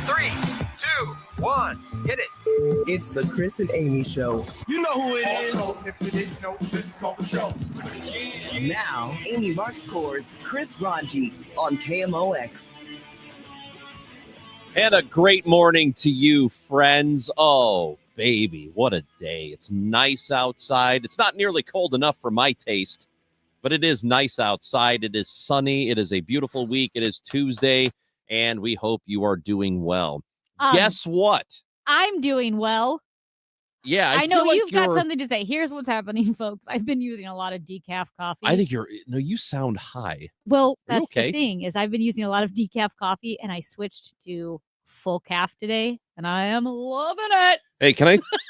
3, 2, 1, hit it. It's the Chris and Amy Show. You know who it is. Also, if you didn't know, this is called the show. Now, Amy Marks Core's Chris Ranji on KMOX. And a great morning to you, friends. Oh, baby, what a day. It's nice outside. It's not nearly cold enough for my taste, but it is nice outside. It is sunny. It is a beautiful week. It is Tuesday, and we hope you are doing well. Guess what? I'm doing well. Yeah, I know like you've got something to say. Here's what's happening, folks. I've been using a lot of decaf coffee. I think you sound high. Well, Are you that's okay? the thing is I've been using a lot of decaf coffee, and I switched to full calf today, and I am loving it. Hey,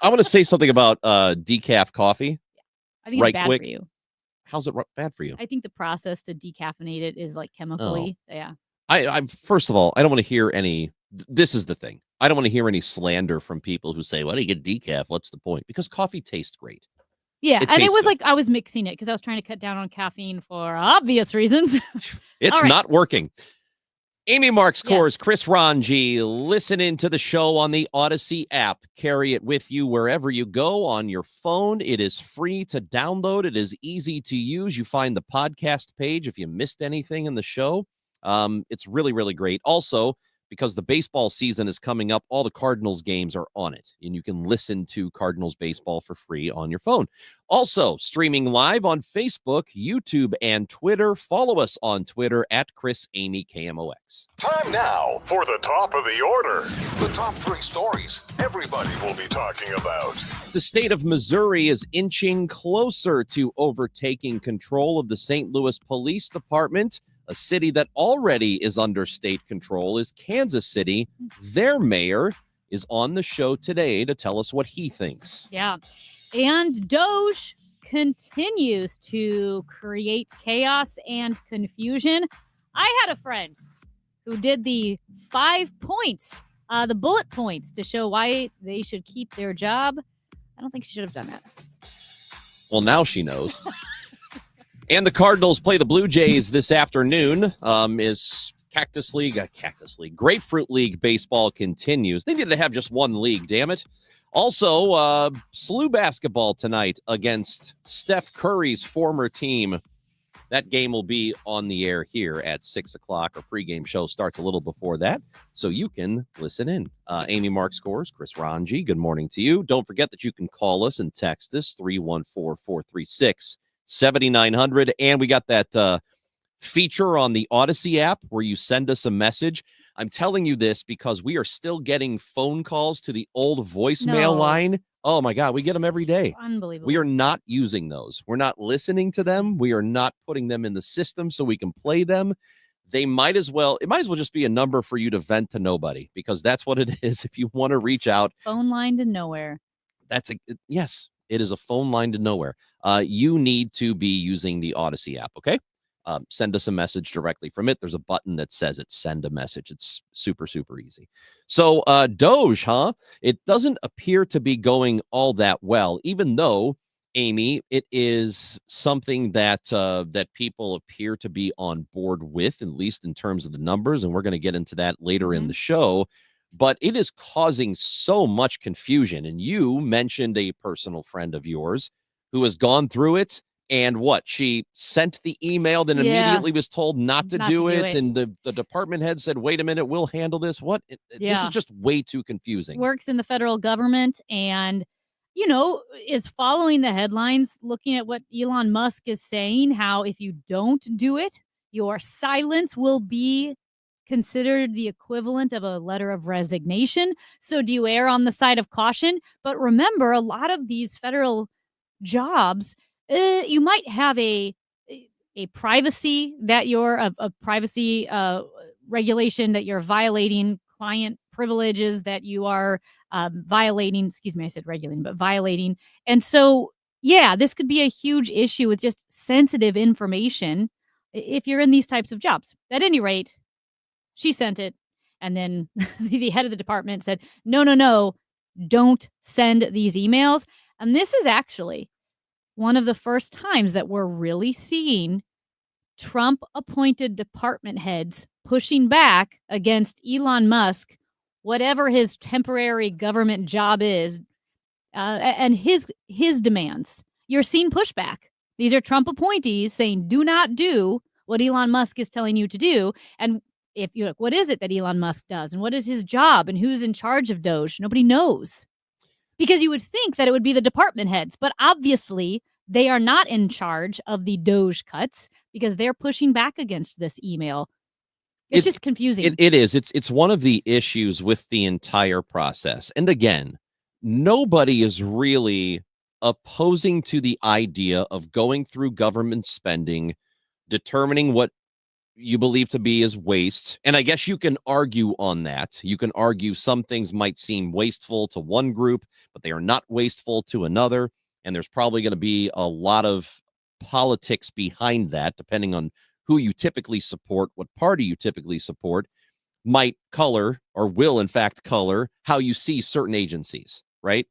I want to say something about decaf coffee. I think Right it's bad quick. for you. How's it bad for you? I think the process to decaffeinate it is like chemically. Yeah. I first of all, I don't want to hear any. This is the thing. I don't want to hear any slander from people who say, "Why do you get decaf? What's the point?" Because coffee tastes great. Yeah. It And it tastes was good. like I was mixing it because I was trying to cut down on caffeine for obvious reasons. It's All right. not working. Amy Marks Core's Yes. Chris Ranji. Listen into the show on the Odyssey app. Carry it with you wherever you go on your phone. It is free to download. It is easy to use. You find the podcast page if you missed anything in the show. It's really, really great. Also, because the baseball season is coming up, all the Cardinals games are on it, and you can listen to Cardinals baseball for free on your phone. Also, streaming live on Facebook, YouTube, and Twitter. Follow us on Twitter at Chris Amy KMOX. Time now for the top of the order. The top 3 stories everybody will be talking about. The state of Missouri is inching closer to overtaking control of the St. Louis Police Department. A city that already is under state control is Kansas City. Their mayor is on the show today to tell us what he thinks. Yeah. And Doge continues to create chaos and confusion. I had a friend who did the 5 points, the bullet points to show why they should keep their job. I don't think she should have done that. Well, now she knows. And the Cardinals play the Blue Jays this afternoon. Is Cactus League, Grapefruit League baseball continues. They need to have just one league, damn it. Also, SLU basketball tonight against Steph Curry's former team. That game will be on the air here at 6 o'clock. Our pregame show starts a little before that, so you can listen in. Amy Marks Core's Chris Ranji, good morning to you. Don't forget that you can call us and text us, 314-436-7900. And we got that feature on the Odyssey app where you send us a message. I'm telling you this because we are still getting phone calls to the old voicemail line. Oh, my God. We get them every day. Unbelievable. We are not using those. We're not listening to them. We are not putting them in the system so we can play them. It might as well just be a number for you to vent to nobody, because that's what it is. If you want to reach out. Phone line to nowhere. Yes, it is a phone line to nowhere. You need to be using the Odyssey app, okay? Send us a message directly from it. There's a button that says it, send a message. It's super, super easy. So Doge, it doesn't appear to be going all that well, even though, Amy, it is something that that people appear to be on board with, at least in terms of the numbers. And we're going to get into that later in the show. But it is causing so much confusion. And you mentioned a personal friend of yours who has gone through it. And what? She sent the email, then immediately was told not to do it. And the department head said, wait a minute, we'll handle this. What? This is just way too confusing. Works in the federal government and, is following the headlines, looking at what Elon Musk is saying, how if you don't do it, your silence will be considered the equivalent of a letter of resignation. So do you err on the side of caution? But remember, a lot of these federal jobs, you might have a privacy that you're a privacy regulation that you're violating, client privileges that you are violating. Excuse me, I said regulating, but violating. And so, this could be a huge issue with just sensitive information if you're in these types of jobs. At any rate, she sent it. And then the head of the department said, no, don't send these emails. And this is actually one of the first times that we're really seeing Trump-appointed department heads pushing back against Elon Musk whatever his temporary government job is, and his demands. You're seeing pushback. These are Trump appointees saying, do not do what Elon Musk is telling you to do. And if you look, what is it that Elon Musk does? And what is his job? And who's in charge of Doge? Nobody knows. Because you would think that it would be the department heads. But obviously, they are not in charge of the Doge cuts because they're pushing back against this email. It's just confusing. It is. It's one of the issues with the entire process. And again, nobody is really opposing to the idea of going through government spending, determining what you believe to be is waste. And I guess you can argue on that. You can argue some things might seem wasteful to one group, but they are not wasteful to another. And there's probably going to be a lot of politics behind that, depending on who you typically support, what party you typically support, might color or will, in fact, color how you see certain agencies, right?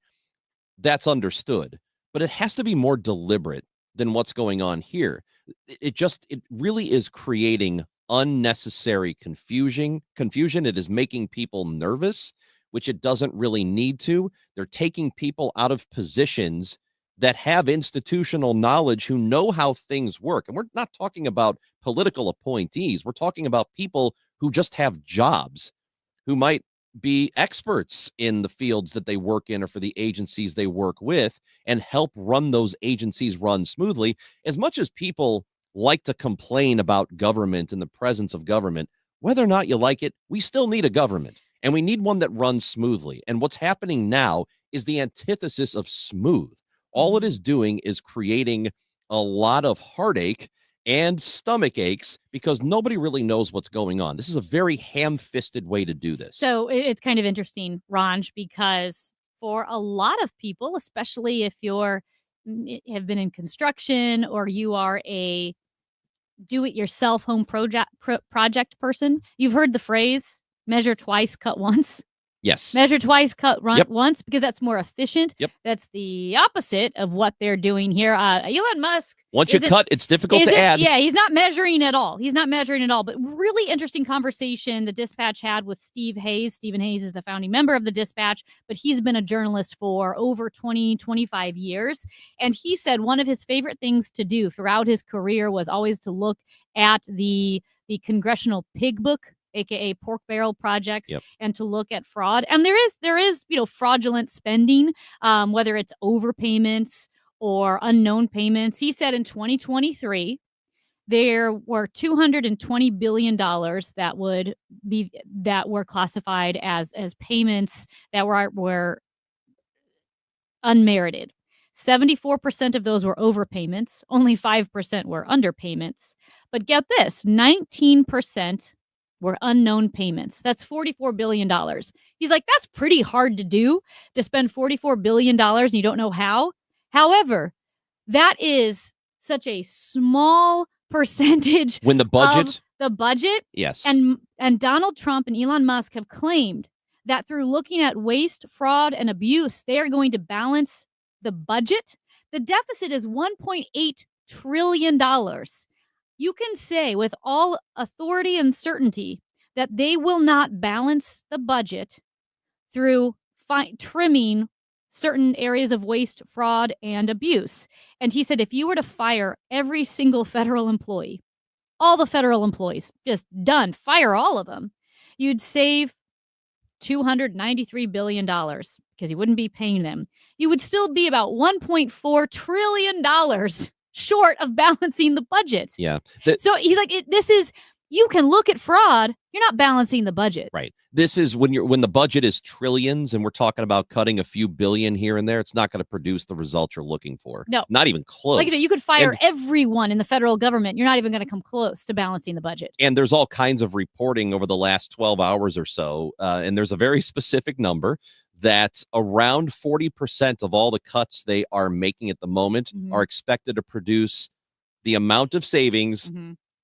That's understood. But it has to be more deliberate than what's going on here. It really is creating unnecessary confusion. It is making people nervous, which it doesn't really need to. They're taking people out of positions that have institutional knowledge, who know how things work. And we're not talking about political appointees. We're talking about people who just have jobs, who might be experts in the fields that they work in or for the agencies they work with, and help run those agencies run smoothly. As much as people like to complain about government and the presence of government, whether or not you like it, we still need a government, and we need one that runs smoothly. And what's happening now is the antithesis of smooth. All it is doing is creating a lot of heartache and stomach aches because nobody really knows what's going on. This is a very ham-fisted way to do this. So it's kind of interesting, Ranj, because for a lot of people, especially if you're have been in construction or you are a do-it-yourself home project person, you've heard the phrase, measure twice, cut once. Yes. Measure twice, cut once, because that's more efficient. Yep. That's the opposite of what they're doing here. Elon Musk. Once you cut, it's difficult to add. Yeah, he's not measuring at all. But really interesting conversation the Dispatch had with Steve Hayes. Stephen Hayes is the founding member of the Dispatch, but he's been a journalist for over 20, 25 years. And he said one of his favorite things to do throughout his career was always to look at the Congressional Pig Book, aka pork barrel projects, and to look at fraud. And there is fraudulent spending, whether it's overpayments or unknown payments. He said in 2023 there were $220 billion that were classified as payments that were unmerited. 74% of those were overpayments. Only 5% were underpayments. But get this, 19% were unknown payments. That's $44 billion. He's like, that's pretty hard to do, to spend $44 billion and you don't know how. However, that is such a small percentage when the budget, yes. And Donald Trump and Elon Musk have claimed that through looking at waste, fraud, and abuse, they are going to balance the budget. The deficit is $1.8 trillion. You can say with all authority and certainty that they will not balance the budget through trimming certain areas of waste, fraud, and abuse. And he said if you were to fire every single federal employee, all the federal employees, just done, fire all of them, you'd save $293 billion because you wouldn't be paying them. You would still be about $1.4 trillion short of balancing the budget. Yeah. So he's like, you can look at fraud. You're not balancing the budget. Right. This is when the budget is trillions and we're talking about cutting a few billion here and there, it's not going to produce the results you're looking for. No. Not even close. Like I said, you could fire everyone in the federal government. You're not even going to come close to balancing the budget. And there's all kinds of reporting over the last 12 hours or so. And there's a very specific number that around 40% of all the cuts they are making at the moment are expected to produce the amount of savings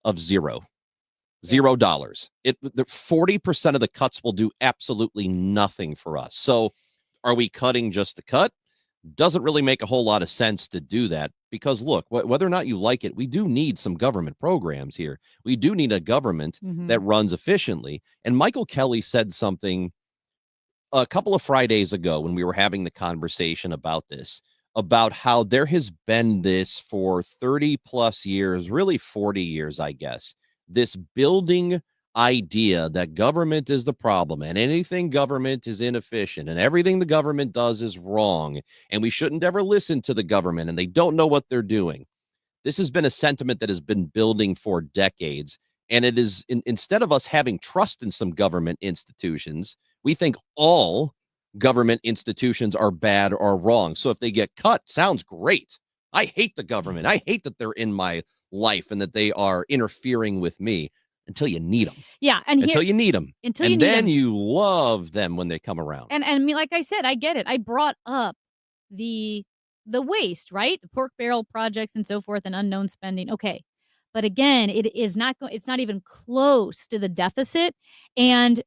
of $0. $0. The 40% of the cuts will do absolutely nothing for us. So are we cutting just to cut? Doesn't really make a whole lot of sense to do that because look, whether or not you like it, we do need some government programs here. We do need a government that runs efficiently. And Michael Kelly said something a couple of Fridays ago when we were having the conversation about this, about how there has been this for 30 plus years, really 40 years, I guess, this building idea that government is the problem and anything government is inefficient and everything the government does is wrong and we shouldn't ever listen to the government and they don't know what they're doing. This has been a sentiment that has been building for decades. And it is instead of us having trust in some government institutions, we think all government institutions are bad or wrong. So if they get cut, sounds great. I hate the government. I hate that they're in my life and that they are interfering with me. Until you need them. Yeah. And until you need them. Until you and need then them. You love them when they come around. And I mean, like I said, I get it. I brought up the waste, right? The pork barrel projects and so forth and unknown spending. Okay. But again, it's not even close to the deficit. And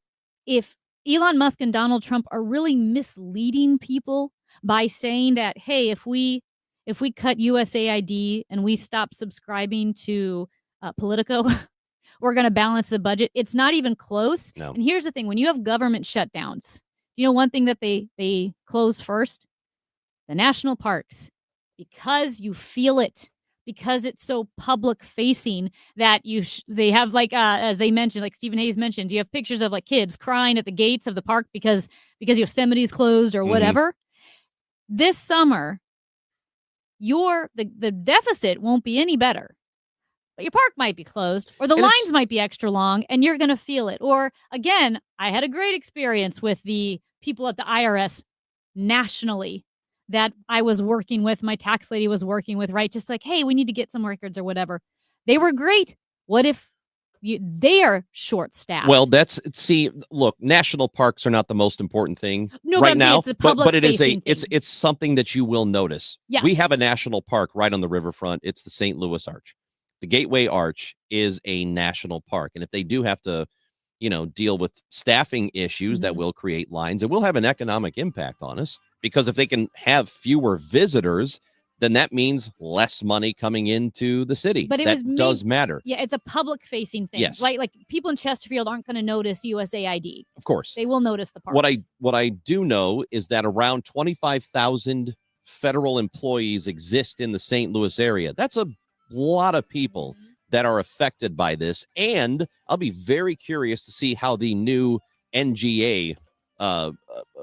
if Elon Musk and Donald Trump are really misleading people by saying that, hey, if we cut USAID and we stop subscribing to Politico, we're going to balance the budget. It's not even close. No. And here's the thing. When you have government shutdowns, you know one thing that they close first? The national parks. Because you feel it. Because it's so public facing that they have like, as they mentioned, like Stephen Hayes mentioned, you have pictures of like kids crying at the gates of the park because Yosemite's closed or whatever. This summer, the deficit won't be any better. But your park might be closed or the lines might be extra long and you're going to feel it. Or again, I had a great experience with the people at the IRS nationally that I was working with, my tax lady was working with, right? Just like, hey, we need to get some records or whatever. They were great. What if they are short-staffed? Well, look, national parks are not the most important thing right now, it's a public but it is thing. it's something that you will notice. Yes. We have a national park right on the riverfront. It's the St. Louis Arch. The Gateway Arch is a national park. And if they do have to, deal with staffing issues that will create lines, it will have an economic impact on us, because if they can have fewer visitors, then that means less money coming into the city. But does matter. Yeah, it's a public facing thing. Yes. Like people in Chesterfield aren't going to notice USAID. Of course. They will notice the parks. What I do know is that around 25,000 federal employees exist in the St. Louis area. That's a lot of people that are affected by this, and I'll be very curious to see how the new NGA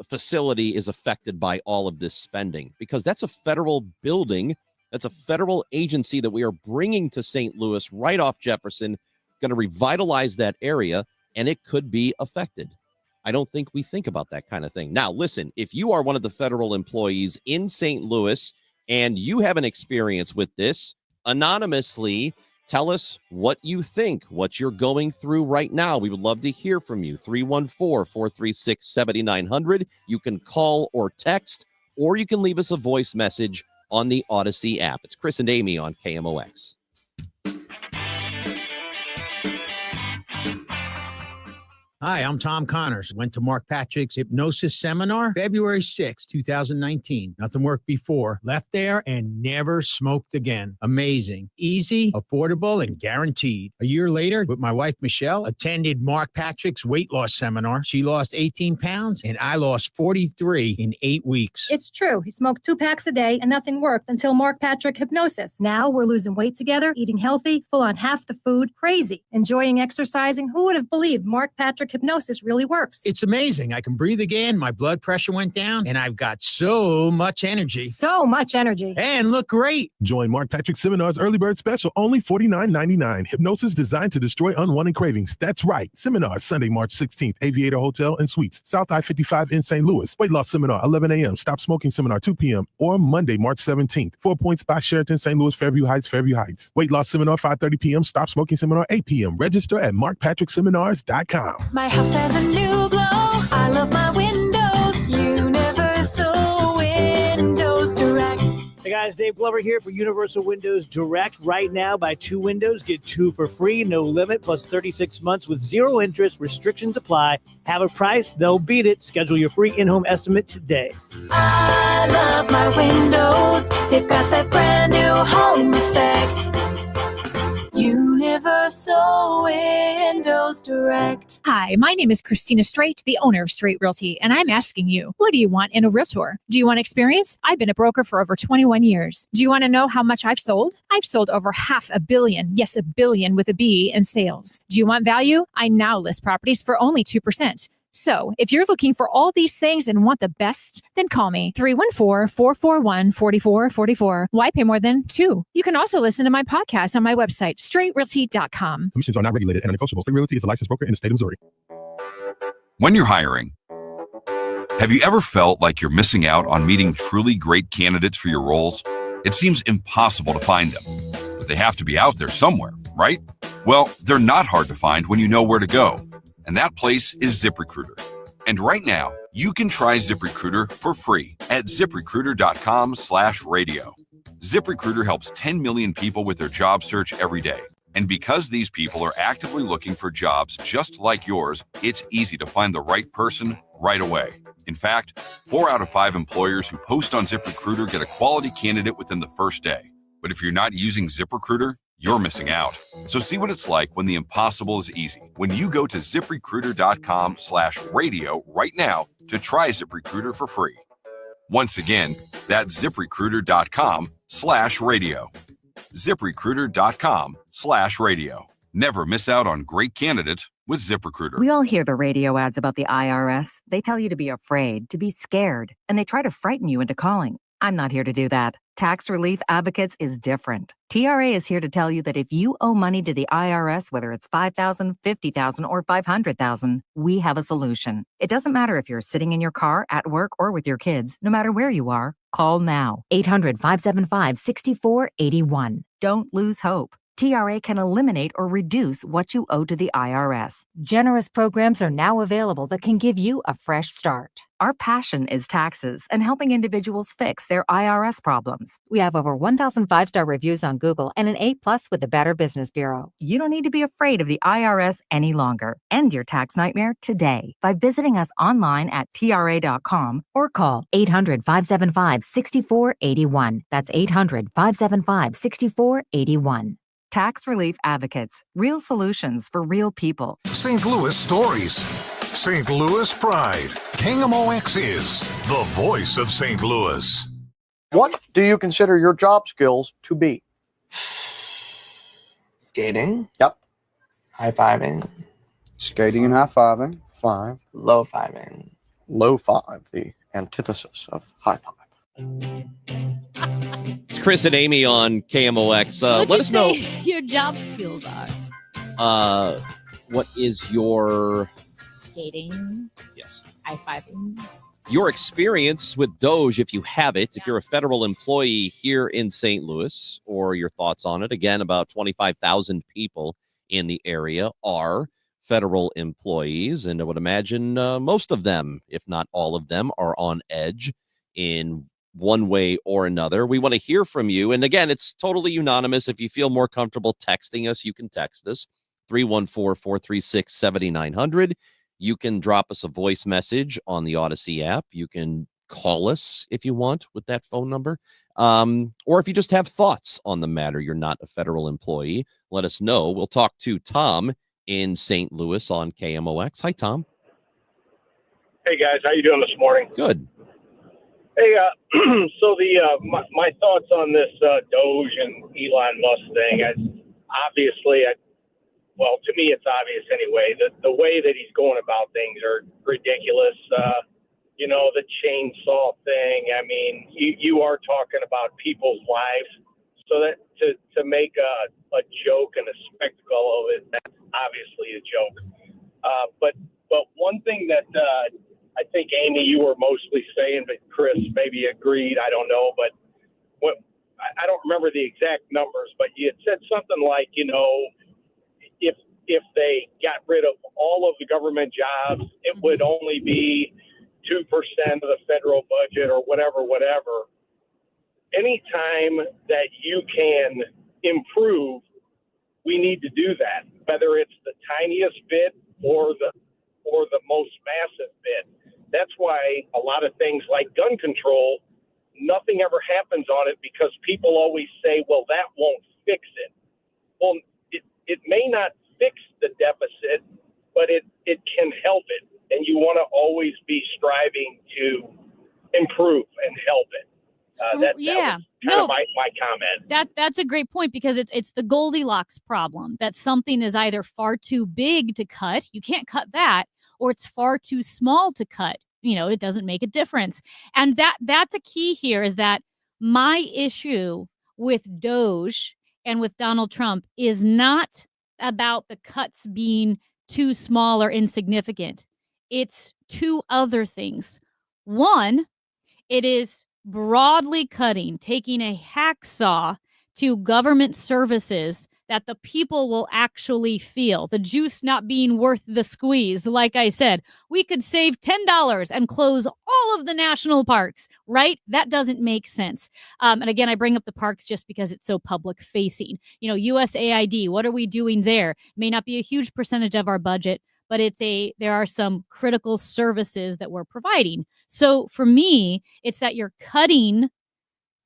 facility is affected by all of this spending, because that's a federal building, that's a federal agency that we are bringing to St. Louis right off Jefferson, going to revitalize that area, and it could be affected. I don't think we think about that kind of thing. Now, listen, if you are one of the federal employees in St. Louis and you have an experience with this, anonymously tell us what you think, what you're going through right now. We would love to hear from you. 314-436-7900. You can call or text, or you can leave us a voice message on the Odyssey app. It's Chris and Amy on KMOX. Hi, I'm Tom Connors. Went to Mark Patrick's hypnosis seminar February 6, 2019. Nothing worked before. Left there and never smoked again. Amazing. Easy, affordable, and guaranteed. A year later, with my wife, Michelle, attended Mark Patrick's weight loss seminar. She lost 18 pounds, and I lost 43 in 8 weeks. It's true. He smoked 2 packs a day, and nothing worked until Mark Patrick Hypnosis. Now we're losing weight together, eating healthy, full on half the food, crazy, enjoying exercising. Who would have believed Mark Patrick Hypnosis really works? It's amazing. I can breathe again. My blood pressure went down, and I've got so much energy. So much energy. And look great. Join Mark Patrick Seminar's early bird special, only $49.99. Hypnosis designed to destroy unwanted cravings. That's right. Seminar Sunday, March 16th, Aviator Hotel and Suites, South I-55 in St. Louis. Weight loss seminar, 11 a.m. Stop smoking seminar, 2 p.m. Or Monday, March 17th. 4 Points by Sheraton, St. Louis, Fairview Heights, Fairview Heights. Weight loss seminar, 5:30 p.m. Stop smoking seminar, 8 p.m. Register at markpatrickseminars.com. My house has a new glow. I love my windows. Universal Windows Direct. Hey guys, Dave Glover here for Universal Windows Direct. Right now, buy 2 windows, get 2 for free, no limit, plus 36 months with 0 interest. Restrictions apply. Have a price, they'll beat it. Schedule your free in-home estimate today. I love my windows. They've got that brand new home effect. Universal Universal Windows Direct. Hi, my name is Christina Straight, the owner of Straight Realty, and I'm asking you, what do you want in a realtor? Do you want experience? I've been a broker for over 21 years. Do you want to know how much I've sold? I've sold over $500 million, yes, $1 billion with a B, in sales. Do you want value? I now list properties for only 2%. So, if you're looking for all these things and want the best, then call me 314-441-4444. Why pay more than 2? You can also listen to my podcast on my website, straightrealty.com. Commissions are not regulated and negotiable. Straight Realty is a licensed broker in the state of Missouri. When you're hiring, have you ever felt like you're missing out on meeting truly great candidates for your roles? It seems impossible to find them, but they have to be out there somewhere, right? Well, they're not hard to find when you know where to go. And that place is ZipRecruiter. And right now, you can try ZipRecruiter for free at ZipRecruiter.com/radio. ZipRecruiter helps 10 million people with their job search every day. And because these people are actively looking for jobs just like yours, it's easy to find the right person right away. In fact, 4 out of 5 employers who post on ZipRecruiter get a quality candidate within the first day. But if you're not using ZipRecruiter, you're missing out. So see what it's like when the impossible is easy. When you go to ZipRecruiter.com/radio right now to try ZipRecruiter for free. Once again, that's ZipRecruiter.com/radio. ZipRecruiter.com/radio. Never miss out on great candidates with ZipRecruiter. We all hear the radio ads about the IRS. They tell you to be afraid, to be scared, and they try to frighten you into calling. I'm not here to do that. Tax Relief Advocates is different. TRA is here to tell you that if you owe money to the IRS, whether it's $5,000, $50,000, or $500,000, we have a solution. It doesn't matter if you're sitting in your car, at work, or with your kids. No matter where you are, call now. 800-575-6481. Don't lose hope. TRA can eliminate or reduce what you owe to the IRS. Generous programs are now available that can give you a fresh start. Our passion is taxes and helping individuals fix their IRS problems. We have over 1,000 5-star reviews on Google and an A+ with the Better Business Bureau. You don't need to be afraid of the IRS any longer. End your tax nightmare today by visiting us online at TRA.com or call 800-575-6481. That's 800-575-6481. Tax Relief Advocates. Real solutions for real people. St. Louis stories. St. Louis pride. KMOX is the voice of St. Louis. What do you consider your job skills to be? Skating. Yep. High-fiving. Skating and high-fiving. 5. Low-fiving. Low 5, the antithesis of high-five. It's Chris and Amy on KMOX. Let us know your job skills are. What is your Skating. yes High-fiving. your experience with Doge, if you have it, if you're a federal employee here in St. Louis, or your thoughts on it. Again, about 25,000 people in the area are federal employees, and I would imagine most of them, if not all of them, are on edge in one way or another. We want to hear from you. And again, it's totally anonymous. If you feel more comfortable texting us, you can text us 314-436-7900. You can drop us a voice message on the Odyssey app. You can call us if you want with that phone number. Or if you just have thoughts on the matter, you're not a federal employee, let us know. We'll talk to Tom in St. Louis on KMOX. Hi, Tom. Hey, guys. How you doing this morning? Good. Hey, so my thoughts on this Doge and Elon Musk thing, well, to me, it's obvious anyway. The way that he's going about things are ridiculous. The chainsaw thing. I mean, you are talking about people's lives. So that to make a joke and a spectacle of it, that's obviously a joke. But one thing that I think, Amy, you were mostly saying, but Chris maybe agreed. I don't know, but I don't remember the exact numbers, but you had said something like, if they got rid of all of the government jobs, it would only be 2% of the federal budget or whatever. Anytime that you can improve, we need to do that, whether it's the tiniest bit or the most massive bit. That's why a lot of things like gun control, nothing ever happens on it because people always say, well, that won't fix it. Well, it may not fix the deficit, but it can help it. And you want to always be striving to improve and help it. That was kind of my comment. That's a great point, because it's the Goldilocks problem, that something is either far too big to cut, you can't cut that, or it's far too small to cut. It doesn't make a difference. And that's a key here, is that my issue with DOGE and with Donald Trump is not about the cuts being too small or insignificant. It's two other things. One, it is broadly cutting, taking a hacksaw to government services that the people will actually feel. The juice not being worth the squeeze. Like I said, we could save $10 and close all of the national parks, right? That doesn't make sense. And again, I bring up the parks just because it's so public facing. USAID, what are we doing there? May not be a huge percentage of our budget, but there are some critical services that we're providing. So for me, it's that you're cutting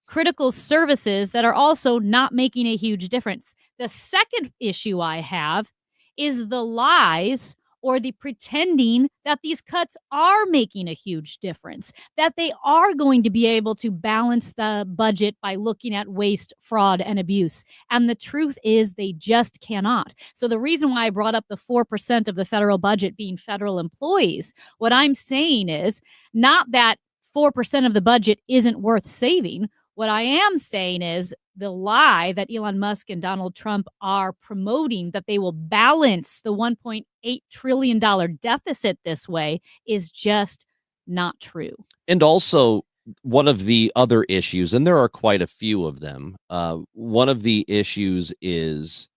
critical services that are also not making a huge difference. The second issue I have is the lies or the pretending that these cuts are making a huge difference, that they are going to be able to balance the budget by looking at waste, fraud, and abuse. And the truth is they just cannot. So the reason why I brought up the 4% of the federal budget being federal employees, what I'm saying is not that 4% of the budget isn't worth saving. What I am saying is the lie that Elon Musk and Donald Trump are promoting, that they will balance the $1.8 trillion deficit this way, is just not true. And also, one of the other issues, and there are quite a few of them, one of the issues is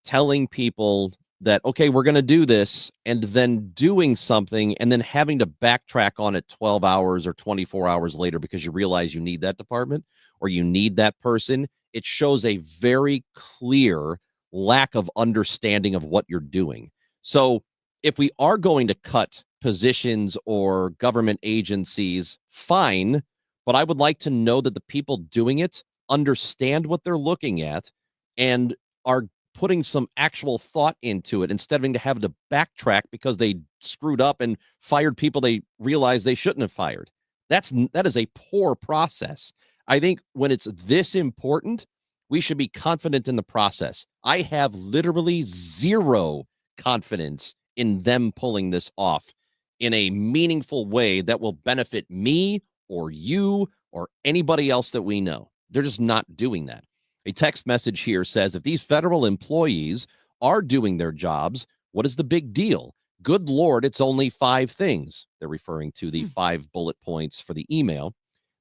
telling people that, okay, we're going to do this, and then doing something and then having to backtrack on it 12 hours or 24 hours later because you realize you need that department or you need that person. It shows a very clear lack of understanding of what you're doing. So if we are going to cut positions or government agencies, fine, but I would like to know that the people doing it understand what they're looking at and are putting some actual thought into it instead of having to backtrack because they screwed up and fired people they realized they shouldn't have fired. That is a poor process. I think when it's this important, we should be confident in the process. I have literally zero confidence in them pulling this off in a meaningful way that will benefit me or you or anybody else that we know. They're just not doing that. A text message here says, if these federal employees are doing their jobs, what is the big deal? Good Lord, it's only 5 things. They're referring to the 5 bullet points for the email.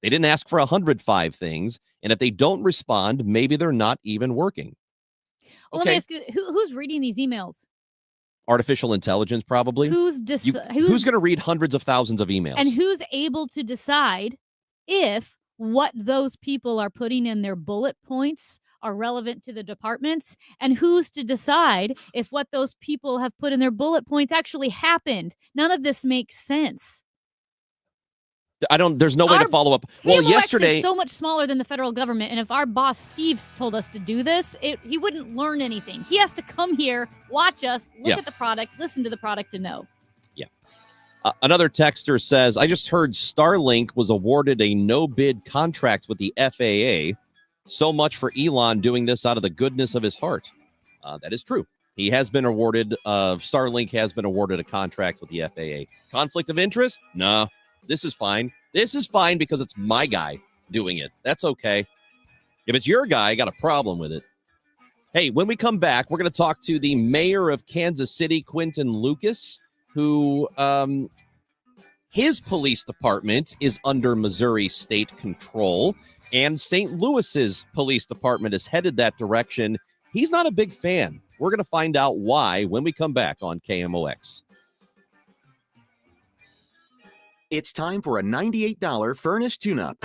They didn't ask for 105 things. And if they don't respond, maybe they're not even working. Well, let me ask you, who's reading these emails? Artificial intelligence, probably. Who's going to read hundreds of thousands of emails? And who's able to decide if what those people are putting in their bullet points are relevant to the departments? And who's to decide if what those people have put in their bullet points actually happened? None of this makes sense. There's no way to follow up. Well, yesterday is so much smaller than the federal government. And if our boss Steve told us to do this, he wouldn't learn anything. He has to come here, watch us, look at the product, listen to the product to know. Yeah. Another texter says, I just heard Starlink was awarded a no-bid contract with the FAA. So much for Elon doing this out of the goodness of his heart. That is true. He has been awarded, Starlink has been awarded a contract with the FAA. Conflict of interest? No. This is fine. This is fine because it's my guy doing it. That's okay. If it's your guy, I got a problem with it. Hey, when we come back, we're going to talk to the mayor of Kansas City, Quinton Lucas, who his police department is under Missouri state control, and St. Louis's police department is headed that direction. He's not a big fan. We're going to find out why when we come back on KMOX. It's time for a $98 furnace tune-up.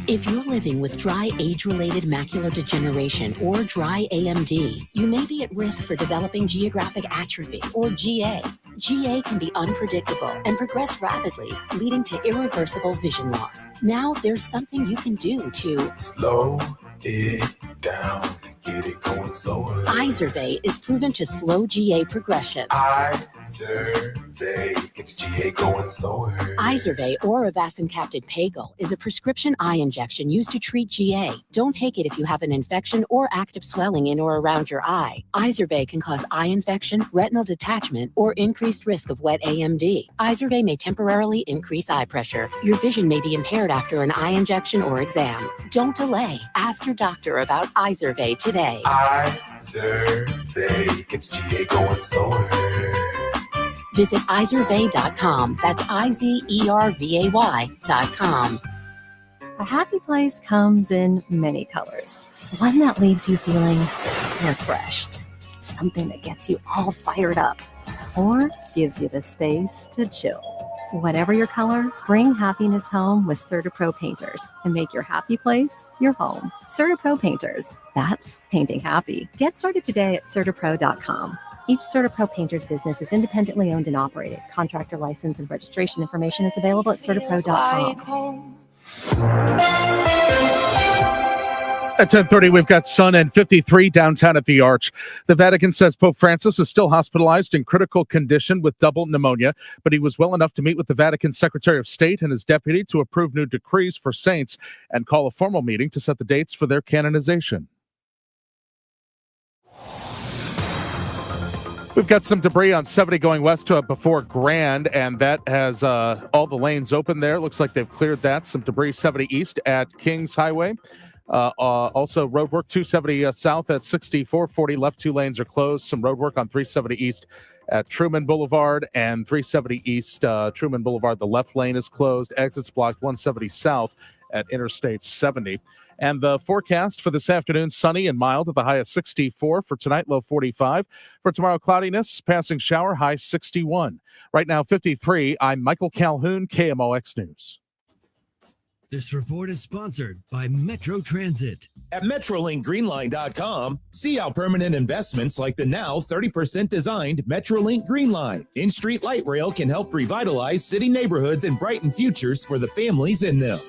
If you're living with dry age-related macular degeneration or dry AMD, you may be at risk for developing geographic atrophy or GA. GA can be unpredictable and progress rapidly, leading to irreversible vision loss. Now there's something you can do to slow it down. get it going slower. Izervay is proven to slow GA progression. Izervay gets GA going slower. Izervay or avacincaptad Pagel is a prescription eye injection used to treat GA. Don't take it if you have an infection or active swelling in or around your eye. Izervay can cause eye infection, retinal detachment, or increased risk of wet AMD. Izervay may temporarily increase eye pressure. Your vision may be impaired after an eye injection or exam. Don't delay. Ask your doctor about Izervay today. Izervay gets GA going slower. Visit Izervay.com. That's IZERVAY.com. A happy place comes in many colors. One that leaves you feeling refreshed. Something that gets you all fired up. Or gives you the space to chill. Whatever your color, bring happiness home with CertaPro Painters and make your happy place your home. CertaPro Painters. That's painting happy. Get started today at CertaPro.com. Each CertaPro Painters business is independently owned and operated. Contractor license and registration information is available at CertaPro.com. At 10:30, we've got sun and 53 downtown at the Arch. The Vatican says Pope Francis is still hospitalized in critical condition with double pneumonia, but he was well enough to meet with the Vatican Secretary of State and his deputy to approve new decrees for saints and call a formal meeting to set the dates for their canonization. We've got some debris on 70 going west to before Grand, and that has all the lanes open there. Looks like they've cleared that. Some debris 70 east at Kings Highway. Also, road work 270 south at 6440 left. 2 lanes are closed. Some road work on 370 east at Truman Boulevard and 370 east Truman Boulevard. The left lane is closed. Exits blocked 170 south at Interstate 70. And the forecast for this afternoon, sunny and mild at the high of 64. For tonight, low 45. For tomorrow, cloudiness, passing shower, high 61. Right now, 53. I'm Michael Calhoun, KMOX News. This report is sponsored by Metro Transit. At MetroLinkGreenLine.com, see how permanent investments like the now 30% designed MetroLink Green Line in-street light rail can help revitalize city neighborhoods and brighten futures for the families in them.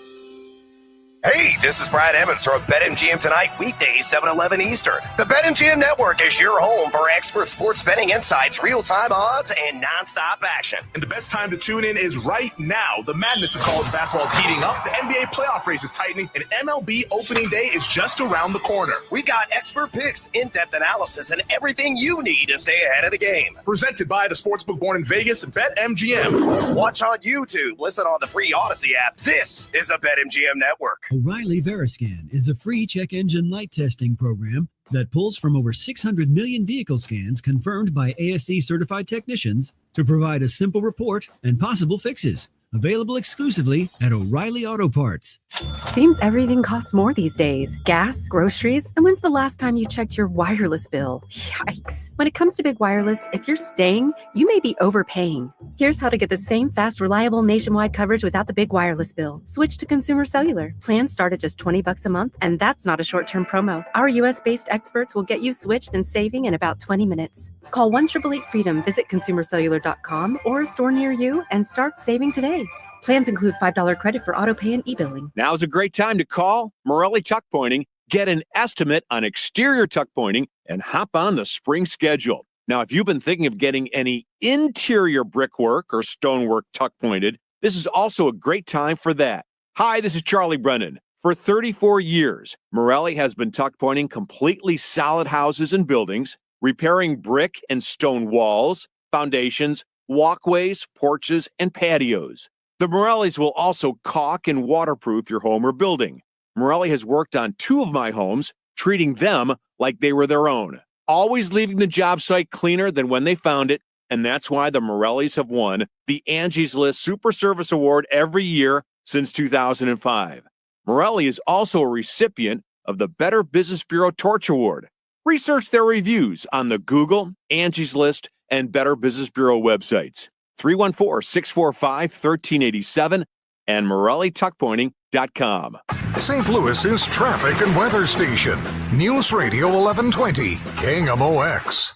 Hey, this is Brad Evans from BetMGM Tonight, weekdays 7-11 Eastern. The BetMGM Network is your home for expert sports betting insights, real-time odds, and nonstop action. And the best time to tune in is right now. The madness of college basketball is heating up, the NBA playoff race is tightening, and MLB opening day is just around the corner. We've got expert picks, in-depth analysis, and everything you need to stay ahead of the game. Presented by the sportsbook born in Vegas, BetMGM. Watch on YouTube, listen on the free Odyssey app. This is the BetMGM Network. O'Reilly Veriscan is a free check engine light testing program that pulls from over 600 million vehicle scans confirmed by ASE certified technicians to provide a simple report and possible fixes. Available exclusively at O'Reilly Auto Parts. Seems everything costs more these days. Gas, groceries, and when's the last time you checked your wireless bill? Yikes. When it comes to big wireless, if you're staying, you may be overpaying. Here's how to get the same fast, reliable nationwide coverage without the big wireless bill. Switch to Consumer Cellular. Plans start at just $20 a month, and that's not a short-term promo. Our US-based experts will get you switched and saving in about 20 minutes. Call 1-888-FREEDOM, visit consumercellular.com or a store near you, and start saving today. Plans include $5 credit for auto pay and e-billing. Now's a great time to call Morelli Tuck Pointing, get an estimate on exterior tuck pointing, and hop on the spring schedule. Now, if you've been thinking of getting any interior brickwork or stonework tuck pointed, this is also a great time for that. Hi, this is Charlie Brennan. For 34 years, Morelli has been tuck pointing completely solid houses and buildings, repairing brick and stone walls, foundations, walkways, porches, and patios. The Morellis will also caulk and waterproof your home or building. Morelli has worked on 2 of my homes, treating them like they were their own, always leaving the job site cleaner than when they found it, and that's why the Morellis have won the Angie's List Super Service Award every year since 2005. Morelli is also a recipient of the Better Business Bureau Torch Award. Research their reviews on the Google, Angie's List, and Better Business Bureau websites. 314-645-1387 and MorelliTuckPointing.com. St. Louis's traffic and weather station. News Radio 1120, KMOX.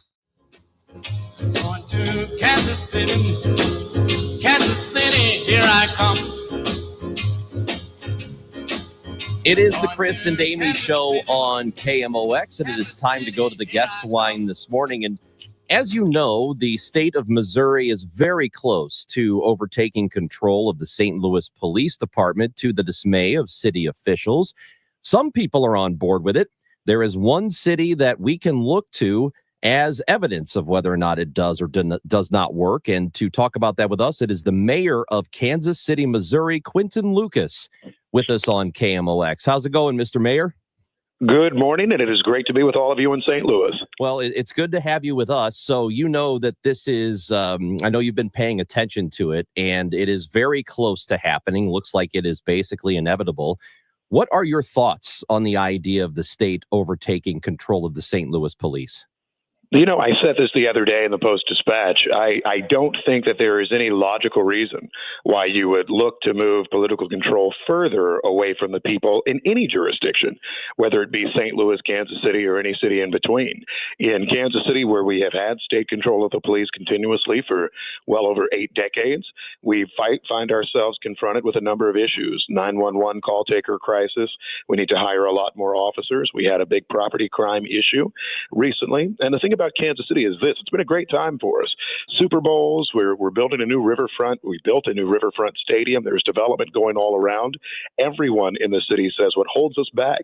Going to Kansas City, here I come. It is the Chris and Amy show on KMOX, and it is time to go to the guest line this morning. And as you know, the state of Missouri is very close to overtaking control of the St. Louis Police Department, to the dismay of city officials. Some people are on board with it. There is one city that we can look to as evidence of whether or not it does or does not work. And to talk about that with us, it is the mayor of Kansas City, Missouri, Quinton Lucas, with us on KMOX. How's it going, Mr. Mayor? Good morning, and it is great to be with all of you in St. Louis. Well, it's good to have you with us. So you know that this is, I know you've been paying attention to it, and it is very close to happening. Looks like it is basically inevitable. What are your thoughts on the idea of the state overtaking control of the St. Louis Police? You know, I said this the other day in the Post-Dispatch. I don't think that there is any logical reason why you would look to move political control further away from the people in any jurisdiction, whether it be St. Louis, Kansas City, or any city in between. In Kansas City, where we have had state control of the police continuously for well over 8 decades, we find ourselves confronted with a number of issues. 911 call taker crisis. We need to hire a lot more officers. We had a big property crime issue recently. And the thing about Kansas City is this: it's been a great time for us. Super Bowls, we're building a new riverfront. We built a new riverfront stadium. There's development going all around. Everyone in the city says what holds us back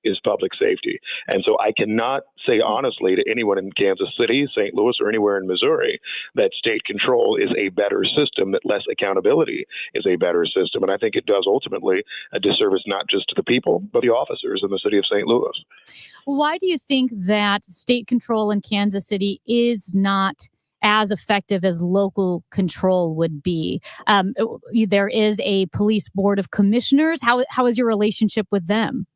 is public safety. And so I cannot say honestly to anyone in Kansas City, St. Louis, or anywhere in Missouri that state control is a better system, that less accountability is a better system. And I think it does ultimately a disservice not just to the people, but the officers in the city of St. Louis. Why do you think that state control in Kansas City is not as effective as local control would be? There is a police board of commissioners. How is your relationship with them?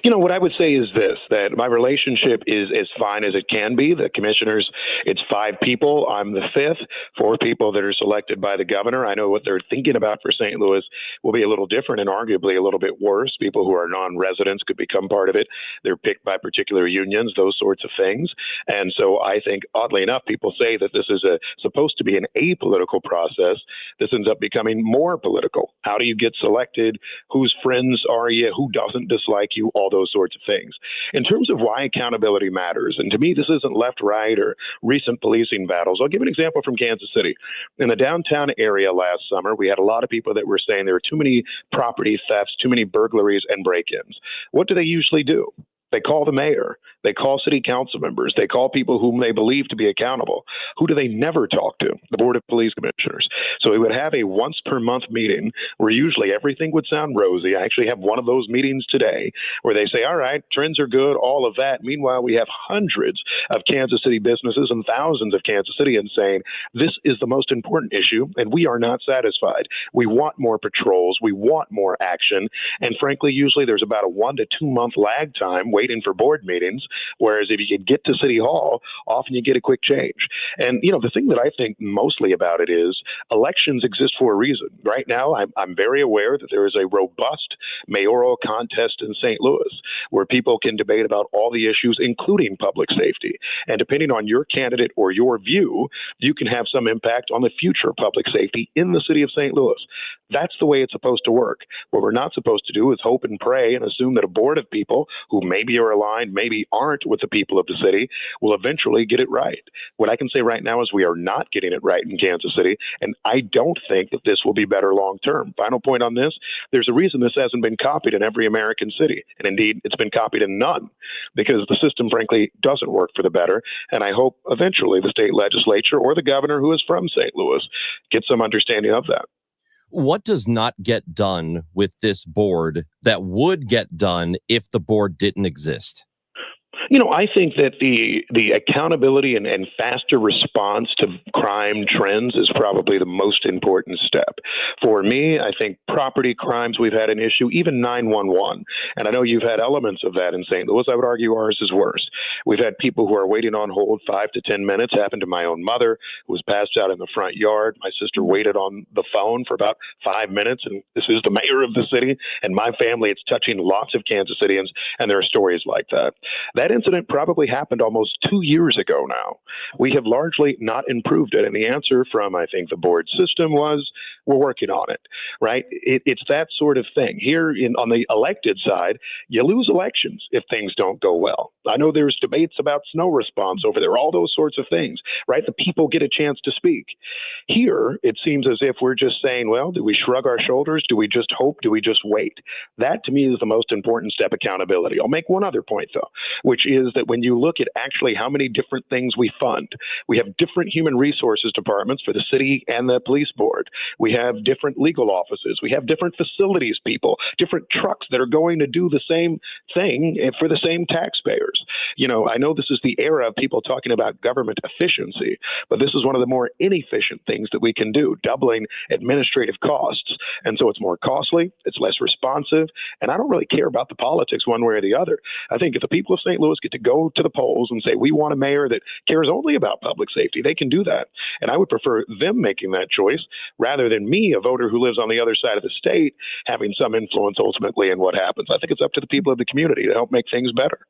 You know, what I would say is this, that my relationship is as fine as it can be. The commissioners, it's 5 people. I'm the 5th, 4 people that are selected by the governor. I know what they're thinking about for St. Louis will be a little different and arguably a little bit worse. People who are non-residents could become part of it. They're picked by particular unions, those sorts of things. And so I think, oddly enough, people say that this is supposed to be an apolitical process. This ends up becoming more political. How do you get selected? Whose friends are you? Who doesn't dislike you? All those sorts of things. In terms of why accountability matters, and to me, this isn't left, right, or recent policing battles. I'll give an example from Kansas City. In the downtown area last summer, we had a lot of people that were saying there were too many property thefts, too many burglaries and break-ins. What do they usually do? They call the mayor. They call city council members. They call people whom they believe to be accountable. Who do they never talk to? The Board of Police Commissioners. So we would have a once per month meeting where usually everything would sound rosy. I actually have one of those meetings today where they say, all right, trends are good, all of that. Meanwhile, we have hundreds of Kansas City businesses and thousands of Kansas Cityans saying, this is the most important issue, and we are not satisfied. We want more patrols. We want more action. And frankly, usually there's about a 1 to 2 month lag time waiting for board meetings. Whereas if you could get to City Hall, often you get a quick change. And, you know, the thing that I think mostly about it is elections exist for a reason. Right now, I'm very aware that there is a robust mayoral contest in St. Louis where people can debate about all the issues, including public safety. And depending on your candidate or your view, you can have some impact on the future of public safety in the city of St. Louis. That's the way it's supposed to work. What we're not supposed to do is hope and pray and assume that a board of people who maybe are aligned, maybe aren't with the people of the city, will eventually get it right. What I can say right now is we are not getting it right in Kansas City, and I don't think that this will be better long term. Final point on this, there's a reason this hasn't been copied in every American city, and indeed it's been copied in none, because the system frankly doesn't work for the better, and I hope eventually the state legislature or the governor who is from St. Louis gets some understanding of that. What does not get done with this board that would get done if the board didn't exist? You know, I think that the accountability and faster response to crime trends is probably the most important step. For me, I think property crimes, we've had an issue, even 911. And I know you've had elements of that in St. Louis. I would argue ours is worse. We've had people who are waiting on hold 5 to 10 minutes. Happened to my own mother, who was passed out in the front yard. My sister waited on the phone for about 5 minutes. And this is the mayor of the city. And my family, it's touching lots of Kansas Cityans. And there are stories like that. That incident probably happened almost 2 years ago now. We have largely not improved it. And the answer from, I think, the board system was we're working on it, right? It's that sort of thing. Here on the elected side, you lose elections if things don't go well. I know there's debates about snow response over there, all those sorts of things, right? The people get a chance to speak. Here, it seems as if we're just saying, well, do we shrug our shoulders? Do we just hope? Do we just wait? That, to me, is the most important step, accountability. I'll make one other point, though, which is that when you look at actually how many different things we fund, we have different human resources departments for the city and the police board. We have different legal offices. We have different facilities people, different trucks that are going to do the same thing for the same taxpayers. You know, I know this is the era of people talking about government efficiency, but this is one of the more inefficient things that we can do, doubling administrative costs. And so it's more costly, it's less responsive, and I don't really care about the politics one way or the other. I think if the people of St. Louis get to go to the polls and say, we want a mayor that cares only about public safety, they can do that. And I would prefer them making that choice rather than me, a voter who lives on the other side of the state, having some influence ultimately in what happens. I think it's up to the people of the community to help make things better.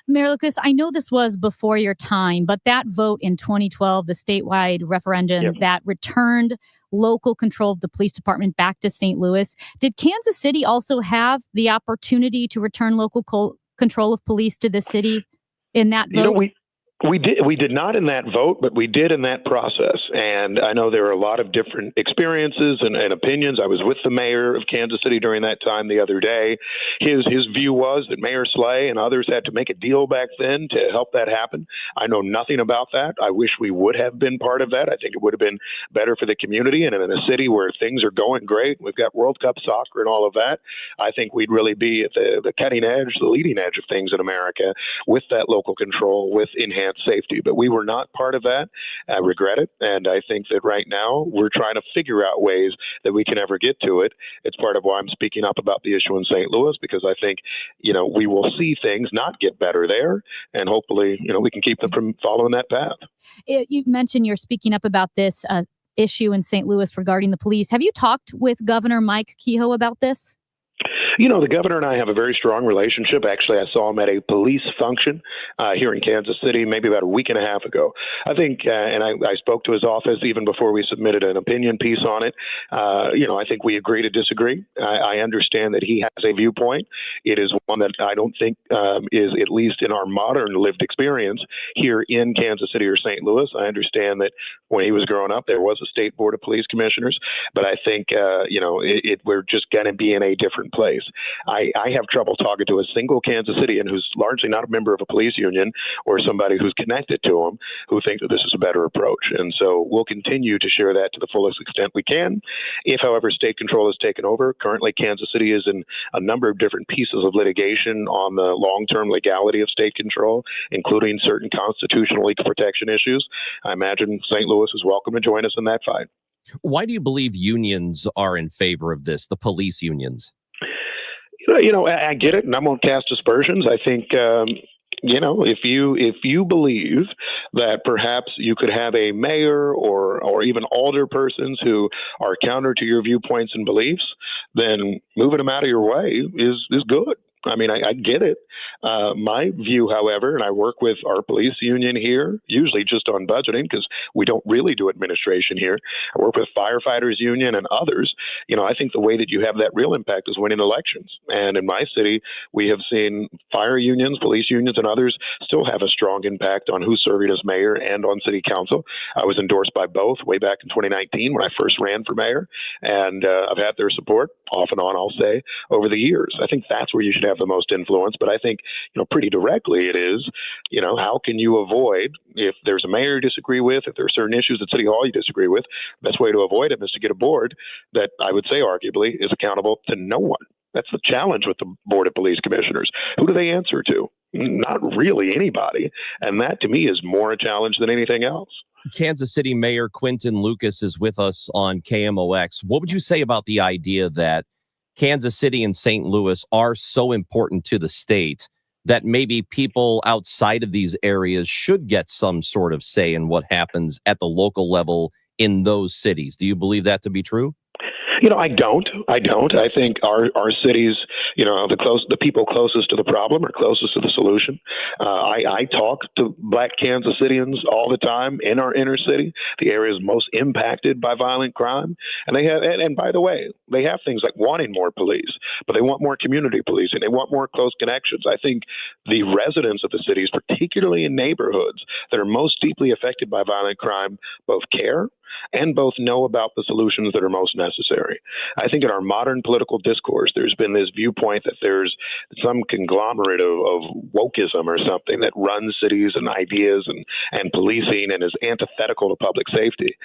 Mayor Lucas, I know this was before your time, but that vote in 2012, the statewide referendum that returned local control of the police department back to St. Louis, did Kansas City also have the opportunity to return local control of police to the city in that vote? You know, we did not in that vote, but we did in that process. And I know there are a lot of different experiences and opinions. I was with the mayor of Kansas City during that time the other day. His view was that Mayor Slay and others had to make a deal back then to help that happen. I know nothing about that. I wish we would have been part of that. I think it would have been better for the community. And in a city where things are going great, we've got World Cup soccer and all of that, I think we'd really be at the cutting edge, the leading edge of things in America with that local control, with enhanced safety. But we were not part of that. I regret it. And I think that right now we're trying to figure out ways that we can ever get to it. It's part of why I'm speaking up about the issue in St. Louis, because I think, you know, we will see things not get better there. And hopefully, you know, we can keep them from following that path. You mentioned you're speaking up about this issue in St. Louis regarding the police. Have you talked with Governor Mike Kehoe about this? You know, the governor and I have a very strong relationship. Actually, I saw him at a police function here in Kansas City maybe about a week and a half ago. I think, and I spoke to his office even before we submitted an opinion piece on it. You know, I think we agree to disagree. I understand that he has a viewpoint. It is one that I don't think is, at least in our modern lived experience here in Kansas City or St. Louis. I understand that when he was growing up, there was a state board of police commissioners, but I think, you know, we're just going to be in a different place. I have trouble talking to a single Kansas Cityan who's largely not a member of a police union or somebody who's connected to them who think that this is a better approach. And so we'll continue to share that to the fullest extent we can. If, however, state control is taken over, currently Kansas City is in a number of different pieces of litigation on the long-term legality of state control, including certain constitutional legal protection issues. I imagine St. Louis is welcome to join us in that fight. Why do you believe unions are in favor of this, the police unions? You know, I get it, and I won't cast aspersions. I think, you know, if you believe that perhaps you could have a mayor or even alder persons who are counter to your viewpoints and beliefs, then moving them out of your way is good. I mean, I get it. My view, however, and I work with our police union here, usually just on budgeting because we don't really do administration here. I work with firefighters union and others. You know, I think the way that you have that real impact is winning elections. And in my city, we have seen fire unions, police unions, and others still have a strong impact on who's serving as mayor and on city council. I was endorsed by both way back in 2019 when I first ran for mayor, and I've had their support off and on, I'll say, over the years. I think that's where you should have the most influence. But I think, you know, pretty directly it is, you know, how can you avoid, if there's a mayor you disagree with, if there are certain issues at City Hall you disagree with, the best way to avoid them is to get a board that I would say arguably is accountable to no one. That's the challenge with the Board of Police Commissioners. Who do they answer to? Not really anybody. And that to me is more a challenge than anything else. Kansas City Mayor Quinton Lucas is with us on KMOX. What would you say about the idea that Kansas City and St. Louis are so important to the state that maybe people outside of these areas should get some sort of say in what happens at the local level in those cities? Do you believe that to be true? I don't. I think our cities, the people closest to the problem are closest to the solution. I talk to Black Kansas Cityans all the time in our inner city, the areas most impacted by violent crime, and they have. And by the way, they have things like wanting more police, but they want more community policing. They want more close connections. I think the residents of the cities, particularly in neighborhoods that are most deeply affected by violent crime, both care and both know about the solutions that are most necessary. I think in our modern political discourse, there's been this viewpoint that there's some conglomerate of wokeism or something that runs cities and ideas and policing and is antithetical to public safety.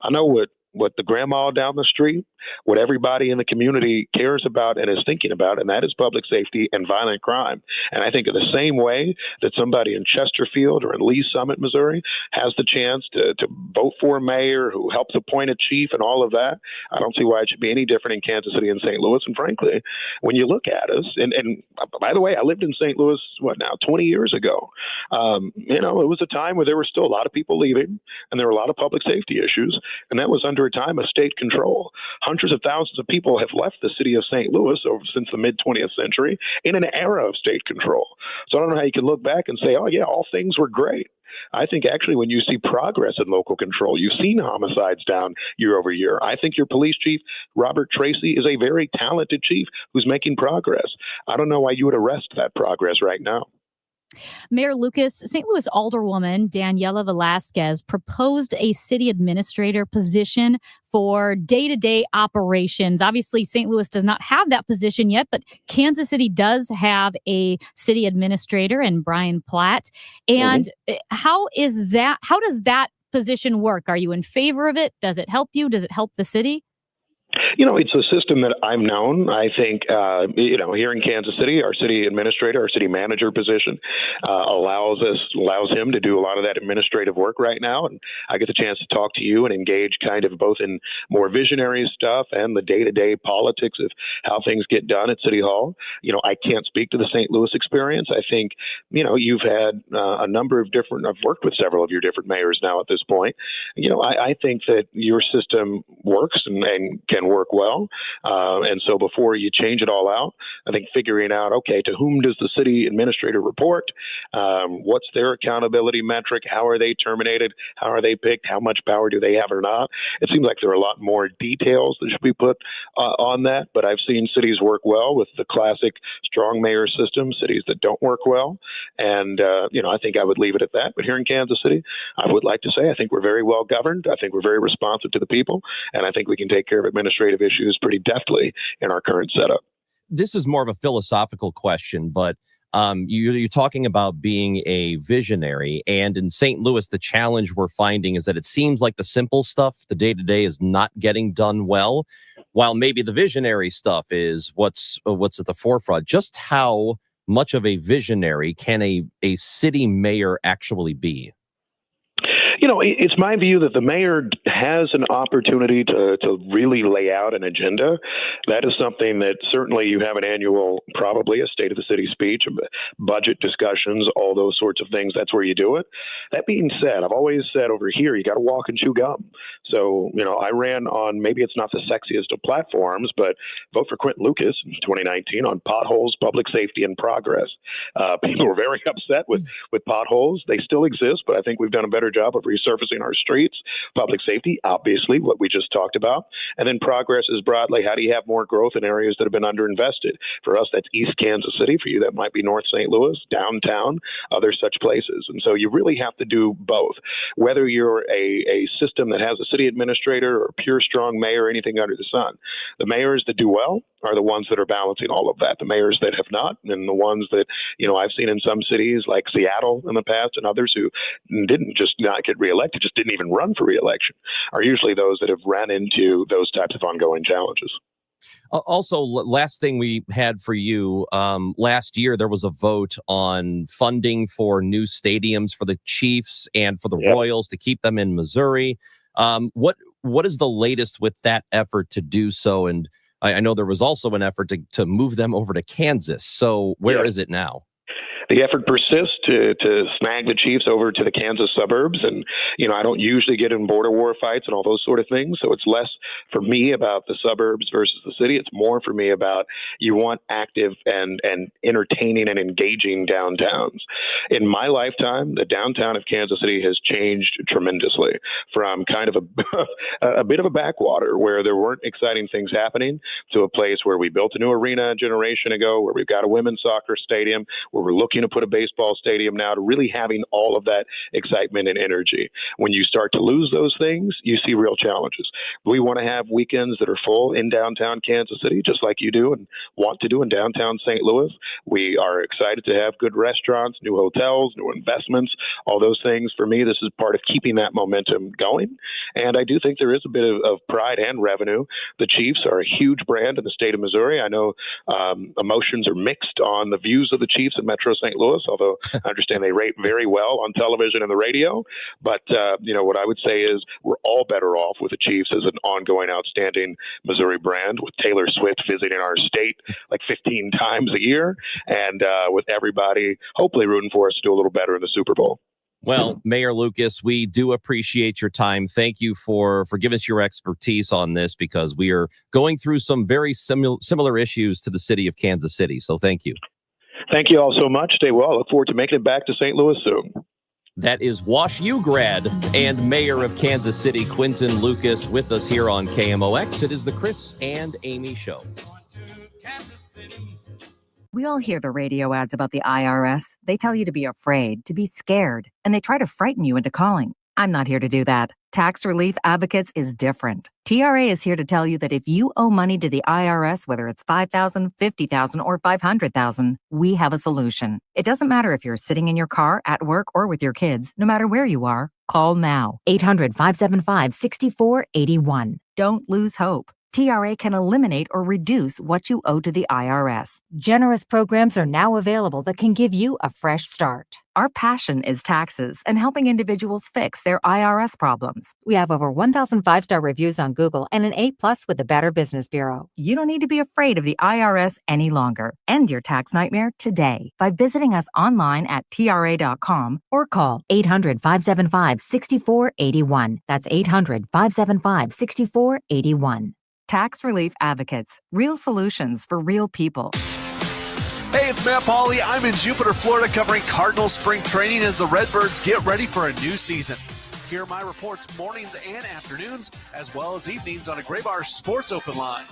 I know what the grandma down the street, what everybody in the community cares about and is thinking about, and that is public safety and violent crime. And I think in the same way that somebody in Chesterfield or in Lee Summit, Missouri, has the chance to vote for a mayor who helps appoint a chief and all of that, I don't see why it should be any different in Kansas City and St. Louis. And frankly, when you look at us, and by the way, I lived in St. Louis, 20 years ago. It was a time where there were still a lot of people leaving and there were a lot of public safety issues. And that was under a time of state control. Hundreds of thousands of people have left the city of St. Louis since the mid-20th century in an era of state control. So I don't know how you can look back and say, oh, yeah, all things were great. I think actually when you see progress in local control, you've seen homicides down year over year. I think your police chief, Robert Tracy, is a very talented chief who's making progress. I don't know why you would arrest that progress right now. Mayor Lucas, St. Louis Alderwoman Daniela Velasquez proposed a city administrator position for day-to-day operations. Obviously, St. Louis does not have that position yet, but Kansas City does have a city administrator in Brian Platt. And how does that position work? Are you in favor of it? Does it help you? Does it help the city? It's a system that I've known. I think, here in Kansas City, our city administrator, our city manager position allows him to do a lot of that administrative work right now. And I get the chance to talk to you and engage kind of both in more visionary stuff and the day-to-day politics of how things get done at City Hall. I can't speak to the St. Louis experience. I think, you've had a number of different, I've worked with several of your different mayors now at this point. I think that your system works and can work well. And so before you change it all out, I think figuring out, okay, to whom does the city administrator report? What's their accountability metric? How are they terminated? How are they picked? How much power do they have or not? It seems like there are a lot more details that should be put on that, but I've seen cities work well with the classic strong mayor system, cities that don't work well. And, I think I would leave it at that. But here in Kansas City, I would like to say I think we're very well governed. I think we're very responsive to the people. And I think we can take care of administrative issues pretty deftly in our current setup. This is more of a philosophical question, but you're talking about being a visionary. And in St. Louis, the challenge we're finding is that it seems like the simple stuff, the day-to-day, is not getting done well, while maybe the visionary stuff is what's at the forefront. Just how much of a visionary can a city mayor actually be? It's my view that the mayor has an opportunity to really lay out an agenda. That is something that certainly you have an annual, probably a state of the city speech, budget discussions, all those sorts of things. That's where you do it. That being said, I've always said over here, you got to walk and chew gum. So, I ran on, maybe it's not the sexiest of platforms, but vote for Quinton Lucas in 2019 on potholes, public safety, and progress. People were very upset with potholes. They still exist, but I think we've done a better job of resurfacing our streets. Public safety, obviously, what we just talked about. And then progress is broadly, how do you have more growth in areas that have been underinvested? For us, that's East Kansas City. For you, that might be North St. Louis, downtown, other such places. And so you really have to do both. Whether you're a system that has a city administrator or pure strong mayor or anything under the sun, the mayors that do well are the ones that are balancing all of that. The mayors that have not, and the ones that, I've seen in some cities like Seattle in the past and others who didn't just not get reelected, just didn't even run for reelection, are usually those that have ran into those types of ongoing challenges. Also, last thing we had for you, last year there was a vote on funding for new stadiums for the Chiefs and for the Royals to keep them in Missouri. What is the latest with that effort to do so? And I know there was also an effort to move them over to Kansas. So where is it now? the effort persists to snag the Chiefs over to the Kansas suburbs. And, I don't usually get in border war fights and all those sort of things. So it's less for me about the suburbs versus the city. It's more for me about you want active and entertaining and engaging downtowns. In my lifetime, the downtown of Kansas City has changed tremendously from kind of a bit of a backwater where there weren't exciting things happening to a place where we built a new arena a generation ago, where we've got a women's soccer stadium, where we're looking to put a baseball stadium now, to really having all of that excitement and energy. When you start to lose those things, you see real challenges. We want to have weekends that are full in downtown Kansas City, just like you do and want to do in downtown St. Louis. We are excited to have good restaurants, new hotels, new investments, all those things. For me, this is part of keeping that momentum going. And I do think there is a bit of pride and revenue. The Chiefs are a huge brand in the state of Missouri. I know emotions are mixed on the views of the Chiefs in Metro St. Louis, although I understand they rate very well on television and the radio. But, what I would say is we're all better off with the Chiefs as an ongoing, outstanding Missouri brand, with Taylor Swift visiting our state like 15 times a year, and with everybody hopefully rooting for us to do a little better in the Super Bowl. Well, Mayor Lucas, we do appreciate your time. Thank you for giving us your expertise on this, because we are going through some very similar issues to the city of Kansas City. So thank you. Thank you all so much. Stay well. I look forward to making it back to St. Louis soon. That is Wash U grad and Mayor of Kansas City, Quinton Lucas, with us here on KMOX. It is the Chris and Amy Show. We all hear the radio ads about the IRS. They tell you to be afraid, to be scared, and they try to frighten you into calling. I'm not here to do that. Tax Relief Advocates is different. TRA is here to tell you that if you owe money to the IRS, whether it's $5,000, $50,000, or $500,000, we have a solution. It doesn't matter if you're sitting in your car, at work, or with your kids. No matter where you are, call now. 800-575-6481. Don't lose hope. TRA can eliminate or reduce what you owe to the IRS. Generous programs are now available that can give you a fresh start. Our passion is taxes and helping individuals fix their IRS problems. We have over 1,000 5-star reviews on Google and an A+ with the Better Business Bureau. You don't need to be afraid of the IRS any longer. End your tax nightmare today by visiting us online at TRA.com or call 800-575-6481. That's 800-575-6481. Tax Relief Advocates. Real solutions for real people. Hey, it's Matt Pauley. I'm in Jupiter, Florida, covering Cardinal spring training as the Redbirds get ready for a new season. Here are my reports mornings and afternoons, as well as evenings on a Graybar Sports Open Line.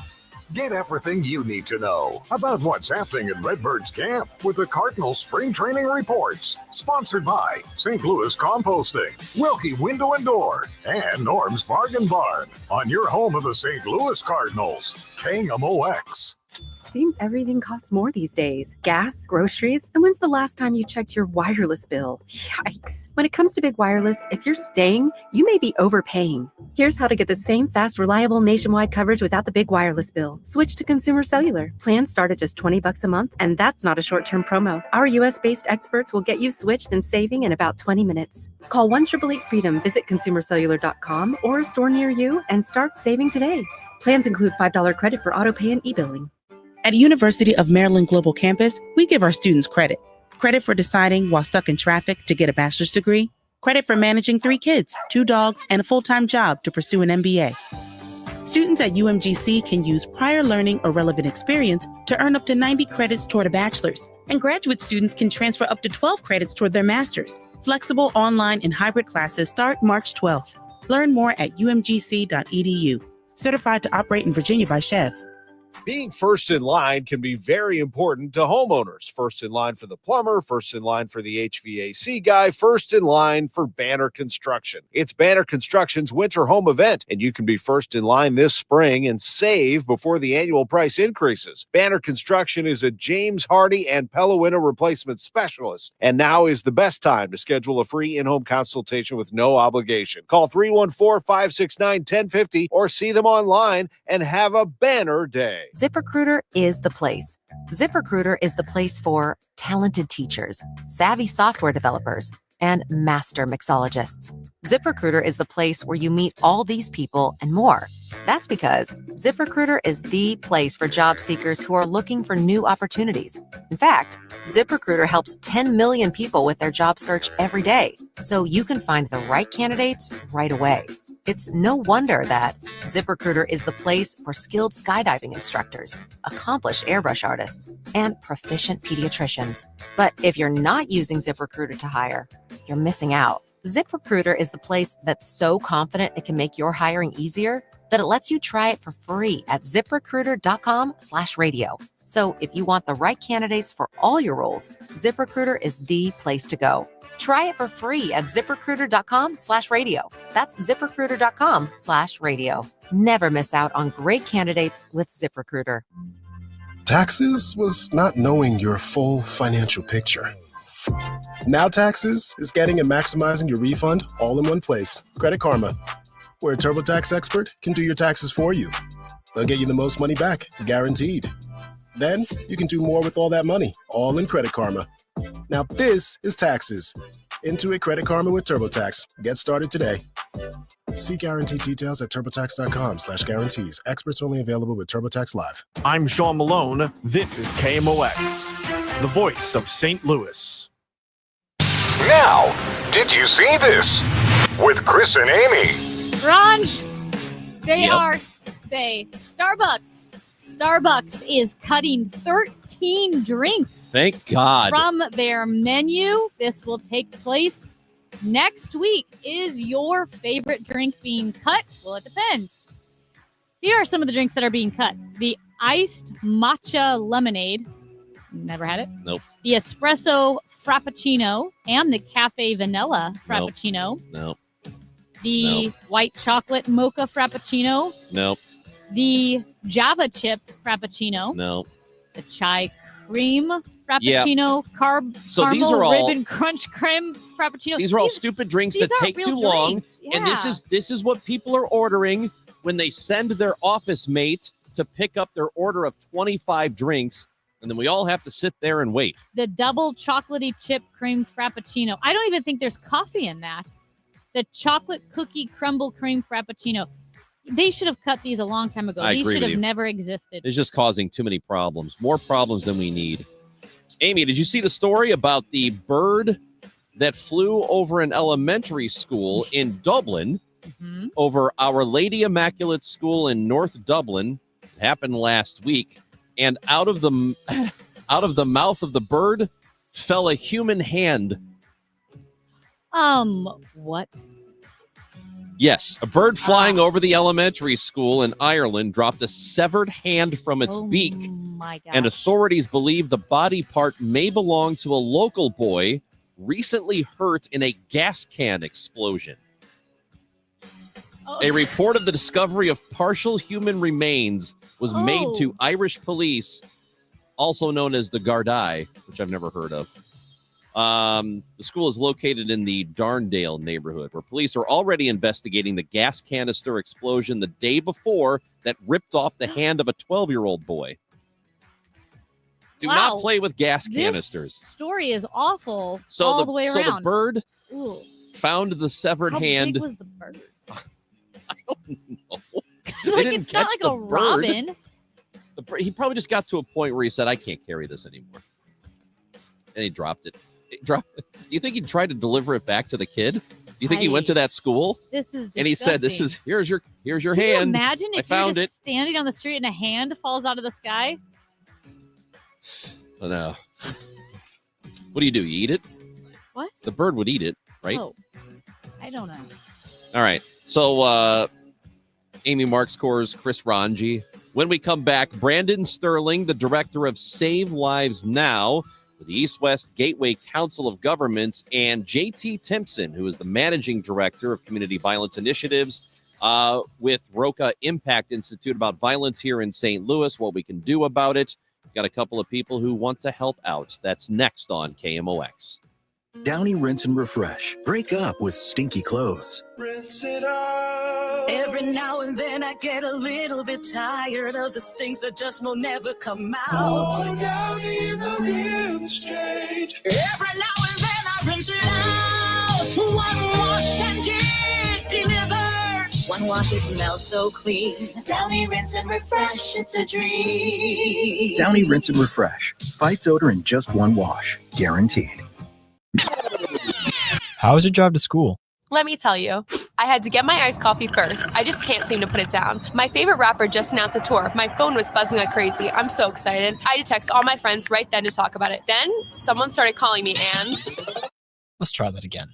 Get everything you need to know about what's happening in Redbirds Camp with the Cardinal Spring Training Reports. Sponsored by St. Louis Composting, Wilkie Window and Door, and Norm's Bargain Barn. On your home of the St. Louis Cardinals, KMOX. Seems everything costs more these days. Gas, groceries, and when's the last time you checked your wireless bill? Yikes. When it comes to big wireless, if you're staying, you may be overpaying. Here's how to get the same fast, reliable nationwide coverage without the big wireless bill. Switch to Consumer Cellular. Plans start at just $20 a month, and that's not a short-term promo. Our US-based experts will get you switched and saving in about 20 minutes. Call 1-888-FREEDOM, visit consumercellular.com or a store near you, and start saving today. Plans include $5 credit for autopay and e-billing. At University of Maryland Global Campus, we give our students credit. Credit for deciding while stuck in traffic to get a bachelor's degree. Credit for managing 3 kids, 2 dogs, and a full-time job to pursue an MBA. Students at UMGC can use prior learning or relevant experience to earn up to 90 credits toward a bachelor's. And graduate students can transfer up to 12 credits toward their master's. Flexible online and hybrid classes start March 12th. Learn more at umgc.edu. Certified to operate in Virginia by Chev. Being first in line can be very important to homeowners. First in line for the plumber, first in line for the HVAC guy, first in line for Banner Construction. It's Banner Construction's winter home event, and you can be first in line this spring and save before the annual price increases. Banner Construction is a James Hardy and Pella Winter replacement specialist, and now is the best time to schedule a free in-home consultation with no obligation. Call 314-569-1050 or see them online and have a banner day. ZipRecruiter is the place. ZipRecruiter is the place for talented teachers, savvy software developers, and master mixologists. ZipRecruiter is the place where you meet all these people and more. That's because ZipRecruiter is the place for job seekers who are looking for new opportunities. In fact, ZipRecruiter helps 10 million people with their job search every day, so you can find the right candidates right away. It's no wonder that ZipRecruiter is the place for skilled skydiving instructors, accomplished airbrush artists, and proficient pediatricians. But if you're not using ZipRecruiter to hire, you're missing out. ZipRecruiter is the place that's so confident it can make your hiring easier that it lets you try it for free at ZipRecruiter.com/radio. So if you want the right candidates for all your roles, ZipRecruiter is the place to go. Try it for free at ZipRecruiter.com/radio. That's ZipRecruiter.com/radio. Never miss out on great candidates with ZipRecruiter. Taxes was not knowing your full financial picture. Now Taxes is getting and maximizing your refund all in one place. Credit Karma, where a TurboTax expert can do your taxes for you. They'll get you the most money back, guaranteed. Then you can do more with all that money, all in Credit Karma. Now this is Taxes. Intuit Credit Karma with TurboTax. Get started today. See guarantee details at TurboTax.com/guarantees. Experts only available with TurboTax Live. I'm Sean Malone. This is KMOX, the voice of St. Louis. Now, did you see this? With Chris and Amy. Ranj, Starbucks is cutting 13 drinks. Thank God. From their menu. This will take place next week. Is your favorite drink being cut? Well, it depends. Here are some of the drinks that are being cut. The iced matcha lemonade. Never had it. Nope. The espresso frappuccino and the cafe vanilla frappuccino. Nope. The white chocolate mocha frappuccino. Nope. The Java chip frappuccino. Nope. The chai cream frappuccino. Caramel ribbon crunch creme frappuccino. These are all stupid drinks that take too long. Yeah. And this is what people are ordering when they send their office mate to pick up their order of 25 drinks. And then we all have to sit there and wait. The double chocolatey chip cream frappuccino. I don't even think there's coffee in that. The chocolate cookie crumble cream frappuccino. They should have cut these a long time ago. These should have never existed. It's just causing too many problems. More problems than we need. Amy, did you see the story about the bird that flew over an elementary school in Dublin, over Our Lady Immaculate School in North Dublin? It happened last week. And out of the mouth of the bird fell a human hand. What? Yes, a bird flying over the elementary school in Ireland dropped a severed hand from its beak. My gosh. And authorities believe the body part may belong to a local boy recently hurt in a gas can explosion. A report of the discovery of partial human remains was made to Irish police, also known as the Gardaí, which I've never heard of. The school is located in the Darndale neighborhood, where police are already investigating the gas canister explosion the day before that ripped off the hand of a 12-year-old boy. Do not play with gas canisters. This story is awful all the way around. So the bird found the severed hand. How big was the bird? I don't know. It's not like a robin. He probably just got to a point where he said, I can't carry this anymore. And he dropped it. Do you think he tried to deliver it back to the kid? Do you think he went to that school? This is disgusting. And he said, here's your Can hand. you imagine if I you're found just standing on the street and a hand falls out of the sky? I know. What do? You eat it? What? The bird would eat it, right? Oh, I don't know. All right. So, Amy Markscore's Chris Ranji. When we come back, Brandon Sterling, the director of Save Lives Now, with the East-West Gateway Council of Governments, and JT Timpson, who is the managing director of Community Violence Initiatives with Roca Impact Institute, about violence here in St. Louis, what we can do about it. We've got a couple of people who want to help out. That's next on KMOX. Downy Rinse and Refresh. Break up with stinky clothes. Rinse it off. Every now and then I get a little bit tired of the stinks that just will never come out. Oh, Downy the rinse change. Every now and then I rinse it out. wash, it smells so clean. Downy Rinse and Refresh, it's a dream. Downy Rinse and Refresh fights odor in just one wash, guaranteed. How was your drive to school? Let me tell you, I had to get my iced coffee first. I just can't seem to put it down. My favorite rapper just announced a tour. My phone was buzzing like crazy. I'm so excited. I had to text all my friends right then to talk about it. Then someone started calling me and... Let's try that again.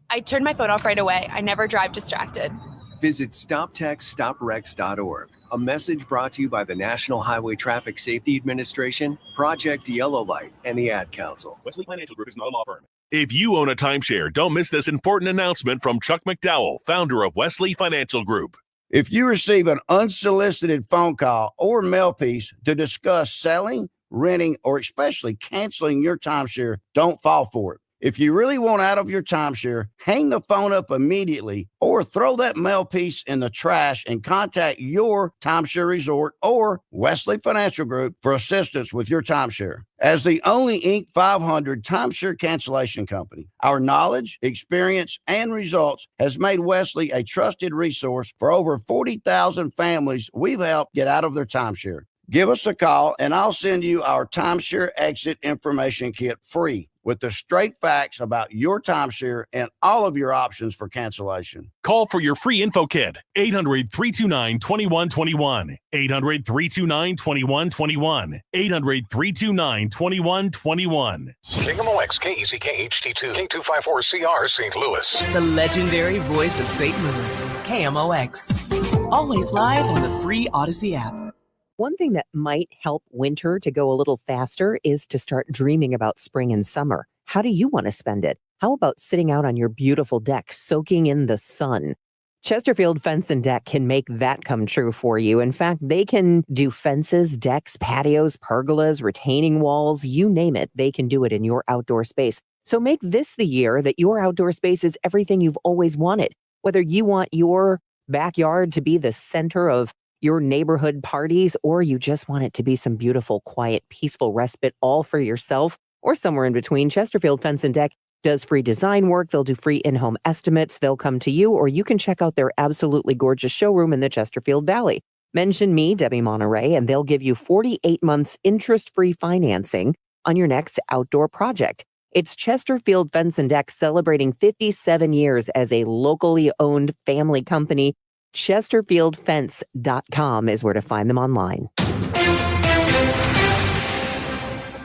I turned my phone off right away. I never drive distracted. Visit StopTextStopWrecks.org. A message brought to you by the National Highway Traffic Safety Administration, Project Yellow Light, and the Ad Council. Wesley Financial Group is not a law firm. If you own a timeshare, don't miss this important announcement from Chuck McDowell, founder of Wesley Financial Group. If you receive an unsolicited phone call or mail piece to discuss selling, renting, or especially canceling your timeshare, don't fall for it. If you really want out of your timeshare, hang the phone up immediately or throw that mail piece in the trash and contact your timeshare resort or Wesley Financial Group for assistance with your timeshare. As the only Inc. 500 timeshare cancellation company, our knowledge, experience, and results has made Wesley a trusted resource for over 40,000 families we've helped get out of their timeshare. Give us a call and I'll send you our timeshare exit information kit free with the straight facts about your timeshare and all of your options for cancellation. Call for your free info kit, 800-329-2121, 800-329-2121, 800-329-2121. KMOX, KECK HD2, K254CR, St. Louis. The legendary voice of St. Louis, KMOX. Always live on the free Odyssey app. One thing that might help winter to go a little faster is to start dreaming about spring and summer. How do you want to spend it? How about sitting out on your beautiful deck, soaking in the sun? Chesterfield Fence and Deck can make that come true for you. In fact, they can do fences, decks, patios, pergolas, retaining walls, you name it. They can do it in your outdoor space. So make this the year that your outdoor space is everything you've always wanted. Whether you want your backyard to be the center of your neighborhood parties, or you just want it to be some beautiful, quiet, peaceful respite all for yourself or somewhere in between, Chesterfield Fence and Deck does free design work. They'll do free in-home estimates. They'll come to you, or you can check out their absolutely gorgeous showroom in the Chesterfield Valley. Mention me, Debbie Monterey, and they'll give you 48 months interest-free financing on your next outdoor project. It's Chesterfield Fence and Deck celebrating 57 years as a locally owned family company. ChesterfieldFence.com is where to find them online.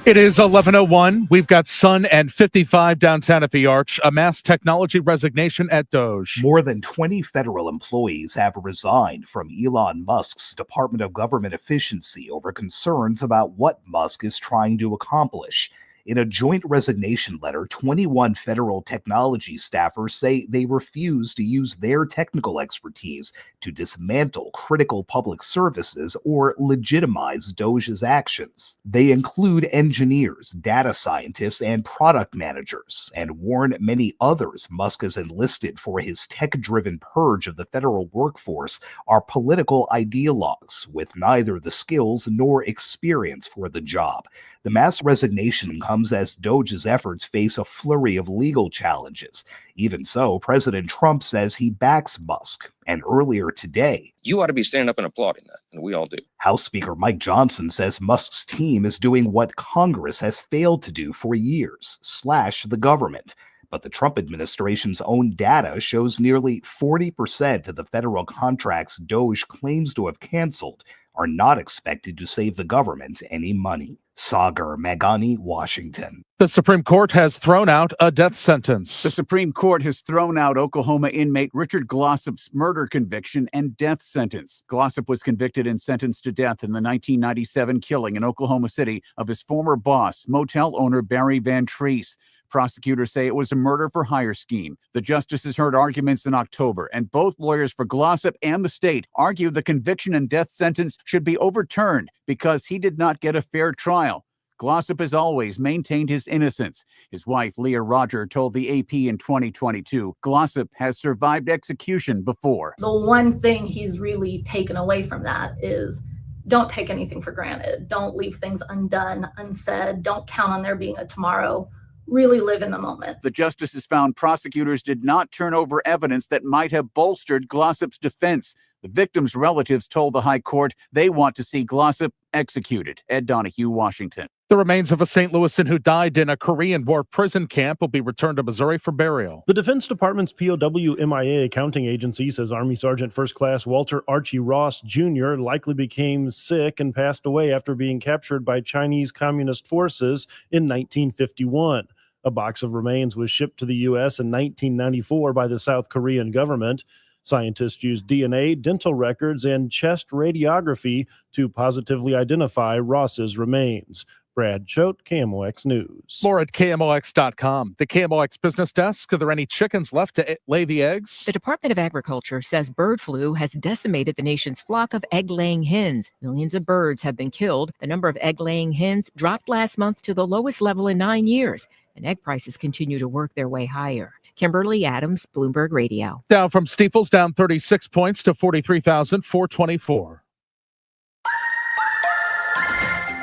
It is 11:01. We've got sun and 55 downtown at the Arch. A mass technology resignation at Doge. More than 20 federal employees have resigned from Elon Musk's Department of Government Efficiency over concerns about what Musk is trying to accomplish. In a joint resignation letter, 21 federal technology staffers say they refuse to use their technical expertise to dismantle critical public services or legitimize Doge's actions. They include engineers, data scientists, and product managers, and warn many others Musk has enlisted for his tech-driven purge of the federal workforce are political ideologues with neither the skills nor experience for the job. The mass resignation comes as Doge's efforts face a flurry of legal challenges. Even so, President Trump says he backs Musk. And earlier today, you ought to be standing up and applauding that, and we all do. House Speaker Mike Johnson says Musk's team is doing what Congress has failed to do for years, slash the government. But the Trump administration's own data shows nearly 40% of the federal contracts Doge claims to have canceled are not expected to save the government any money. Sagar Meghani, Washington. The Supreme Court has thrown out a death sentence. The Supreme Court has thrown out Oklahoma inmate Richard Glossop's murder conviction and death sentence. Glossop was convicted and sentenced to death in the 1997 killing in Oklahoma City of his former boss, motel owner Barry Van Treese. Prosecutors say it was a murder-for-hire scheme. The justices heard arguments in October, and both lawyers for Glossop and the state argue the conviction and death sentence should be overturned because he did not get a fair trial. Glossop has always maintained his innocence. His wife, Leah Roger, told the AP in 2022, Glossop has survived execution before. The one thing he's really taken away from that is don't take anything for granted. Don't leave things undone, unsaid. Don't count on there being a tomorrow. really live in the moment. The justices found prosecutors did not turn over evidence that might have bolstered Glossop's defense. The victims' relatives told the high court they want to see Glossop executed. Ed Donahue, Washington. The remains of a St. Louisan who died in a Korean War prison camp will be returned to Missouri for burial. The Defense Department's POW MIA accounting agency says Army Sergeant First Class Walter Archie Ross Jr. likely became sick and passed away after being captured by Chinese Communist forces in 1951. A box of remains was shipped to the U.S. in 1994 by the South Korean government. Scientists used DNA, dental records, and chest radiography to positively identify Ross's remains. Brad Choate, KMOX News. More at KMOX.com. The KMOX business desk. Are there any chickens left to lay the eggs? The Department of Agriculture says bird flu has decimated the nation's flock of egg-laying hens. Millions of birds have been killed. The number of egg-laying hens dropped last month to the lowest level in 9 years, and egg prices continue to work their way higher. Kimberly Adams, Bloomberg Radio. Dow from Steeples down 36 points to 43,424.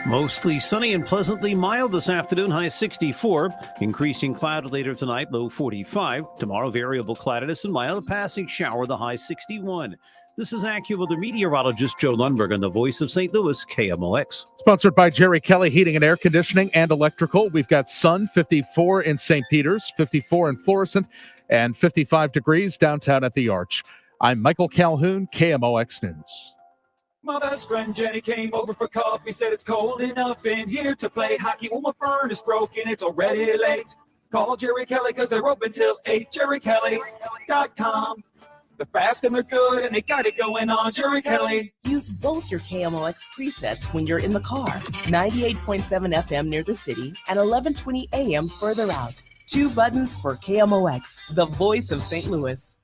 Mostly sunny and pleasantly mild this afternoon, high 64. Increasing cloud later tonight, low 45. Tomorrow, variable cloudiness and mild passing shower, the high 61. This is AccuWeather meteorologist Joe Lundberg on the Voice of St. Louis, KMOX. Sponsored by Jerry Kelly Heating and Air Conditioning and Electrical. We've got sun, 54 in St. Peter's, 54 in Florissant, and 55 degrees downtown at the Arch. I'm Michael Calhoun, KMOX News. My best friend Jenny came over for coffee, said it's cold enough in here to play hockey. Well, my furnace broken, it's already late. Call Jerry Kelly because they're open till 8, jerrykelly.com. They're fast and they're good and they got it going on. Jerry Kelly. Use both your KMOX presets when you're in the car. 98.7 FM near the city and 1120 AM further out. 2 buttons for KMOX, the voice of St. Louis.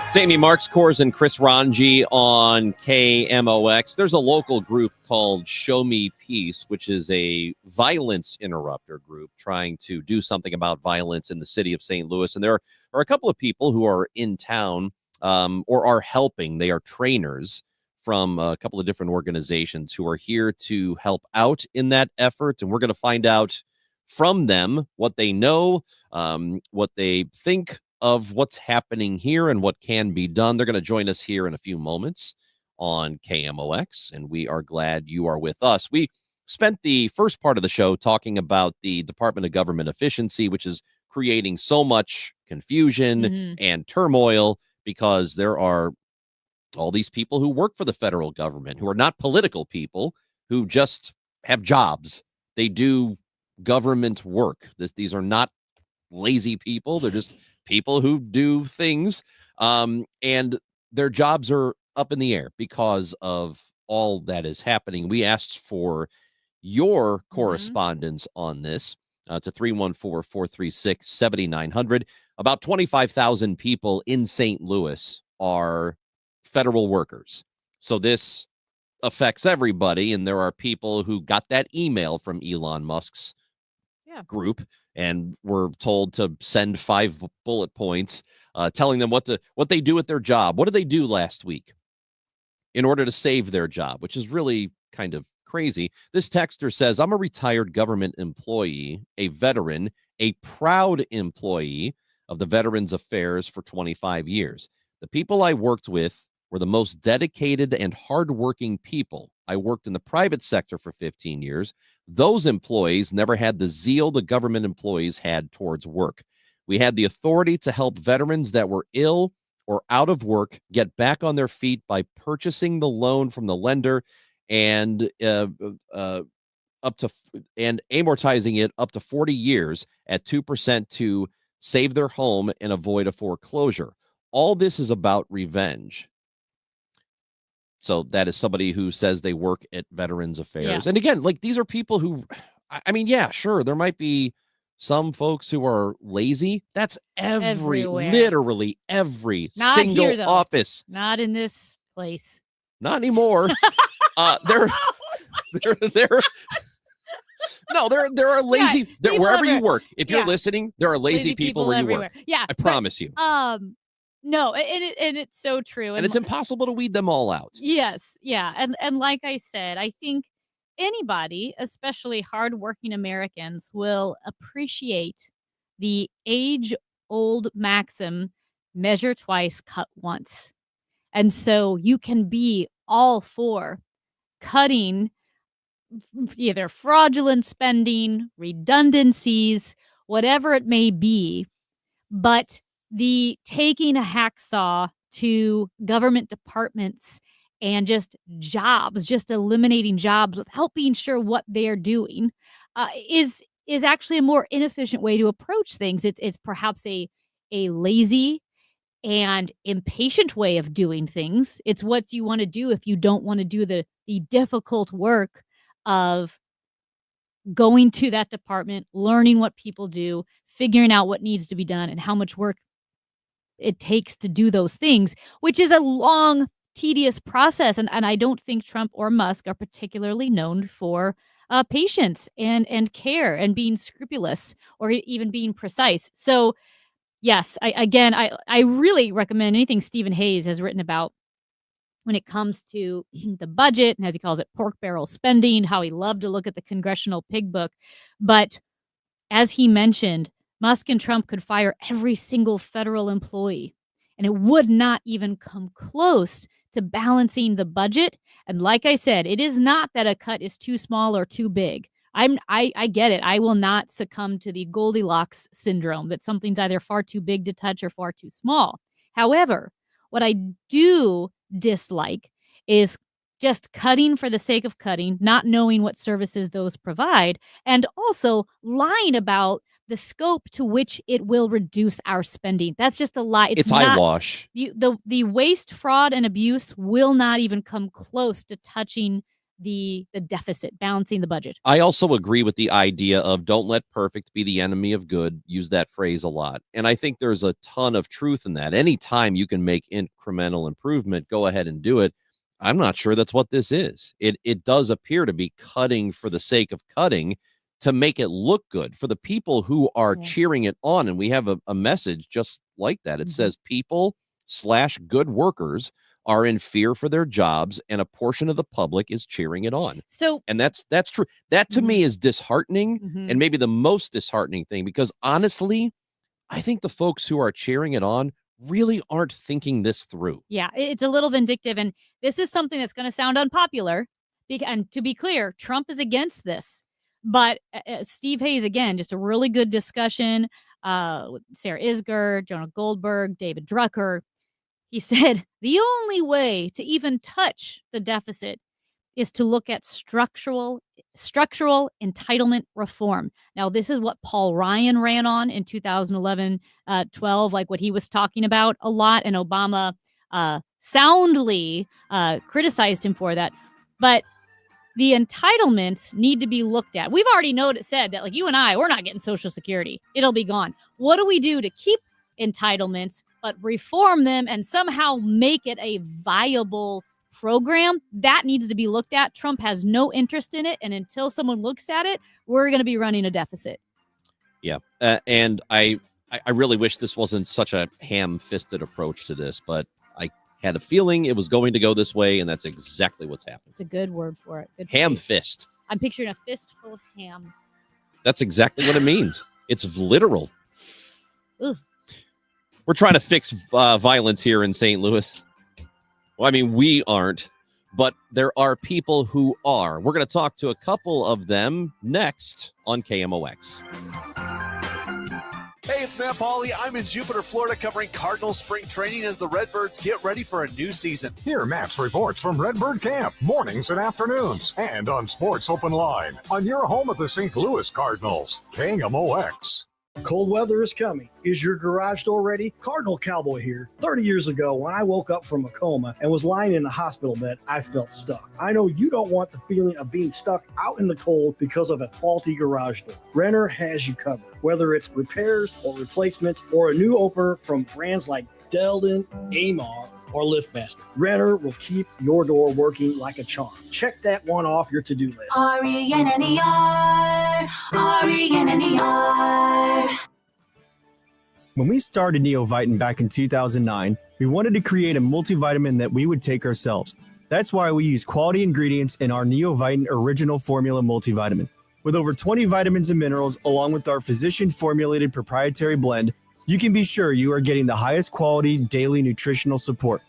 It's Amy Marks, Kors, and Chris Ranji on KMOX. There's a local group called Show Me Peace, which is a violence interrupter group trying to do something about violence in the city of St. Louis. And there are a couple of people who are in town or are helping. They are trainers from a couple of different organizations who are here to help out in that effort. And we're going to find out from them what they know, what they think of what's happening here and what can be done. They're going to join us here in a few moments on KMOX, and we are glad you are with us. We spent the first part of the show talking about the Department of Government Efficiency, which is creating so much confusion and turmoil because there are all these people who work for the federal government who are not political people, who just have jobs. They do government work. These are not lazy people. They're just people who do things, and their jobs are up in the air because of all that is happening. We asked for your correspondence on this to 314-436-7900. About 25,000 people in St. Louis are federal workers. So this affects everybody, and there are people who got that email from Elon Musk's group and were told to send 5 bullet points telling them what they do at their job. What did they do last week in order to save their job, which is really kind of crazy. This texter says, I'm a retired government employee, a veteran, a proud employee of the Veterans Affairs for 25 years. The people I worked with were the most dedicated and hardworking people. I worked in the private sector for 15 years. Those employees never had the zeal the government employees had towards work. We had the authority to help veterans that were ill or out of work get back on their feet by purchasing the loan from the lender and amortizing it up to 40 years at 2% to save their home and avoid a foreclosure. All this is about revenge. So that is somebody who says they work at Veterans Affairs. And again, like, these are people who, I mean, yeah, sure, there might be some folks who are lazy. That's literally every Not single here, though. office. Not in this place. Not anymore. There are lazy wherever you work. If you're listening, there are lazy people where you everywhere. work. Yeah, I promise you. No, and it's so true. And it's impossible to weed them all out. Yes, yeah. And like I said, I think anybody, especially hardworking Americans, will appreciate the age-old maxim, measure twice, cut once. And so you can be all for cutting either fraudulent spending, redundancies, whatever it may be, but the taking a hacksaw to government departments and just jobs, just eliminating jobs without being sure what they're doing, is actually a more inefficient way to approach things. It's perhaps a lazy and impatient way of doing things. It's what you want to do if you don't want to do the difficult work of going to that department, learning what people do, figuring out what needs to be done, and how much work it takes to do those things, which is a long, tedious process. And I don't think Trump or Musk are particularly known for patience and care and being scrupulous or even being precise. So, yes, I really recommend anything Stephen Hayes has written about when it comes to the budget, and as he calls it, pork barrel spending, how he loved to look at the Congressional Pig Book. But as he mentioned, Musk and Trump could fire every single federal employee, and it would not even come close to balancing the budget. And like I said, it is not that a cut is too small or too big. I get it. I will not succumb to the Goldilocks syndrome that something's either far too big to touch or far too small. However, what I do dislike is just cutting for the sake of cutting, not knowing what services those provide, and also lying about the scope to which it will reduce our spending. That's just a lie. It's eyewash. The waste, fraud, and abuse will not even come close to touching the deficit, balancing the budget. I also agree with the idea of don't let perfect be the enemy of good. Use that phrase a lot. And I think there's a ton of truth in that. Anytime you can make incremental improvement, go ahead and do it. I'm not sure that's what this is. It does appear to be cutting for the sake of cutting to make it look good for the people who are cheering it on. And we have a message just like that. It says people/good workers are in fear for their jobs, and a portion of the public is cheering it on. So, and that's true. That to me is disheartening, and maybe the most disheartening thing, because honestly, I think the folks who are cheering it on really aren't thinking this through. Yeah, it's a little vindictive, and this is something that's going to sound unpopular. And to be clear, Trump is against this. But Steve Hayes, again, just a really good discussion with Sarah Isgur, Jonah Goldberg, David Drucker. He said the only way to even touch the deficit is to look at structural entitlement reform. Now, this is what Paul Ryan ran on in 2011-12, like what he was talking about a lot, and Obama soundly criticized him for that. But the entitlements need to be looked at. We've already said that, like, you and I, we're not getting Social Security. It'll be gone. What do we do to keep entitlements, but reform them and somehow make it a viable program? That needs to be looked at. Trump has no interest in it, and until someone looks at it, we're going to be running a deficit. Yeah, and I really wish this wasn't such a ham-fisted approach to this, but I had a feeling it was going to go this way, and that's exactly what's happened. It's a good word for it. Good ham phrase. fist. I'm picturing a fist full of ham. That's exactly what it means. It's literal. Ugh. We're trying to fix violence here in St. Louis. Well, I mean, we aren't, but there are people who are. We're going to talk to a couple of them next on KMOX. Hey, it's Matt Pauley. I'm in Jupiter, Florida, covering Cardinal spring training as the Redbirds get ready for a new season. Hear Matt's reports from Redbird Camp, mornings and afternoons, and on Sports Open Line, on your home of the St. Louis Cardinals, KMOX. Cold weather is coming. Is your garage door ready? Cardinal Cowboy here. 30 years ago, when I woke up from a coma and was lying in the hospital bed, I felt stuck. I know you don't want the feeling of being stuck out in the cold because of a faulty garage door. Renner has you covered. Whether it's repairs or replacements or a new opener from brands like Delden, Amar, or LiftMaster, Renner will keep your door working like a charm. Check that one off your to-do list. RENNER, RENNER. When we started Neovitin back in 2009, we wanted to create a multivitamin that we would take ourselves. That's why we use quality ingredients in our Neovitin Original Formula multivitamin. With over 20 vitamins and minerals, along with our physician-formulated proprietary blend, you can be sure you are getting the highest quality daily nutritional support.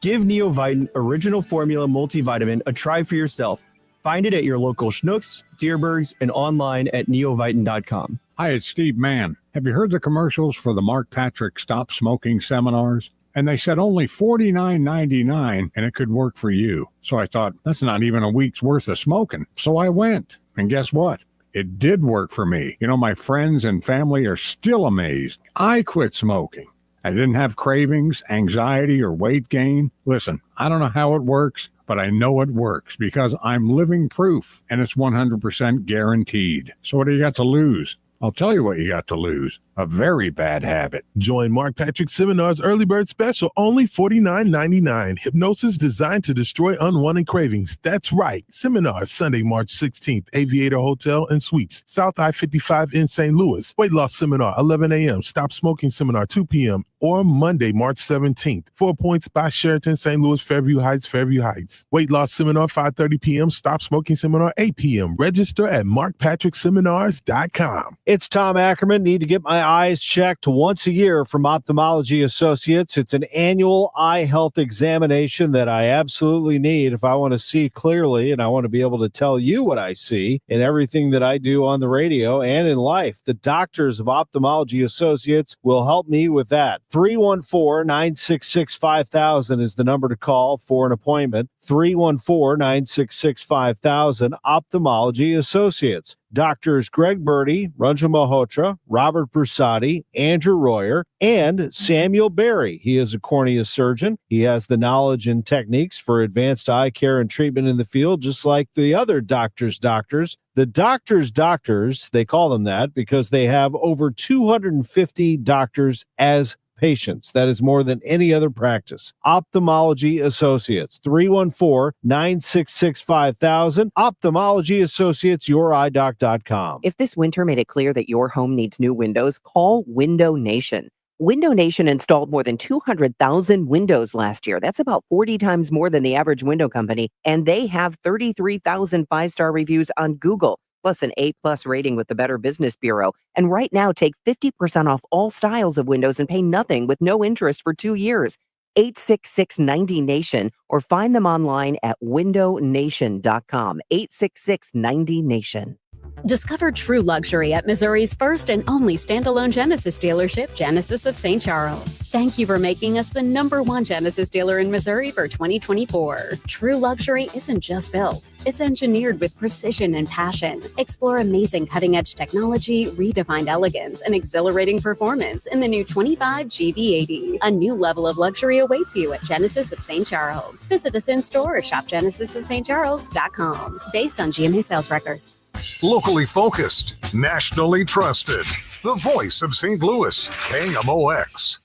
Give Neovitin Original Formula multivitamin a try for yourself. Find it at your local Schnucks, Deerbergs, and online at neovitin.com. Hi, it's Steve Mann. Have you heard the commercials for the Mark Patrick Stop Smoking seminars? And they said only $49.99 and it could work for you. So I thought, that's not even a week's worth of smoking. So I went. And guess what? It did work for me. You know, my friends and family are still amazed. I quit smoking. I didn't have cravings, anxiety, or weight gain. Listen, I don't know how it works, but I know it works because I'm living proof and it's 100% guaranteed. So what do you got to lose? I'll tell you what you got to lose. A very bad habit. Join Mark Patrick Seminar's early bird special, only $49.99. Hypnosis designed to destroy unwanted cravings. That's right. Seminar Sunday, March 16th, Aviator Hotel and Suites, South I-55 in St. Louis. Weight loss seminar, 11 a.m. Stop smoking seminar, 2 p.m. or Monday, March 17th. 4 Points by Sheraton, St. Louis, Fairview Heights, Fairview Heights. Weight loss seminar, 5:30 p.m. Stop smoking seminar, 8 p.m. Register at markpatrickseminars.com. It's Tom Ackerman. Need to get my eyes checked once a year from Ophthalmology Associates. It's an annual eye health examination that I absolutely need if I want to see clearly, and I want to be able to tell you what I see in everything that I do on the radio and in life. The doctors of Ophthalmology Associates will help me with that. 314-966-5000 is the number to call for an appointment. 314-966-5000, Ophthalmology Associates. Doctors Greg Birdie, Ranjan Malhotra, Robert Brusati, Andrew Royer, and Samuel Berry. He is a cornea surgeon. He has the knowledge and techniques for advanced eye care and treatment in the field, just like the other doctors. The doctors, they call them that because they have over 250 doctors as patients. That is more than any other practice. Ophthalmology Associates, 314-966-5000. Ophthalmology Associates, yourEyeDoc.com. If this winter made it clear that your home needs new windows, call Window Nation. Window Nation installed more than 200,000 windows last year. That's about 40 times more than the average window company. And they have 33,000 five-star reviews on Google, plus an A-plus rating with the Better Business Bureau. And right now, take 50% off all styles of windows and pay nothing with no interest for 2 years. 866-90-NATION or find them online at windownation.com. 866-90-NATION. Discover true luxury at Missouri's first and only standalone Genesis dealership, Genesis of St. Charles. Thank you for making us the #1 Genesis dealer in Missouri for 2024. True luxury isn't just built, it's engineered with precision and passion. Explore amazing cutting-edge technology, redefined elegance, and exhilarating performance in the new 25 GV80. A new level of luxury awaits you at Genesis of St. Charles. Visit us in-store or shop genesisofstcharles.com. Based on GMA sales records. Locally focused, nationally trusted. The voice of St. Louis, KMOX.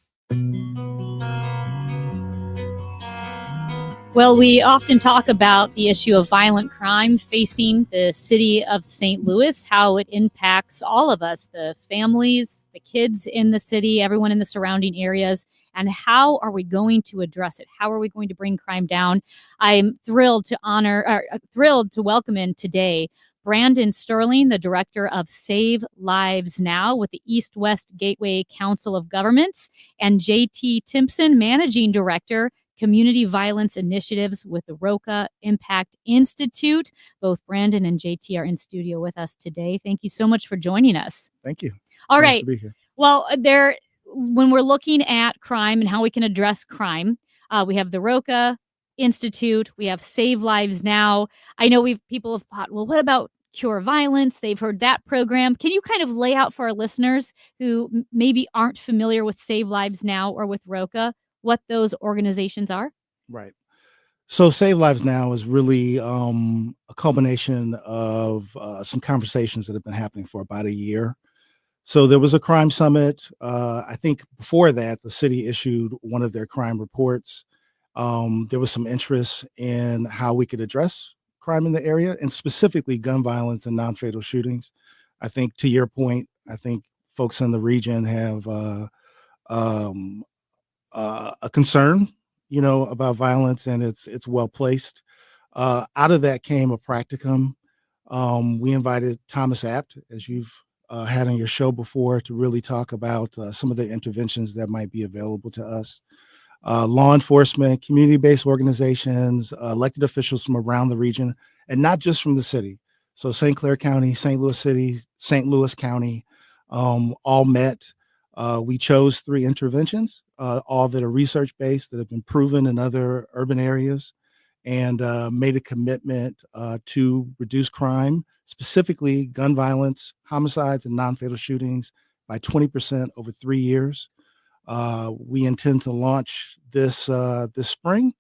Well, we often talk about the issue of violent crime facing the city of St. Louis, how it impacts all of us, the families, the kids in the city, everyone in the surrounding areas, and how are we going to address it? How are we going to bring crime down? I'm thrilled to welcome in today Brandon Sterling, the director of Save Lives Now with the East-West Gateway Council of Governments, and J.T. Timpson, managing director, Community Violence Initiatives with the Roca Impact Institute. Both Brandon and JT are in studio with us today. Thank you so much for joining us. Thank you. All Nice right. to be here. Well, when we're looking at crime and how we can address crime, we have the Roca Institute, we have Save Lives Now. I know people have thought, well, what about Cure Violence? They've heard that program. Can you kind of lay out for our listeners who maybe aren't familiar with Save Lives Now or with Roca what those organizations are? Right. So Save Lives Now is really a culmination of some conversations that have been happening for about a year. So there was a crime summit. I think before that, the city issued one of their crime reports. There was some interest in how we could address crime in the area, and specifically gun violence and non-fatal shootings. I think to your point, I think folks in the region have a concern, about violence, and it's well placed. Out of that came a practicum. We invited Thomas Apt, as you've had on your show before, to really talk about some of the interventions that might be available to us. Law enforcement, community-based organizations, elected officials from around the region, and not just from the city. So St. Clair County, St. Louis City, St. Louis County, all met. We chose 3 interventions, all that are research-based, that have been proven in other urban areas, and made a commitment to reduce crime, specifically gun violence, homicides, and non-fatal shootings by 20% over 3 years. We intend to launch this spring,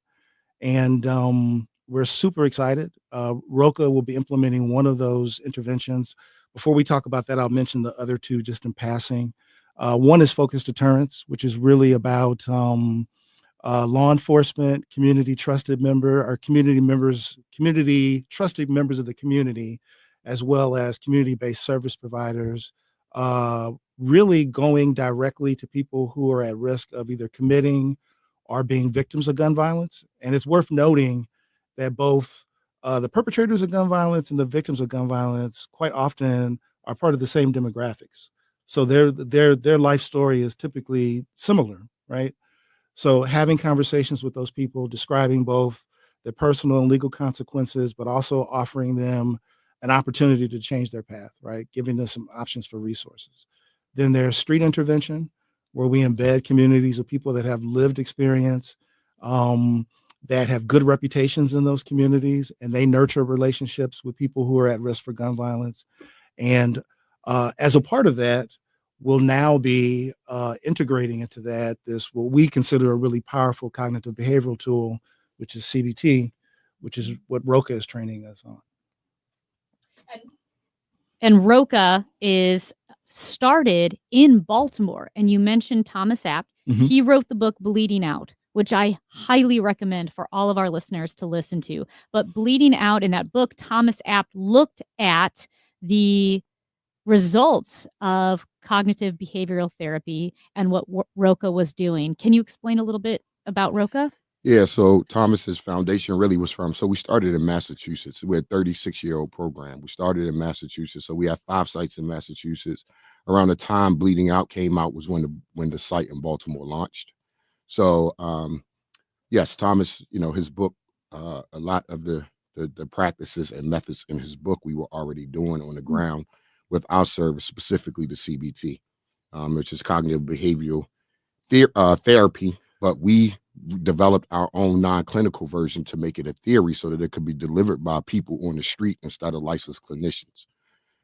and we're super excited. ROCA will be implementing one of those interventions. Before we talk about that, I'll mention the other 2 just in passing. One is focused deterrence, which is really about law enforcement, community trusted trusted members of the community, as well as community-based service providers, really going directly to people who are at risk of either committing or being victims of gun violence. And it's worth noting that both the perpetrators of gun violence and the victims of gun violence quite often are part of the same demographics. So their life story is typically similar, right? So having conversations with those people, describing both their personal and legal consequences, but also offering them an opportunity to change their path, right? Giving them some options for resources. Then there's street intervention, where we embed communities of people that have lived experience, that have good reputations in those communities, and they nurture relationships with people who are at risk for gun violence. And as a part of that, we'll now be integrating into that this what we consider a really powerful cognitive behavioral tool, which is CBT, which is what ROCA is training us on. And ROCA is started in Baltimore. And you mentioned Thomas Apt. Mhm. He wrote the book Bleeding Out, which I highly recommend for all of our listeners to listen to. But Bleeding Out, in that book, Thomas Apt looked at the results of cognitive behavioral therapy and what ROCA was doing. Can you explain a little bit about ROCA? Yeah, so Thomas's foundation really was so we started in Massachusetts. We're a 36-year-old program. We started in Massachusetts, so we have 5 sites in Massachusetts. Around the time Bleeding Out came out was when the site in Baltimore launched. So yes, Thomas, his book, a lot of the practices and methods in his book we were already doing on the ground with our service, specifically the CBT, which is cognitive behavioral therapy, but we developed our own non-clinical version to make it a theory so that it could be delivered by people on the street instead of licensed clinicians.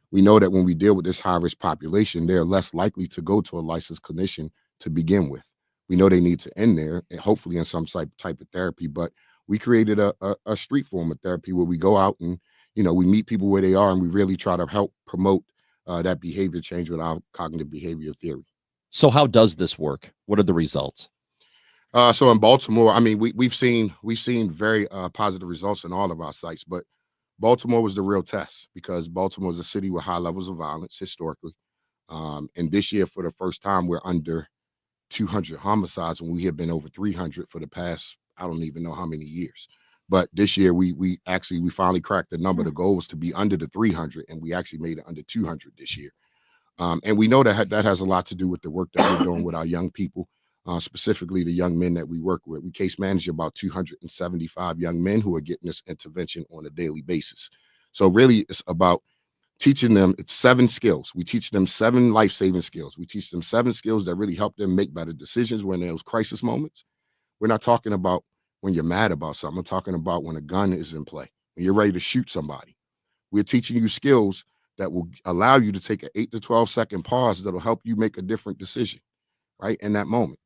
We know that when we deal with this high-risk population, they're less likely to go to a licensed clinician to begin with. We know they need to end there, and hopefully in some type of therapy, but we created a street form of therapy where we go out and, we meet people where they are, and we really try to help promote that behavior change with our cognitive behavioral theory. So how does this work? What are the results? So in Baltimore, I mean, we've seen very positive results in all of our sites, but Baltimore was the real test because Baltimore is a city with high levels of violence historically. And this year, for the first time, we're under 200 homicides when we have been over 300 for the past, I don't even know how many years. But this year, we finally cracked the number. The goal was to be under the 300, and we actually made it under 200 this year. And we know that has a lot to do with the work that we're doing with our young people. Specifically the young men that we work with. We case manage about 275 young men who are getting this intervention on a daily basis. So really it's about teaching them, it's 7 skills. We teach them 7 life-saving skills. We teach them 7 skills that really help them make better decisions when there's crisis moments. We're not talking about when you're mad about something. I'm talking about when a gun is in play, when you're ready to shoot somebody. We're teaching you skills that will allow you to take an 8 to 12 second pause that'll help you make a different decision, right, in that moment.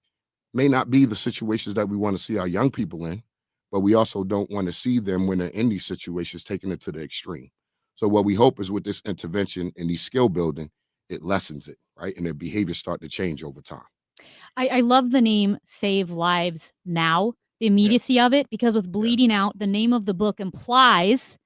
May not be the situations that we want to see our young people in, but we also don't want to see them when they're in these situations taking it to the extreme. So what we hope is with this intervention and these skill building, it lessens it, right? And their behaviors start to change over time. I love the name Save Lives Now, the immediacy of it, because with Bleeding Out, the name of the book implies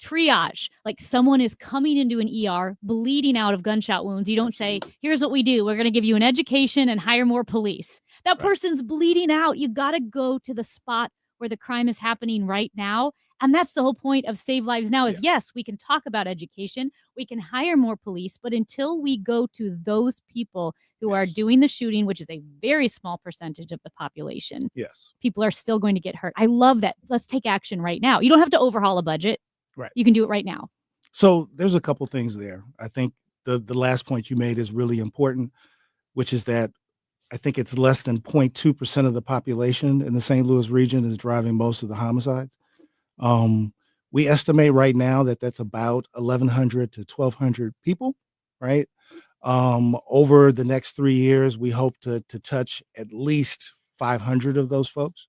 triage, like someone is coming into an ER bleeding out of gunshot wounds. You don't say, here's what we do. We're going to give you an education and hire more police. That person's bleeding out. You got to go to the spot where the crime is happening right now. And that's the whole point of Save Lives Now is yes, we can talk about education, we can hire more police, but until we go to those people who are doing the shooting, which is a very small percentage of the population, Yes. people are still going to get hurt. I love that. Let's take action right now. You don't have to overhaul a budget. Right. You can do it right now. So there's a couple things there. I think the last point you made is really important, which is that I think it's less than 0.2% of the population in the St. Louis region is driving most of the homicides. We estimate right now that that's about 1,100 to 1,200 people, right? Over the next 3 years, we hope to touch at least 500 of those folks.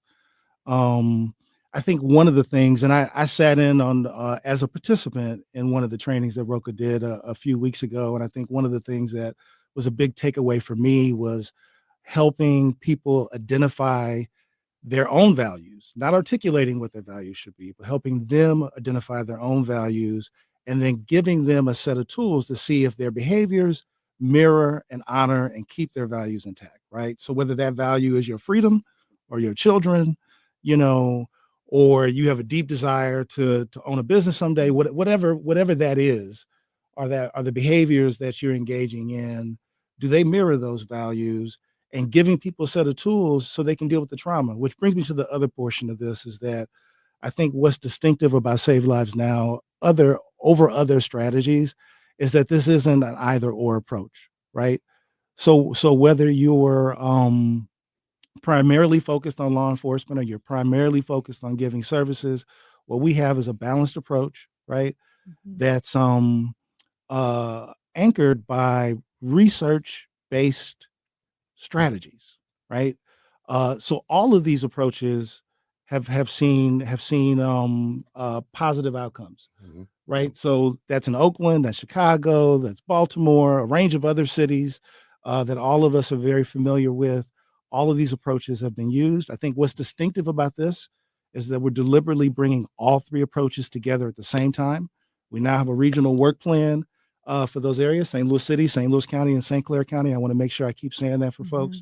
I think one of the things, and I sat in on as a participant in one of the trainings that Roka did a few weeks ago, and I think one of the things that was a big takeaway for me was helping people identify their own values, not articulating what their values should be, but helping them identify their own values and then giving them a set of tools to see if their behaviors mirror and honor and keep their values intact, right? So whether that value is your freedom or your children, or you have a deep desire to own a business someday, whatever that is, are the behaviors that you're engaging in, do they mirror those values? And giving people a set of tools so they can deal with the trauma, which brings me to the other portion of this is that I think what's distinctive about Save Lives Now over other strategies is that this isn't an either or approach, right? So whether you're primarily focused on law enforcement or you're primarily focused on giving services, what we have is a balanced approach, right? That's anchored by research-based strategies, right? So all of these approaches have seen positive outcomes, right? So that's in Oakland, that's Chicago, that's Baltimore, a range of other cities that all of us are very familiar with. All of these approaches have been used. I think what's distinctive about this is that we're deliberately bringing all three approaches together at the same time. We now have a regional work plan for those areas, St. Louis City, St. Louis County, and St. Clair County. I want to make sure I keep saying that for folks.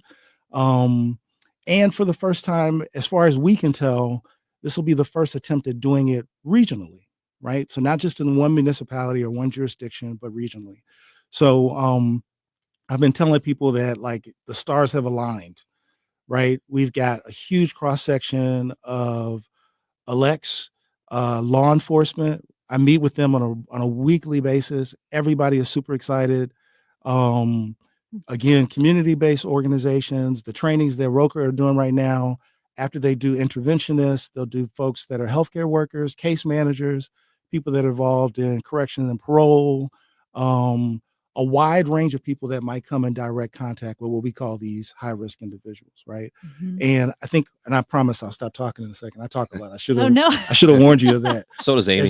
And for the first time, as far as we can tell, this will be the first attempt at doing it regionally, right? So not just in one municipality or one jurisdiction, but regionally. So I've been telling people that like the stars have aligned, right? We've got a huge cross-section of elects, law enforcement. I meet with them on a weekly basis. Everybody is super excited. Again, community-based organizations, the trainings that Roka are doing right now, after they do interventionists, they'll do folks that are healthcare workers, case managers, people that are involved in correction and parole, a wide range of people that might come in direct contact with what we call these high-risk individuals, right? And I think, and I promise I'll stop talking in a second. I talk a lot. I should have warned you of that. So does Amy.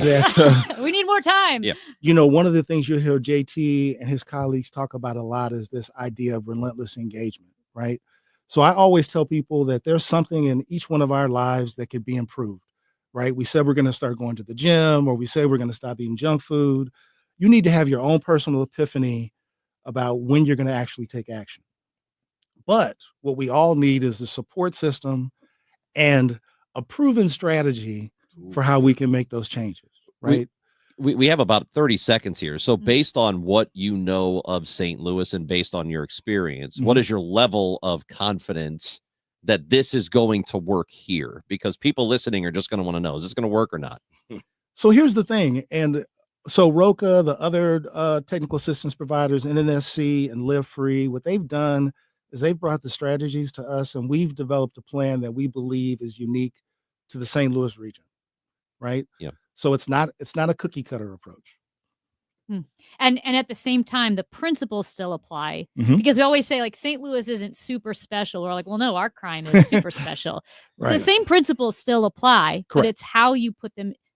We need more time. Yeah. One of the things you'll hear JT and his colleagues talk about a lot is this idea of relentless engagement, right? So I always tell people that there's something in each one of our lives that could be improved, right? We said we're going to start going to the gym, or we say we're going to stop eating junk food. You need to have your own personal epiphany about when you're going to actually take action. But what we all need is a support system and a proven strategy for how we can make those changes, right? We have about 30 seconds here. So based on what you know of St. Louis and based on your experience, what is your level of confidence that this is going to work here? Because people listening are just going to want to know, is this going to work or not? So here's the thing. And so Roka, the other technical assistance providers, NNSC and Live Free, what they've done is they've brought the strategies to us, and we've developed a plan that we believe is unique to the St. Louis region, right? Yeah. So it's not a cookie cutter approach. And at the same time, the principles still apply because we always say like St. Louis isn't super special. We're like, well, no, our crime is super special. Right. The same principles still apply, but Correct. it's how you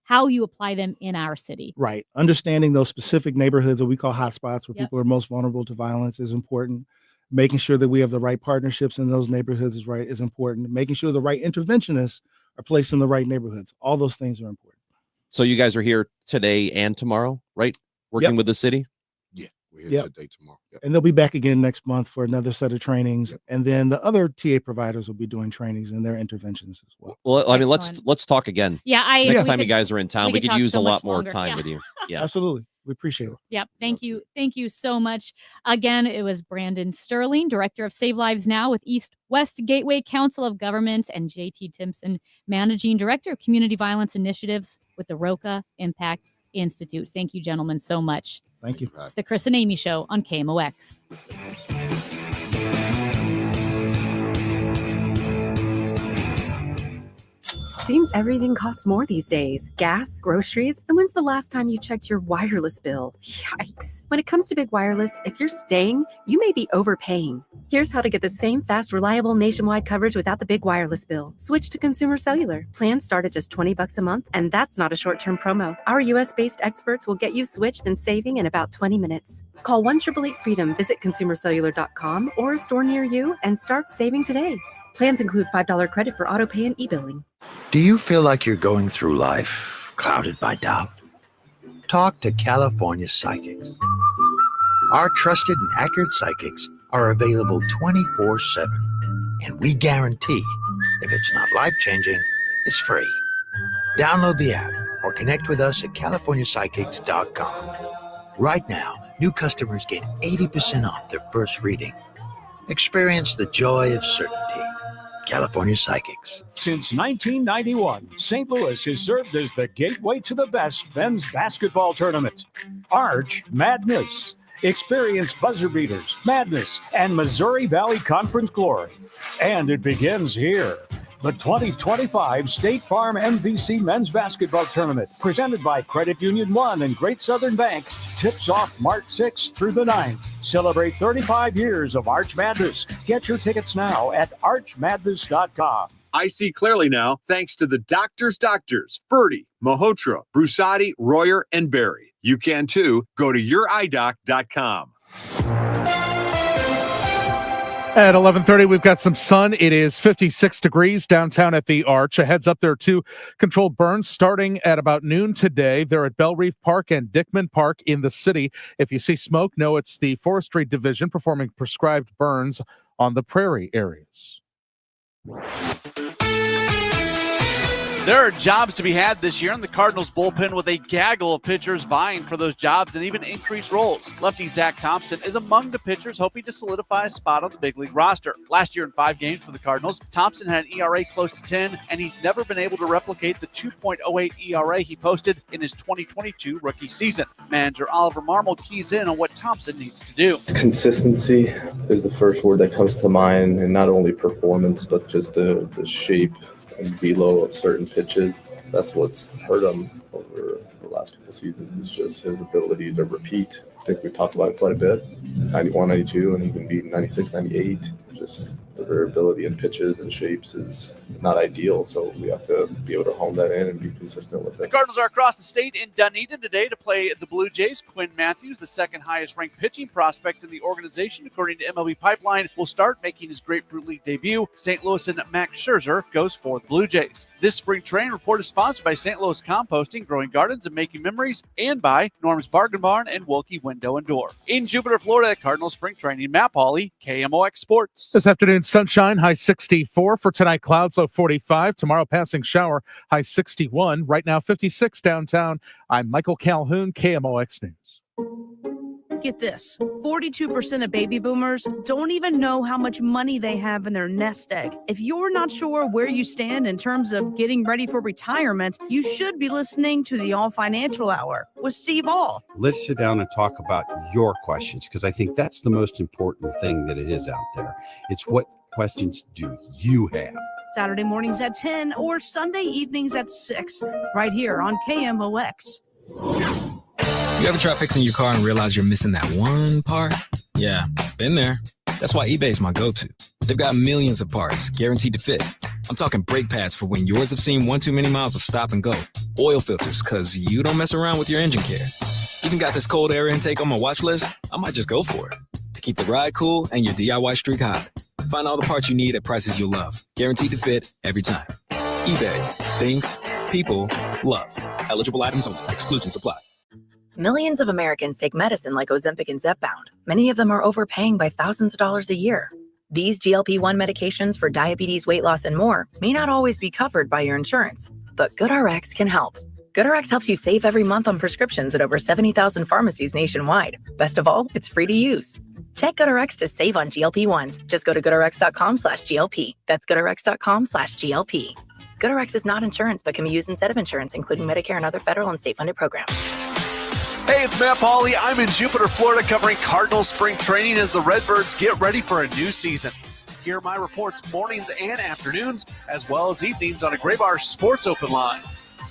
how you apply them in our city. Right. Understanding those specific neighborhoods that we call hotspots where people are most vulnerable to violence is important. Making sure that we have the right partnerships in those neighborhoods is important. Making sure the right interventionists are placed in the right neighborhoods. All those things are important. So you guys are here today and tomorrow, right? Working with the city? Yeah. We're here Yep. today, tomorrow. Yep. And they'll be back again next month for another set of trainings. And then the other TA providers will be doing trainings and their interventions as well. Well, I mean, Excellent. let's talk again. Yeah, Next we time you could- guys are in town, we we could could talk use so a much lot more longer. time Yeah. with you. Yeah. Absolutely. We appreciate it. Yep. Thank you. Thank you so much. Again, it was Brandon Sterling, Director of Save Lives Now with East West Gateway Council of Governments, and JT Timpson, Managing Director of Community Violence Initiatives with the Roca Impact Institute. Thank you, gentlemen, so much. Thank you. It's the Chris and Amy Show on KMOX. Seems everything costs more these days. Gas, groceries, and when's the last time you checked your wireless bill? Yikes. When it comes to big wireless, if you're staying, you may be overpaying. Here's how to get the same fast, reliable nationwide coverage without the big wireless bill. Switch to Consumer Cellular. Plans start at just $20 a month, and that's not a short-term promo. Our US-based experts will get you switched and saving in about 20 minutes. Call 1-888-FREEDOM, visit consumercellular.com or a store near you, and start saving today. Plans include $5 credit for auto pay and e-billing. Do you feel like you're going through life clouded by doubt? Talk to California Psychics. Our trusted and accurate psychics are available 24/7, and we guarantee if it's not life-changing, it's free. Download the app or connect with us at CaliforniaPsychics.com. Right now, new customers get 80% off their first reading. Experience the joy of certainty. California Psychics. Since 1991, St. Louis has served as the gateway to the best men's basketball tournament. Arch Madness. Experience buzzer beaters, madness, and Missouri Valley Conference glory. And it begins here. The 2025 State Farm MVC Men's Basketball Tournament, presented by Credit Union 1 and Great Southern Bank, tips off March 6th through the 9th. Celebrate 35 years of Arch Madness. Get your tickets now at archmadness.com. I see clearly now, thanks to the doctors, Birdie, Malhotra, Brusati, Royer, and Barry. You can too. Go to youridoc.com. At 11:30, we've got some sun. It is 56 degrees downtown at the Arch. A heads up there, too. Controlled burns starting at about noon today. They're at Bell Reef Park and Dickman Park in the city. If you see smoke, know it's the Forestry Division performing prescribed burns on the prairie areas. There are jobs to be had this year in the Cardinals bullpen with a gaggle of pitchers vying for those jobs and even increased roles. Lefty Zach Thompson is among the pitchers hoping to solidify a spot on the big league roster. Last year in 5 games for the Cardinals, Thompson had an ERA close to 10, and he's never been able to replicate the 2.08 ERA he posted in his 2022 rookie season. Manager Oliver Marmol keys in on what Thompson needs to do. Consistency is the first word that comes to mind, and not only performance, but just the shape and velo of certain pitches. That's what's hurt him over the last couple of seasons, is just his ability to repeat. I think we talked about it quite a bit. It's 91, 92, and even beat 96, 98. Just the variability in pitches and shapes is not ideal, so we have to be able to hone that in and be consistent with The it. Cardinals are across the state in Dunedin today to play the Blue Jays. Quinn Matthews, the second highest ranked pitching prospect in the organization, according to MLB Pipeline, will start making his Grapefruit League debut. St. Louis and Max Scherzer goes for the Blue Jays. This spring training report is sponsored by St. Louis Composting, Growing Gardens and Making Memories, and by Norm's Bargain Barn and Wilkie Window and Door. In Jupiter, Florida, at Cardinal Spring Training, Matt Pauley, KMOX Sports. This afternoon, sunshine, high 64. For tonight, clouds, low 45. Tomorrow, passing shower, high 61. Right now, 56 downtown. I'm Michael Calhoun, KMOX News. Get this, 42% of baby boomers don't even know how much money they have in their nest egg. If you're not sure where you stand in terms of getting ready for retirement, you should be listening to the All Financial Hour with Steve All. Let's sit down and talk about your questions, because I think that's the most important thing that it is out there. It's what questions do you have? Saturday mornings at 10 or Sunday evenings at 6, right here on KMOX. You ever try fixing your car and realize you're missing that one part? Yeah, been there. That's why eBay's my go-to. They've got millions of parts, guaranteed to fit. I'm talking brake pads for when yours have seen one too many miles of stop and go. Oil filters, because you don't mess around with your engine care. Even got this cold air intake on my watch list. I might just go for it. To keep the ride cool and your DIY streak hot. Find all the parts you need at prices you'll love. Guaranteed to fit every time. eBay. Things people love. Eligible items only. Exclusions apply. Millions of Americans take medicine like Ozempic and Zepbound. Many of them are overpaying by thousands of dollars a year. These GLP-1 medications for diabetes, weight loss, and more may not always be covered by your insurance, but GoodRx can help. GoodRx helps you save every month on prescriptions at over 70,000 pharmacies nationwide. Best of all, it's free to use. Check GoodRx to save on GLP-1s. Just go to goodrx.com/GLP. That's goodrx.com/GLP. GoodRx is not insurance, but can be used instead of insurance, including Medicare and other federal and state-funded programs. Hey, it's Matt Pauley. I'm in Jupiter, Florida, covering Cardinal spring training as the Redbirds get ready for a new season. Hear my reports mornings and afternoons, as well as evenings on a Graybar Sports Open Line.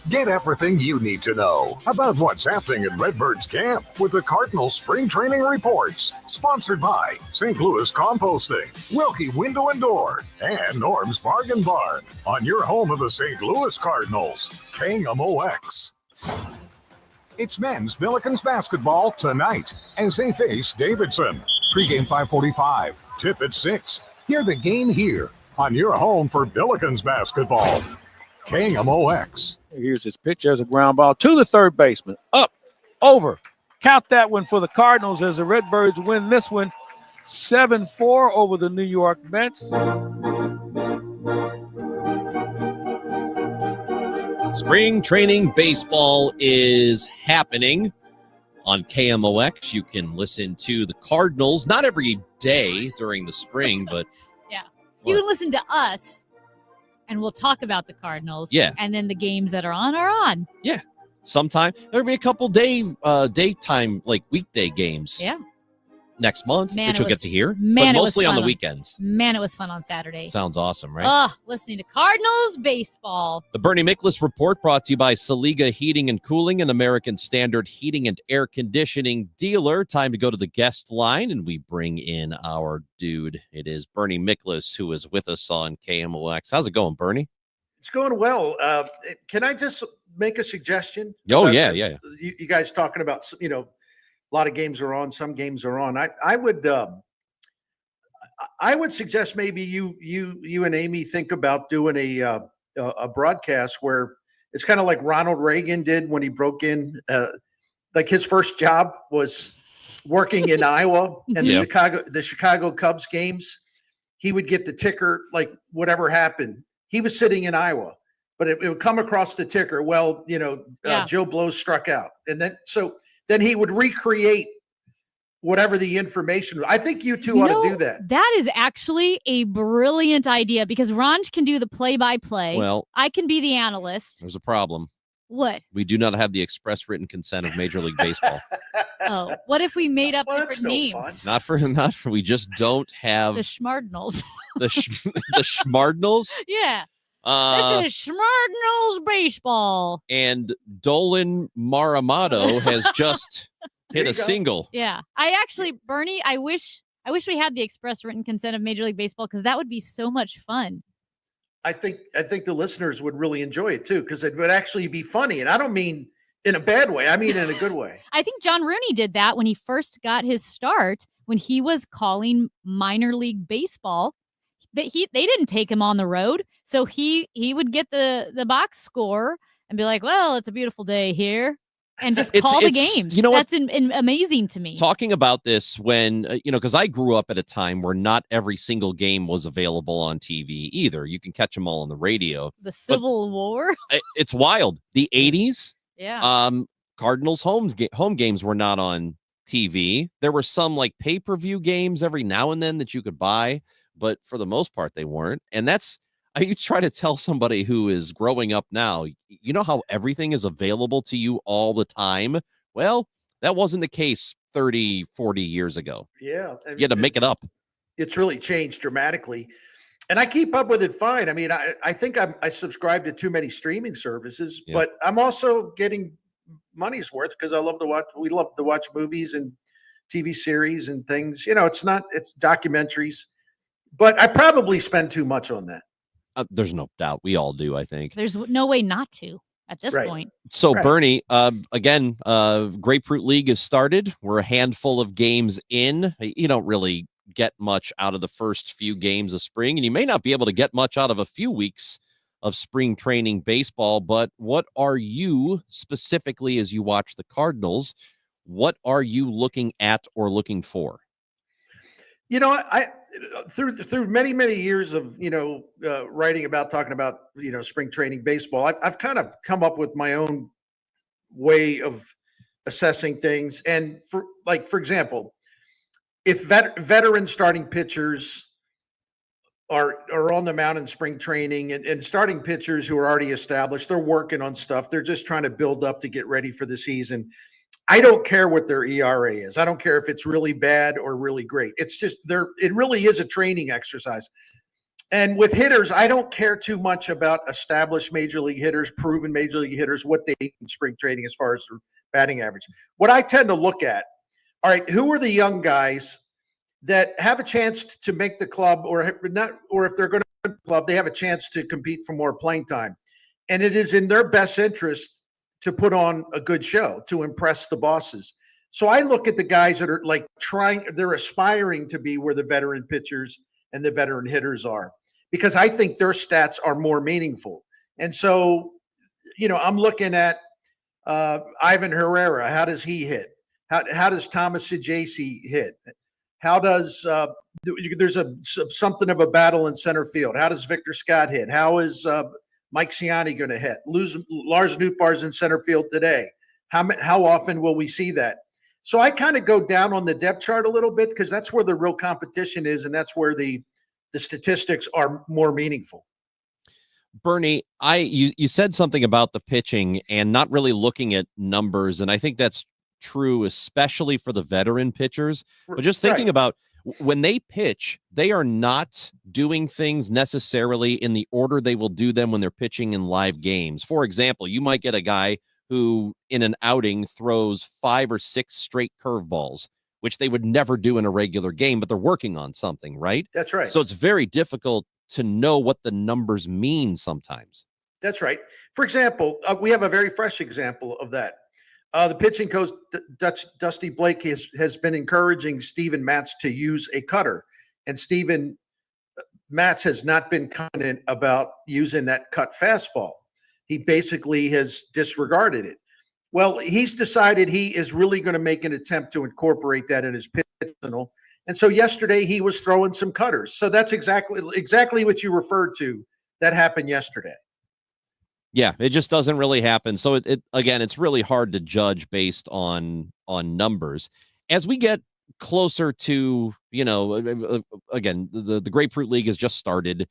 Get everything you need to know about what's happening in Redbirds Camp with the Cardinal Spring Training Reports. Sponsored by St. Louis Composting, Wilkie Window and Door, and Norm's Bargain Barn. On your home of the St. Louis Cardinals, KMOX. It's men's Billikens basketball tonight as they face Davidson. Pre-game 5:45, tip at 6. Hear the game here on your home for Billikens basketball. KMOX. Here's his pitch. There's a ground ball to the third baseman. Up, over. Count that one for the Cardinals as the Redbirds win this one 7-4 over the New York Mets. Spring training baseball is happening on KMOX. You can listen to the Cardinals, not every day during the spring, but Yeah. You can listen to us, and we'll talk about the Cardinals. Yeah. And then the games that are on. yeah, sometime there'll be a couple daytime, like weekday games Yeah. next month, Man, which it you'll get was- to hear, man, but it was mostly on the fun weekends. Man, it was fun on Saturday. Sounds awesome, right? Oh, listening to Cardinals baseball. The Bernie Miklasz Report brought to you by Saliga Heating and Cooling, an American Standard heating and air conditioning dealer. Time to go to the guest line, and we bring in our dude. It is Bernie Miklasz, who is with us on KMOX. How's it going, Bernie? It's going well. Can I just make a suggestion? Oh, About yeah, that? yeah. You guys talking about, a lot of games are on, some games are on. I would suggest maybe you and Amy think about doing a broadcast where it's kind of like Ronald Reagan did when he broke in. Like his first job was working in Iowa and Yeah. the Chicago Cubs games. He would get the ticker, like whatever happened. He was sitting in Iowa, but it would come across the ticker. Well, Yeah. Joe Blow struck out, and then he would recreate whatever the information. I think you two ought to do that. That is actually a brilliant idea because Ranj can do the play-by-play. Well- I can be the analyst. There's a problem. What? We do not have the express written consent of Major League Baseball. Oh, what if we made up different names? Not for. We just don't have The Schmardnals. the Schmardnals. Yeah. Uh, This is Schmardnals baseball. and Dolan Maramato has just hit a single. Yeah. Bernie, I wish we had the express written consent of Major League Baseball because that would be so much fun. I think the listeners would really enjoy it too, because it would actually be funny. And I don't mean in a bad way. I mean in a good way. I think John Rooney did that when he first got his start, when he was calling minor league baseball. They didn't take him on the road, so he would get the box score and be like, "Well, it's a beautiful day here," and just call the games. You know what? That's amazing to me. Talking about this when, because I grew up at a time where not every single game was available on TV either. You can catch them all on the radio. The Civil War. It's wild. The 80s, Yeah. Cardinals home games were not on TV. There were some like pay-per-view games every now and then that you could buy, but for the most part, they weren't. And you try to tell somebody who is growing up now, you know how everything is available to you all the time? Well, that wasn't the case 30, 40 years ago. Yeah. You had to make it up. It's really changed dramatically. And I keep up with it fine. I mean, I think I subscribe to too many streaming services, Yeah. but I'm also getting money's worth because we love to watch movies and TV series and things. It's documentaries, but I probably spend too much on that. There's no doubt. We all do, I think. There's no way not to at this Right. point. So, Right. Bernie, again, Grapefruit League has started. We're a handful of games in. You don't really get much out of the first few games of spring, and you may not be able to get much out of a few weeks of spring training baseball. But what are you specifically, as you watch the Cardinals, What are you looking at or looking for? You know, I through many years of writing about talking about spring training baseball, I've kind of come up with my own way of assessing things. And for example, if veteran starting pitchers are on the mound in spring training, and starting pitchers who are already established, they're working on stuff. They're just trying to build up to get ready for the season. I don't care what their ERA is. I don't care if it's really bad or really great. It's just it really is a training exercise. And with hitters, I don't care too much about established major league hitters, proven major league hitters, what they do in spring training as far as their batting average. What I tend to look at, all right, who are the young guys that have a chance to make the club, or if they're going to the club, they have a chance to compete for more playing time. And it is in their best interest to put on a good show, to impress the bosses. So I look at the guys that are they're aspiring to be where the veteran pitchers and the veteran hitters are, because I think their stats are more meaningful. And so, I'm looking at Ivan Herrera. How does he hit? How does Thomas Saggese hit? How does there's something of a battle in center field? How does Victor Scott hit? How is Mike Ciani going to hit? Lars Nootbaar's in center field today. How often will we see that? So I kind of go down on the depth chart a little bit, because that's where the real competition is, and that's where the statistics are more meaningful. Bernie, you said something about the pitching and not really looking at numbers, and I think that's true, especially for the veteran pitchers. But just thinking about when they pitch, they are not doing things necessarily in the order they will do them when they're pitching in live games. For example, you might get a guy who in an outing throws 5 or 6 straight curveballs, which they would never do in a regular game, but they're working on something, right? That's right. So it's very difficult to know what the numbers mean sometimes. That's right. For example, we have a very fresh example of that. The pitching coach, Dusty Blake, has been encouraging Steven Matz to use a cutter. And Steven Matz has not been confident about using that cut fastball. He basically has disregarded it. Well, he's decided he is really going to make an attempt to incorporate that in his pitch arsenal. And so yesterday he was throwing some cutters. So that's exactly what you referred to. That happened yesterday. Yeah, it just doesn't really happen. So it again, it's really hard to judge based on numbers. As we get closer to, again, the Grapefruit League has just started.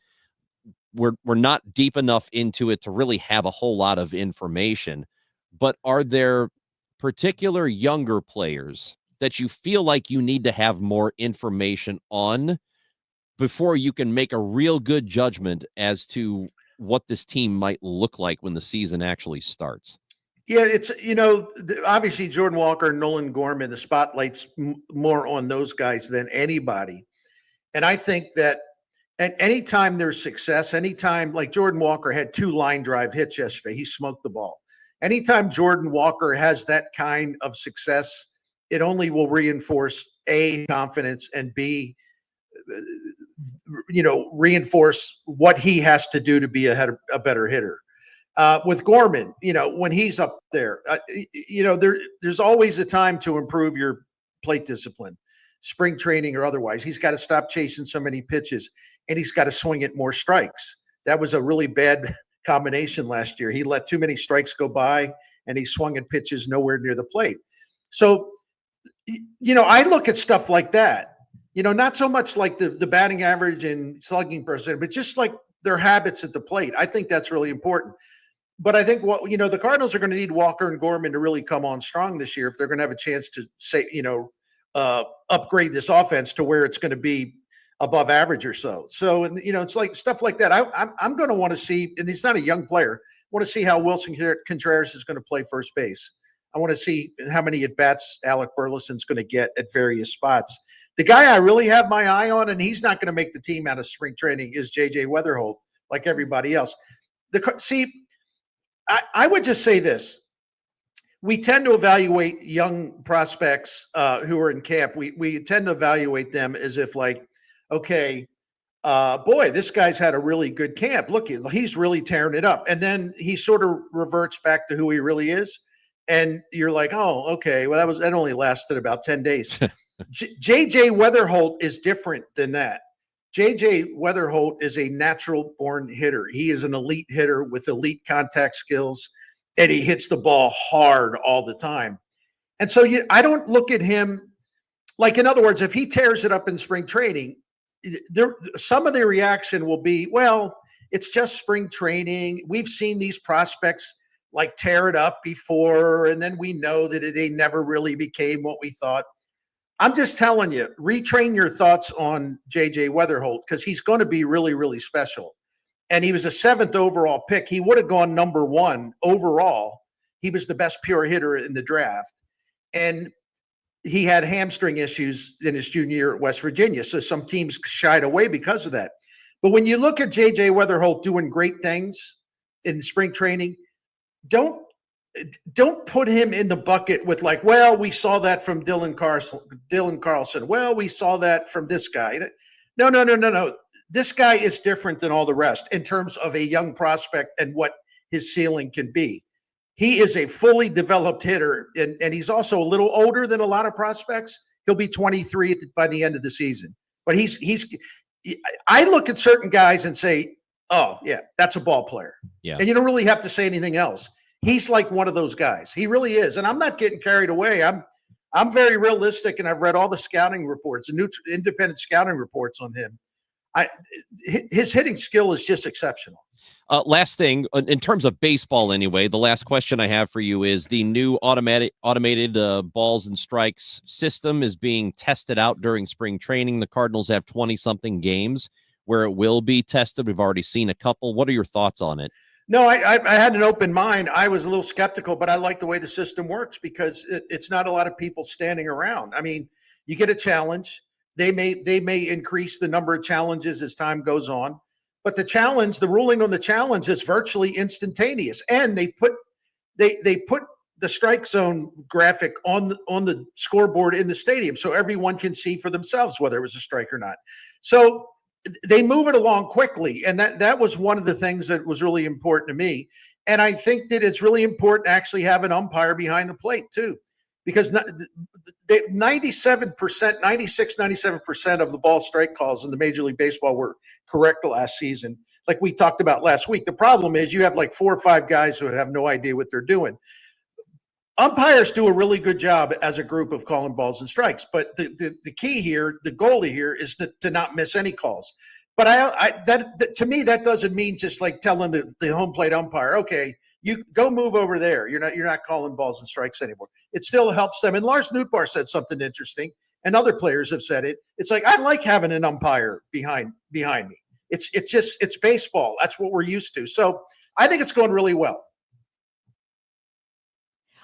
We're not deep enough into it to really have a whole lot of information. But are there particular younger players that you feel like you need to have more information on before you can make a real good judgment as to what this team might look like when the season actually starts? Yeah, it's, obviously Jordan Walker and Nolan Gorman, the spotlight's more on those guys than anybody. And I think that at any time there's success, anytime, like Jordan Walker had 2 line drive hits yesterday, he smoked the ball. Anytime Jordan Walker has that kind of success, it only will reinforce A, confidence, and B, reinforce what he has to do to be a better hitter. With Gorman, when he's up there, there's always a time to improve your plate discipline, spring training or otherwise. He's got to stop chasing so many pitches, and he's got to swing at more strikes. That was a really bad combination last year. He let too many strikes go by, and he swung at pitches nowhere near the plate. So, I look at stuff like that. Not so much like the batting average and slugging percent, but just like their habits at the plate. I think that's really important. But I think the Cardinals are going to need Walker and Gorman to really come on strong this year if they're going to have a chance to upgrade this offense to where it's going to be above average or so. So, it's like stuff like that. I'm going to want to see, and he's not a young player, I want to see how Wilson Contreras is going to play first base. I want to see how many at-bats Alec Burleson's going to get at various spots. The guy I really have my eye on, and he's not going to make the team out of spring training, is J.J. Weatherholt, like everybody else. I would just say this. We tend to evaluate young prospects who are in camp. We tend to evaluate them as if okay, boy, this guy's had a really good camp. Look, he's really tearing it up. And then he sort of reverts back to who he really is. And you're like, oh, okay, well, that only lasted about 10 days. JJ Weatherholt is different than that. JJ Weatherholt is a natural born hitter. He is an elite hitter with elite contact skills, and he hits the ball hard all the time. And so I don't look at him like, in other words, if he tears it up in spring training, some of the reaction will be, well, it's just spring training. We've seen these prospects like tear it up before, and then we know that they never really became what we thought. I'm just telling you, retrain your thoughts on JJ Weatherholt, because he's going to be really, really special. And he was a 7th overall pick. He would have gone number 1 overall. He was the best pure hitter in the draft. And he had hamstring issues in his junior year at West Virginia. So some teams shied away because of that. But when you look at JJ Weatherholt doing great things in spring training, don't put him in the bucket with like, well, we saw that from Dylan Carlson. Well, we saw that from this guy. No. This guy is different than all the rest in terms of a young prospect and what his ceiling can be. He is a fully developed hitter, and he's also a little older than a lot of prospects. He'll be 23 by the end of the season. But I look at certain guys and say, oh, yeah, that's a ball player. Yeah. And you don't really have to say anything else. He's like one of those guys. He really is. And I'm not getting carried away. I'm very realistic, and I've read all the scouting reports and independent scouting reports on him. His hitting skill is just exceptional. Last thing, in terms of baseball anyway, the last question I have for you is the new automated balls and strikes system is being tested out during spring training. The Cardinals have 20-something games where it will be tested. We've already seen a couple. What are your thoughts on it? No, I had an open mind. I was a little skeptical, but I like the way the system works because it's not a lot of people standing around. I mean, you get a challenge. They may increase the number of challenges as time goes on, but the ruling on the challenge is virtually instantaneous. And they put the strike zone graphic on the scoreboard in the stadium so everyone can see for themselves whether it was a strike or not. So they move it along quickly, and that was one of the things that was really important to me. And I think that it's really important to actually have an umpire behind the plate too, because 97% of the ball strike calls in the Major League Baseball were correct last season, like we talked about last week. The problem is you have like 4 or 5 guys who have no idea what they're doing. Umpires do a really good job as a group of calling balls and strikes, but the key here, the goalie here, is to not miss any calls. But that to me, that doesn't mean just like telling the home plate umpire, okay, you go move over there. You're not calling balls and strikes anymore. It still helps them. And Lars Nootbaar said something interesting, and other players have said it. It's like, I like having an umpire behind me. It's baseball. That's what we're used to. So I think it's going really well.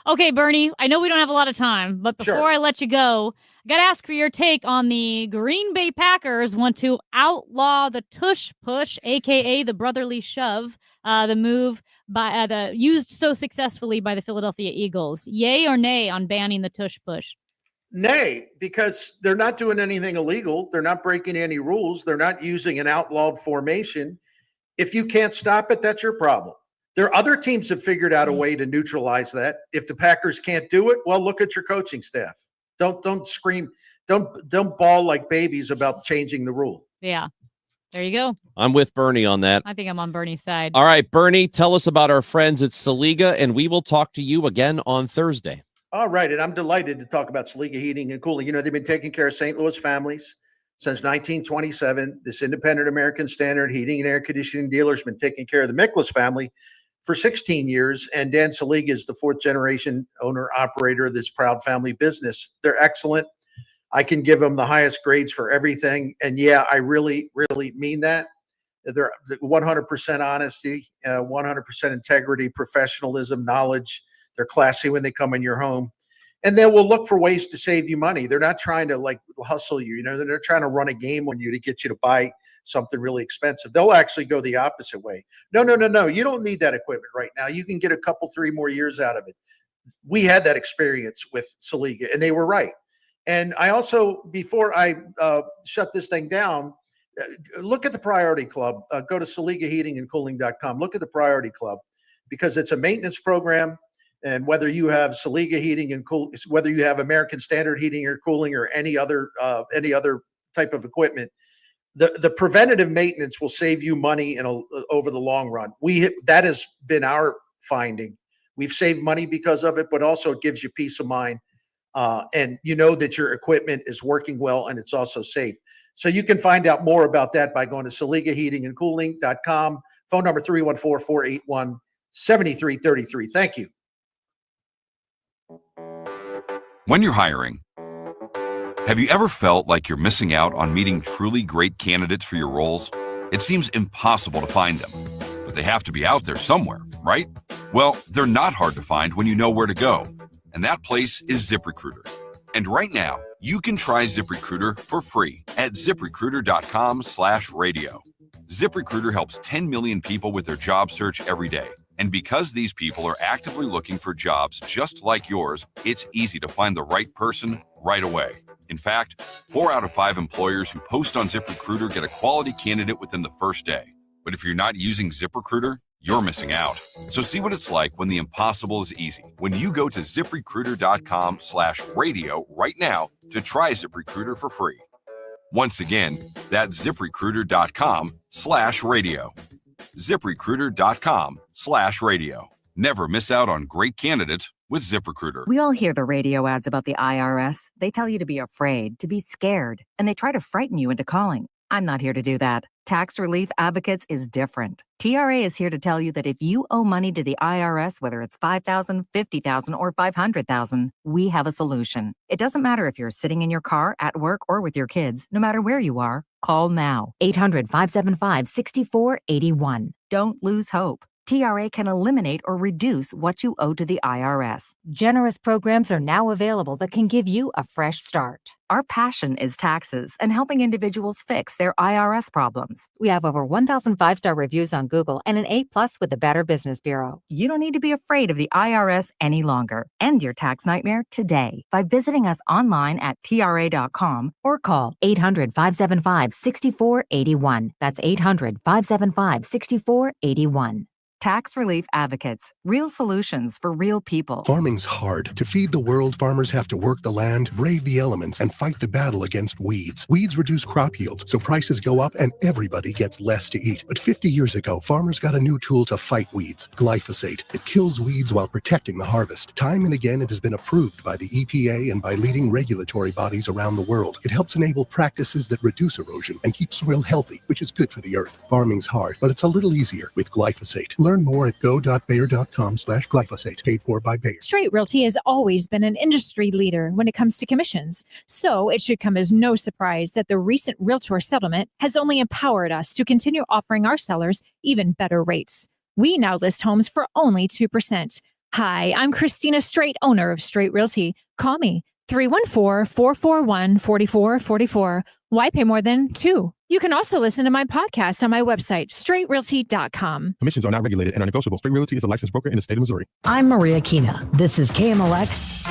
Okay, Bernie, I know we don't have a lot of time, but before I let you go, I got to ask for your take on the Green Bay Packers want to outlaw the tush push, a.k.a. the brotherly shove, the move used so successfully by the Philadelphia Eagles. Yay or nay on banning the tush push? Nay, because they're not doing anything illegal. They're not breaking any rules. They're not using an outlawed formation. If you can't stop it, that's your problem. There are other teams that figured out a way to neutralize that. If the Packers can't do it, well, look at your coaching staff. Don't scream. Don't bawl like babies about changing the rule. Yeah. There you go. I'm with Bernie on that. I think I'm on Bernie's side. All right, Bernie, tell us about our friends at Saliga, and we will talk to you again on Thursday. All right, and I'm delighted to talk about Saliga Heating and Cooling. You know, they've been taking care of St. Louis families since 1927. This independent American Standard heating and air conditioning dealer has been taking care of the Miklas family for 16 years, and Dan Saliga is the 4th generation owner operator of this proud family business. They're excellent. I can give them the highest grades for everything, and yeah, I really, really mean that. They're 100% honesty, 100% integrity, professionalism, knowledge. They're classy when they come in your home, and they will look for ways to save you money. They're not trying to like hustle you. You know, they're trying to run a game on you to get you to buy something really expensive. They'll actually go the opposite way. No. You don't need that equipment right now. You can get a couple, 3 more years out of it. We had that experience with Saliga, and they were right. And I also, before I shut this thing down, look at the Priority Club. Go to SaligaHeatingandCooling.com. Look at the Priority Club, because it's a maintenance program. And whether you have Saliga heating and cool, whether you have American Standard heating or cooling or any other type of equipment, the preventative maintenance will save you money over the long run. That has been our finding. We've saved money because of it, but also it gives you peace of mind. And you know that your equipment is working well and it's also safe. So you can find out more about that by going to SaligaHeatingandCooling.com. Phone number 314-481-7333. Thank you. When you're hiring, have you ever felt like you're missing out on meeting truly great candidates for your roles? It seems impossible to find them, but they have to be out there somewhere, right? Well, they're not hard to find when you know where to go, and that place is ZipRecruiter. And right now, you can try ZipRecruiter for free at ZipRecruiter.com/radio. ZipRecruiter helps 10 million people with their job search every day. And because these people are actively looking for jobs just like yours, it's easy to find the right person right away. In fact, 4 out of 5 employers who post on ZipRecruiter get a quality candidate within the first day. But if you're not using ZipRecruiter, you're missing out. So see what it's like when the impossible is easy. When you go to ZipRecruiter.com/radio right now to try ZipRecruiter for free. Once again, that's ZipRecruiter.com/radio. ZipRecruiter.com/radio. Never miss out on great candidates with ZipRecruiter. We all hear the radio ads about the IRS. They tell you to be afraid, to be scared, and they try to frighten you into calling. I'm not here to do that. Tax Relief Advocates is different. TRA is here to tell you that if you owe money to the IRS, whether it's $5,000, $50,000, or $500,000, we have a solution. It doesn't matter if you're sitting in your car, at work, or with your kids. No matter where you are, call now. 800-575-6481. Don't lose hope. TRA can eliminate or reduce what you owe to the IRS. Generous programs are now available that can give you a fresh start. Our passion is taxes and helping individuals fix their IRS problems. We have over 1,000 5-star reviews on Google and an A+ with the Better Business Bureau. You don't need to be afraid of the IRS any longer. End your tax nightmare today by visiting us online at TRA.com or call 800-575-6481. That's 800-575-6481. Tax Relief Advocates. Real solutions for real people. Farming's hard. To feed the world, farmers have to work the land, brave the elements, and fight the battle against weeds. Weeds reduce crop yields, so prices go up and everybody gets less to eat. But 50 years ago, farmers got a new tool to fight weeds, glyphosate. It kills weeds while protecting the harvest. Time and again, it has been approved by the EPA and by leading regulatory bodies around the world. It helps enable practices that reduce erosion and keep soil healthy, which is good for the earth. Farming's hard, but it's a little easier with glyphosate. Learn more at go.bayer.com/glyphosate, paid for by Bayer. Straight Realty has always been an industry leader when it comes to commissions. So it should come as no surprise that the recent Realtor settlement has only empowered us to continue offering our sellers even better rates. We now list homes for only 2%. Hi, I'm Christina Straight, owner of Straight Realty. Call me 314-441-4444. Why pay more than 2? You can also listen to my podcast on my website, straightrealty.com. Commissions are not regulated and are negotiable. Straight Realty is a licensed broker in the state of Missouri. I'm Maria Kina. This is KMLX,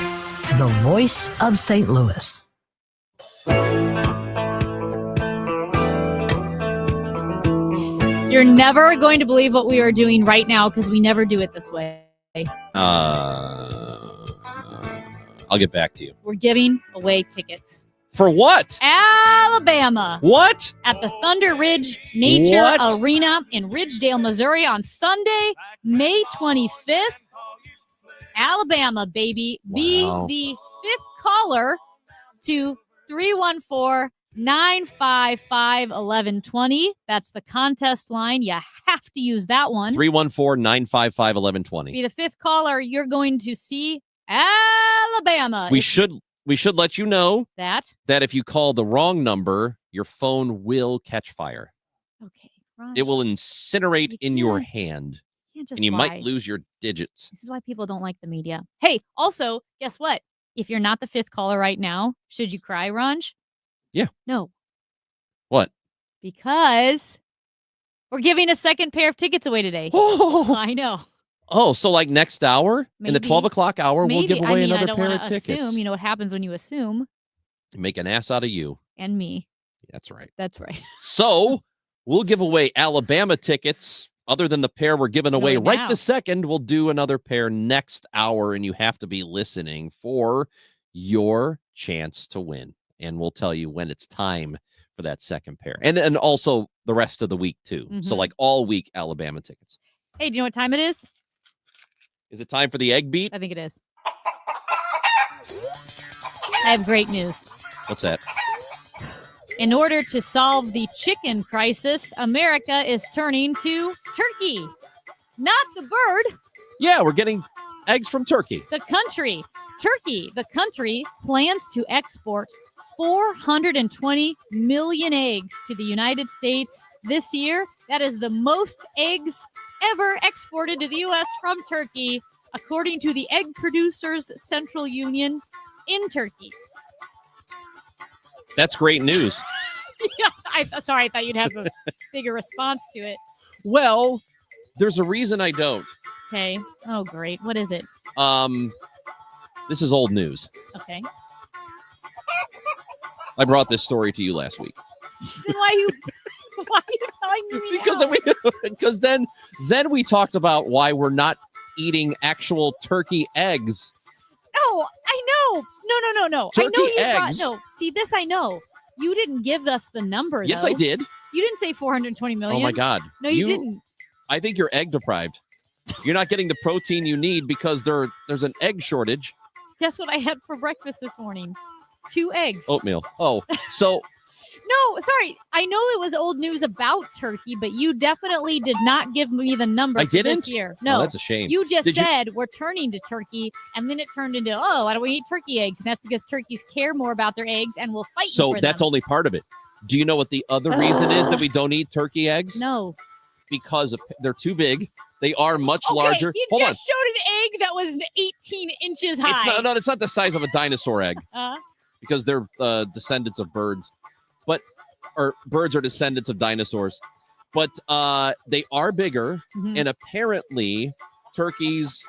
the voice of St. Louis. You're never going to believe what we are doing right now because we never do it this way. I'll get back to you. We're giving away tickets. For what? Alabama. What? At the Thunder Ridge Nature Arena in Ridgedale, Missouri on Sunday, May 25th. Alabama, baby. Wow. Be the 5th caller to 314-955-1120. That's the contest line. You have to use that one. 314-955-1120. Be the 5th caller. You're going to see Alabama. We should let you know that if you call the wrong number, your phone will catch fire. Okay. Ron, It will incinerate in your hand, can't just and you lie. might lose your digits. This is why people don't like the media. Hey, also, guess what? If you're not the 5th caller right now, should you cry, Ranj? Yeah. No. What? Because we're giving a second pair of tickets away today. I know. Oh, so like next hour, in the 12 o'clock hour, we'll give away another pair of tickets. Assume, you know what happens when you assume. Make an ass out of you. And me. That's right. That's right. So we'll give away Alabama tickets Other than the pair we're giving away Really right now. this second, we'll do another pair next hour, and you have to be listening for your chance to win. And we'll tell you when it's time for that second pair. And also the rest of the week, too. So, Mhm. like, all week Alabama tickets. Hey, do you know what time it is? Is it time for the egg beat? I think it is. I have great news. What's that? In order to solve the chicken crisis, America is turning to turkey. Not the bird, Yeah, we're getting eggs from Turkey. the country. Turkey, the country, plans to export 420 million eggs to the United States this year. That is the most eggs ever exported to the U.S. from Turkey, according to the Egg Producers Central Union in Turkey. That's great news. Yeah, I thought you'd have a bigger response to it. Well, there's a reason I don't. Okay. Oh, great. What is it? This is old news. Okay. I brought this story to you last week. Then why are you telling me now? Because then we talked about why we're not eating actual turkey eggs. No, I know. No. I know Turkey you eggs. No, see, this I know. You didn't give us the number, Yes, though. I did. You didn't say 420 million. Oh my God. No, you didn't. I think you're egg deprived. You're not getting the protein you need because there's an egg shortage. Guess what I had for breakfast this morning? 2 eggs. Oatmeal. Oh, so No, sorry. I know it was old news about turkey, but you definitely did not give me the number I for this didn't? year. Oh, No, that's a shame. You just Did you- said we're turning to turkey, and then it turned into, oh, why don't we eat turkey eggs? And that's because turkeys care more about their eggs and will fight you so for that's them. only part of it. Do you know what the other reason is that we don't eat turkey eggs? No. Because they're too big. They are much Okay, larger. you Hold just showed an egg that was 18 inches high. It's not the size of a dinosaur egg because they're descendants of birds, or birds are descendants of dinosaurs. But they are bigger, Mhm. and apparently turkeys.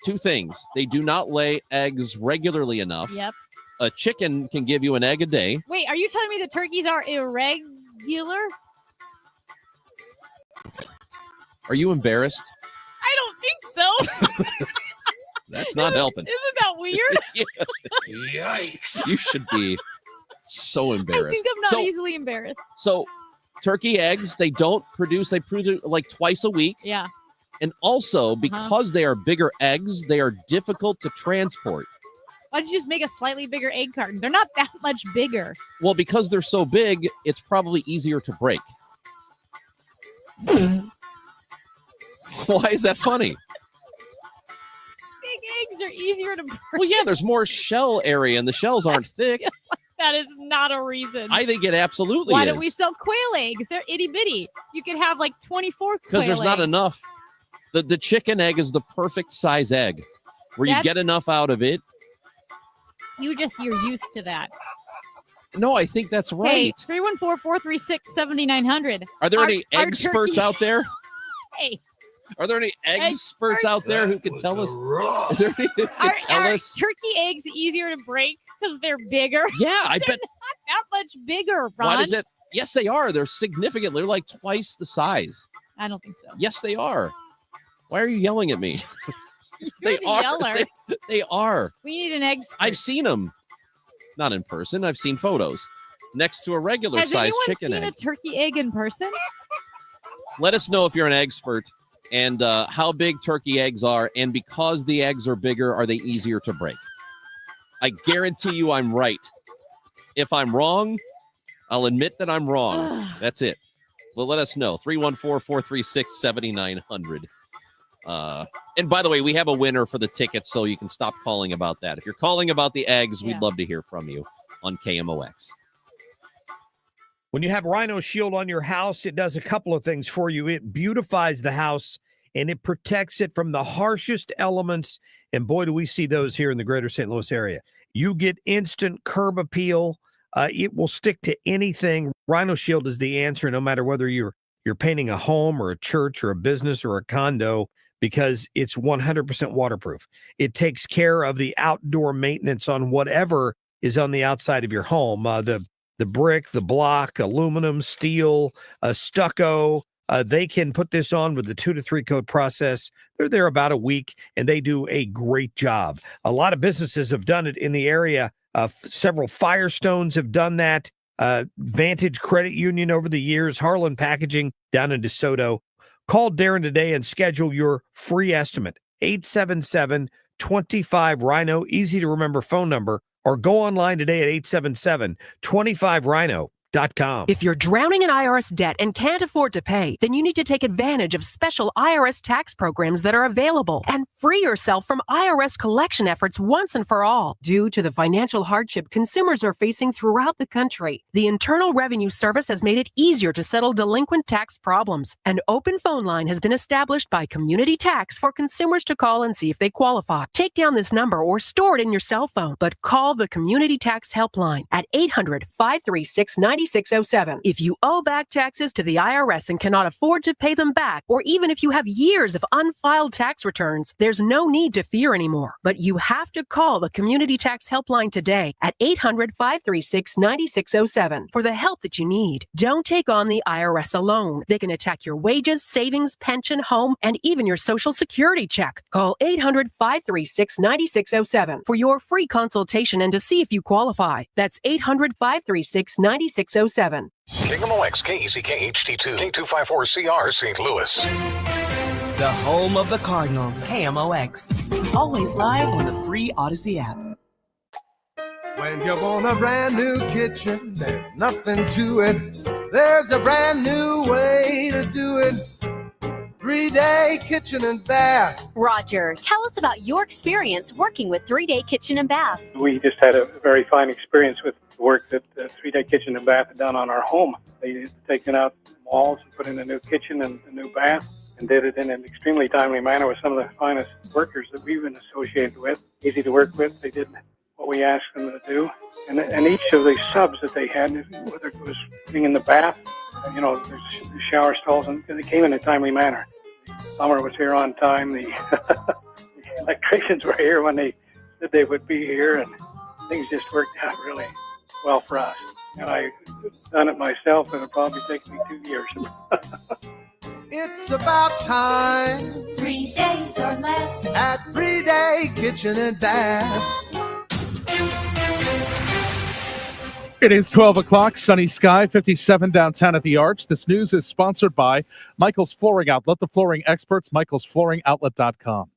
2 things: they do not lay eggs regularly enough. Yep. A chicken can give you an egg a day. Wait, are you telling me the turkeys are irregular? Are you embarrassed? I don't think so. That's not helping. Isn't that weird? Yikes! You should be so I embarrassed. think I'm not So- easily embarrassed. So, turkey eggs, they produce like twice a week. Yeah. And also, because they are bigger eggs, they are difficult to transport. Why don't you just make a slightly bigger egg carton? They're not that much bigger. Well, because they're so big, it's probably easier to break. Why is that funny? Big eggs are easier to break. Well, yeah, there's more shell area, and the shells aren't thick. That is not a reason. I think it absolutely Why is. don't we sell quail eggs? They're itty bitty. You could have like 24 Because there's not eggs. enough. The chicken egg is the perfect size egg, where you get That's- enough out of it. You're used to that. No, I think that's Hey, right. 314-436-7900. Are there any Our experts turkey- out there? Hey, Are there any experts out there who can tell us? Is there any who can tell are us? turkey eggs easier to break because they're bigger? Yeah, I They're bet. not that much bigger, Ron. Why does it? Yes, they are. They're significantly. They're like twice the size. I don't think so. Yes, they are. Why are you yelling at me? You're the yeller. They are. We need an egg. I've seen them. Not in person. I've seen photos next to a regular Has size anyone chicken seen egg. a turkey egg in person? Let us know if you're an expert and how big turkey eggs are. And because the eggs are bigger, are they easier to break? I guarantee you I'm right. If I'm wrong, I'll admit that I'm wrong. That's it. Well, let us know. 314-436-7900. And by the way, we have a winner for the tickets, so you can stop calling about that. If you're calling about the eggs, we'd love to hear from you on KMOX. When you have Rhino Shield on your house, it does a couple of things for you. It beautifies the house and it protects it from the harshest elements. And boy, do we see those here in the greater St. Louis area. You get instant curb appeal. It will stick to anything. Rhino Shield is the answer, no matter whether you're painting a home or a church or a business or a condo, because it's 100% waterproof. It takes care of the outdoor maintenance on whatever is on the outside of your home. The brick, the block, aluminum, steel, stucco, They can put this on with the 2 to 3 coat process. They're there about a week, and they do a great job. A lot of businesses have done it in the area. Several Firestones have done that. Vantage Credit Union over the years, Harlan Packaging down in DeSoto. Call Darren today and schedule your free estimate. 877-25-RHINO, easy to remember phone number, or go online today at 877-25-RHINO.com. If you're drowning in IRS debt and can't afford to pay, then you need to take advantage of special IRS tax programs that are available and free yourself from IRS collection efforts once and for all. Due to the financial hardship consumers are facing throughout the country, the Internal Revenue Service has made it easier to settle delinquent tax problems. An open phone line has been established by Community Tax for consumers to call and see if they qualify. Take down this number or store it in your cell phone, but call the Community Tax Helpline at 800-536-9607. If you owe back taxes to the IRS and cannot afford to pay them back, or even if you have years of unfiled tax returns, there's no need to fear anymore. But you have to call the Community Tax Helpline today at 800-536-9607 for the help that you need. Don't take on the IRS alone. They can attack your wages, savings, pension, home, and even your Social Security check. Call 800-536-9607 for your free consultation and to see if you qualify. That's 800-536-9607. KMOX, KECK HD2, K254CR, St. Louis. The home of the Cardinals, KMOX. Always live on the free Odyssey app. When you want a brand new kitchen, there's nothing to it. There's a brand new way to do it. 3-Day Kitchen and Bath. Roger, tell us about your experience working with 3-Day Kitchen and Bath. We just had a very fine experience with the work that 3-Day Kitchen and Bath had done on our home. They had taken out walls and put in a new kitchen and a new bath and did it in an extremely timely manner with some of the finest workers that we've been associated with. Easy to work with. They did what we asked them to do. And each of the subs that they had, whether it was being in the bath, the shower stalls, and they came in a timely manner. The plumber was here on time. The electricians were here when they said they would be here, and things just worked out really well for us. And I've done it myself, and it'll probably take me 2 years. It's about time. 3 days or less at 3-Day Kitchen and Bath. It is 12 o'clock, sunny sky, 57 downtown at the Arch. This news is sponsored by Michael's Flooring Outlet, the flooring experts, michaelsflooringoutlet.com.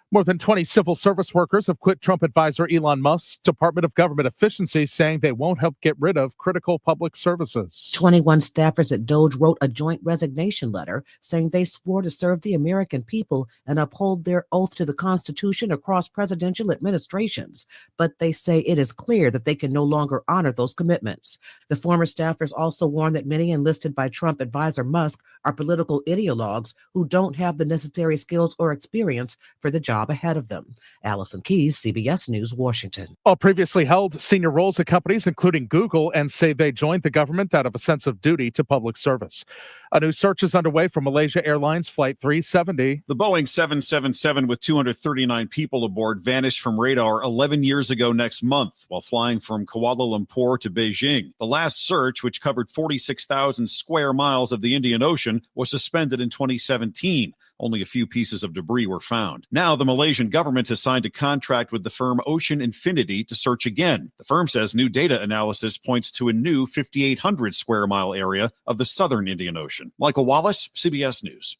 More than 20 civil service workers have quit Trump advisor Elon Musk's Department of Government Efficiency, saying they won't help get rid of critical public services. 21 staffers at Doge wrote a joint resignation letter saying they swore to serve the American people and uphold their oath to the Constitution across presidential administrations. But they say it is clear that they can no longer honor those commitments. The former staffers also warned that many enlisted by Trump advisor Musk are political ideologues who don't have the necessary skills or experience for the job ahead of them. Allison Keyes, CBS News, Washington. All previously held senior roles at companies, including Google, and say they joined the government out of a sense of duty to public service. A new search is underway for Malaysia Airlines Flight 370. The Boeing 777 with 239 people aboard vanished from radar 11 years ago next month while flying from Kuala Lumpur to Beijing. The last search, which covered 46,000 square miles of the Indian Ocean, was suspended in 2017. Only a few pieces of debris were found. Now, the Malaysian government has signed a contract with the firm Ocean Infinity to search again. The firm says new data analysis points to a new 5,800 square mile area of the southern Indian Ocean. Michael Wallace, CBS News.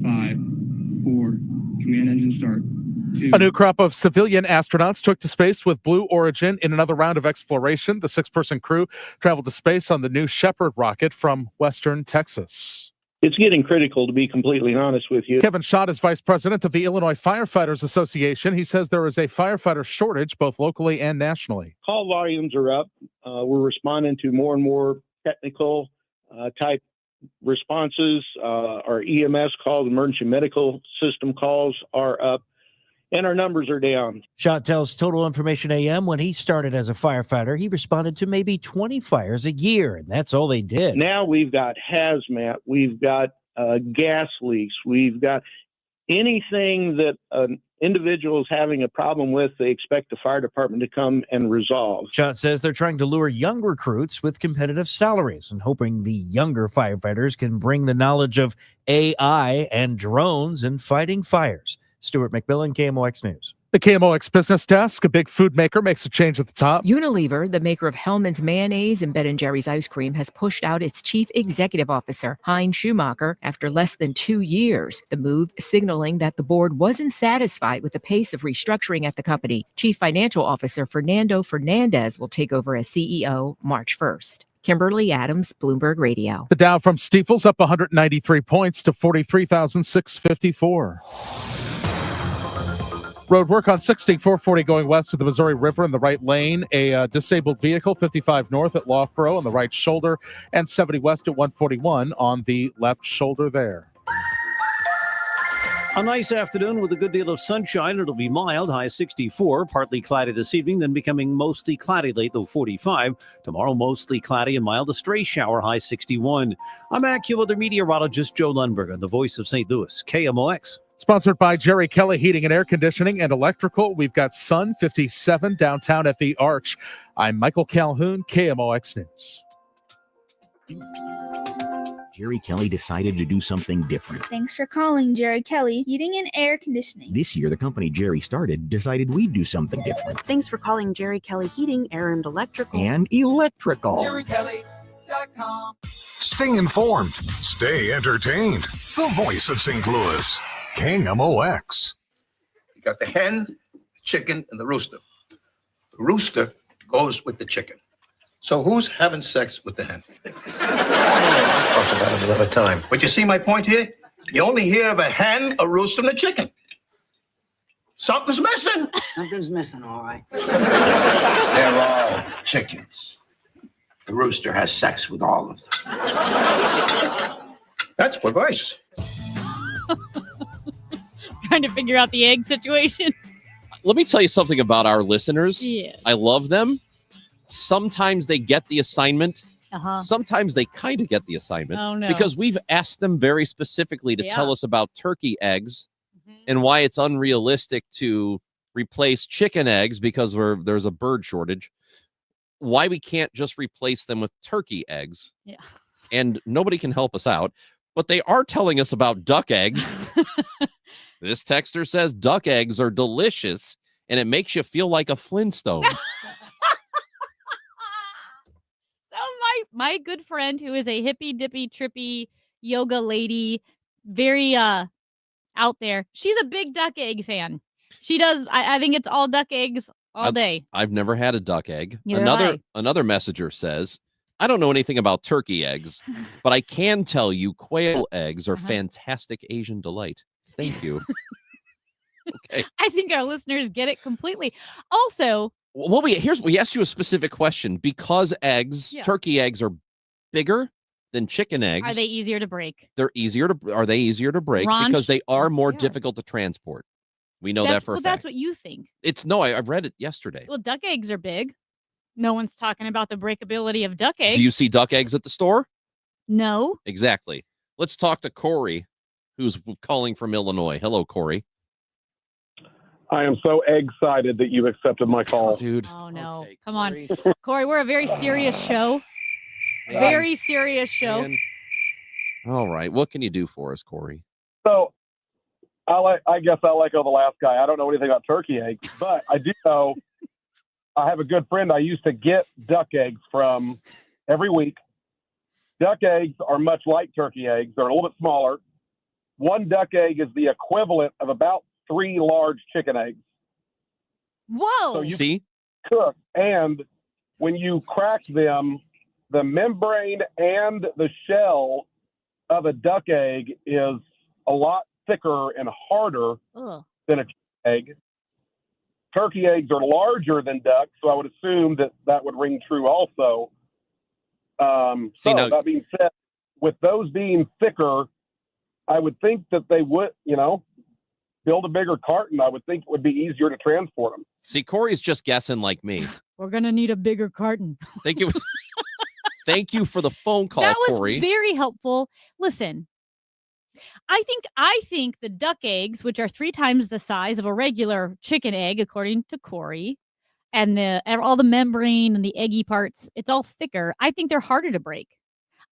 5, 4, command engine start. 2. A new crop of civilian astronauts took to space with Blue Origin in another round of exploration. The 6-person crew traveled to space on the New Shepard rocket from western Texas. It's getting critical, to be completely honest with you. Kevin Schott is vice president of the Illinois Firefighters Association. He says there is a firefighter shortage both locally and nationally. Call volumes are up. We're responding to more and more technical type responses. Our EMS calls, emergency medical system calls, are up. And our numbers are down. Schott tells Total Information AM when he started as a firefighter, he responded to maybe 20 fires a year, and that's all they did. Now we've got hazmat, we've got gas leaks, we've got anything that individuals having a problem with, they expect the fire department to come and resolve. Schott says they're trying to lure young recruits with competitive salaries and hoping the younger firefighters can bring the knowledge of AI and drones in fighting fires. Stuart McMillan, KMOX News. The KMOX Business Desk, a big food maker, makes a change at the top. Unilever, the maker of Hellmann's mayonnaise and Ben & Jerry's ice cream, has pushed out its chief executive officer, Hein Schumacher, after less than 2 years. The move signaling that the board wasn't satisfied with the pace of restructuring at the company. Chief Financial Officer Fernando Fernandez will take over as CEO March 1st. Kimberly Adams, Bloomberg Radio. The Dow from Steeples up 193 points to 43,654. Road work on 6440 going west of the Missouri River in the right lane. A disabled vehicle 55 north at Loughborough on the right shoulder, and 70 west at 141 on the left shoulder there. A nice afternoon with a good deal of sunshine. It'll be mild, high 64, partly cloudy this evening, then becoming mostly cloudy late, though 45. Tomorrow, mostly cloudy and mild, a stray shower, high 61. I'm AccuWeather meteorologist Joe Lundberg on the Voice of St. Louis, KMOX. Sponsored by Jerry Kelly Heating and Air Conditioning and Electrical. We've got sun 57 downtown at the Arch. I'm Michael Calhoun, KMOX News. Jerry Kelly decided to do something different. Thanks for calling Jerry Kelly Heating and Air Conditioning. This year, the company Jerry started decided we'd do something different. Thanks for calling Jerry Kelly Heating, Air, and Electrical. And electrical. JerryKelly.com. Stay informed. Stay entertained. The Voice of St. Louis. KMOX. You got the hen, the chicken, and the rooster. The rooster goes with the chicken. So who's having sex with the hen? I'll talk about it another time. But you see my point here? You only hear of a hen, a rooster, and a chicken. Something's missing. Something's missing, all right. They're all chickens. The rooster has sex with all of them. That's advice. Trying to figure out the egg situation. Let me tell you something about our listeners. Yeah. I love them. Sometimes they get the assignment. Uh-huh. Sometimes they kind of get the assignment. Oh, no. Because we've asked them very specifically to tell us about turkey eggs and why it's unrealistic to replace chicken eggs because there's a bird shortage. Why we can't just replace them with turkey eggs. Yeah. And nobody can help us out. But they are telling us about duck eggs. This texter says duck eggs are delicious and it makes you feel like a Flintstone. So my good friend who is a hippy dippy trippy yoga lady, very out there. She's a big duck egg fan. She does. I think it's all duck eggs all day. I've never had a duck egg. Neither Another messenger says, I don't know anything about turkey eggs, but I can tell you quail eggs are fantastic Asian delight. Thank you. Okay. I think our listeners get it completely. Also, Well, we asked you a specific question because turkey eggs are bigger than chicken eggs. are they easier to break? Are they easier to break? Ranch? Because they are more Yes, they are. difficult to transport. We know that for a fact. That's what you think. I read it yesterday. Well, duck eggs are big. No one's talking about the breakability of duck eggs. Do you see duck eggs at the store? No. Exactly. Let's talk to Corey, who's calling from Illinois. Hello, Corey. I am so excited that you've accepted my call. Dude. Oh, no. Come on. Corey, we're a very serious show. Very serious show. Man. All right. What can you do for us, Corey? So I guess I like the last guy. I don't know anything about turkey eggs, but I do know I have a good friend I used to get duck eggs from every week. Duck eggs are much like turkey eggs. They're a little bit smaller. One duck egg is the equivalent of about 3 large chicken eggs. Whoa. So you cook, and when you crack them, the membrane and the shell of a duck egg is a lot thicker and harder than a chicken egg. Turkey eggs are larger than ducks, so I would assume that would ring true also. That being said, with those being thicker, I would think that they would, build a bigger carton. I would think it would be easier to transport them. See, Corey's just guessing like me. We're going to need a bigger carton. Thank you. Thank you for the phone call, That was Corey. very helpful. Listen, I think the duck eggs, which are 3 times the size of a regular chicken egg, according to Corey, and all the membrane and the eggy parts, it's all thicker. I think they're harder to break.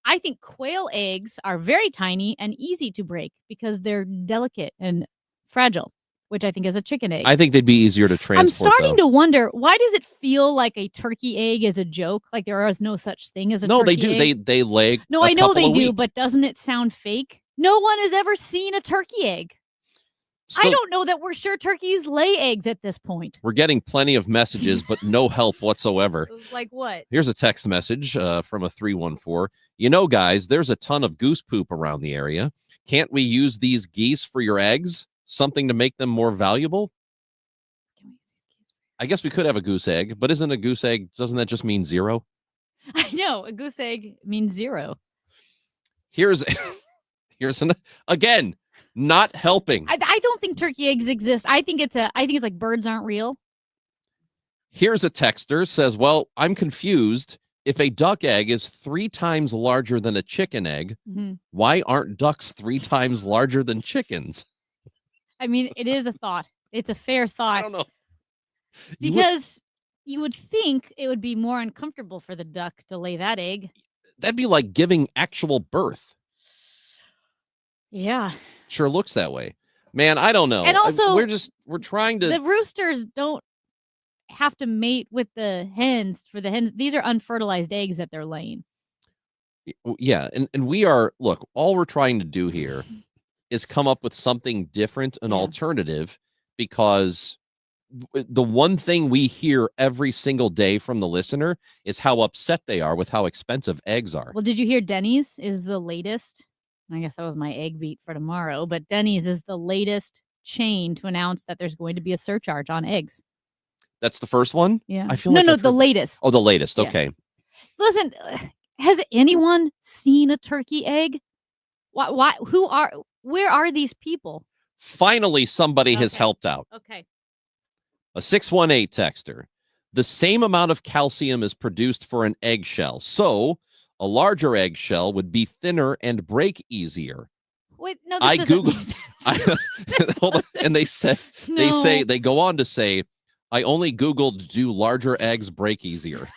I think quail eggs are very tiny and easy to break because they're delicate and fragile, which I think is a chicken egg. I think they'd be easier to transport. I'm starting to wonder, why does it feel like a turkey egg is a joke? Like there is no such thing as a turkey egg? No, they do. They lay. No, I know they do, but doesn't it sound fake? No one has ever seen a turkey egg. I don't know that we're sure turkeys lay eggs at this point. We're getting plenty of messages, but no help whatsoever. Like what? Here's a text message from a 314. You know, guys, there's a ton of goose poop around the area. Can't we use these geese for your eggs? Something to make them more valuable? I guess we could have a goose egg, but isn't a goose egg, doesn't that just mean 0? I know, a goose egg means 0. Here's an, again, not helping. I don't think turkey eggs exist. I think it's like birds aren't real. Here's a texter says, well, I'm confused. If a duck egg is 3 times larger than a chicken egg, why aren't ducks 3 times larger than chickens? I mean, it is a thought. It's a fair thought. I don't know. Because you would think it would be more uncomfortable for the duck to lay that egg. That'd be like giving actual birth. Yeah. Sure looks that way. Man, I don't know. And also, we're trying to. The roosters don't have to mate with the hens for the hens. These are unfertilized eggs that they're laying. Yeah. And we are, look, all we're trying to do here is come up with something different, an alternative, because the one thing we hear every single day from the listener is how upset they are with how expensive eggs are. Well, did you hear Denny's is the latest? I guess that was my egg beat for tomorrow, but Denny's is the latest chain to announce that there's going to be a surcharge on eggs. That's the first one? Yeah. I feel no, like the latest. Oh, the latest. Yeah. Okay. Listen, has anyone seen a turkey egg? Where are these people? Finally, somebody has helped out. Okay. A 618 texter. The same amount of calcium is produced for an eggshell. So a larger eggshell would be thinner and break easier. Wait, no, this I doesn't make Googled, hold on, and they go on to say, I only Googled, do larger eggs break easier?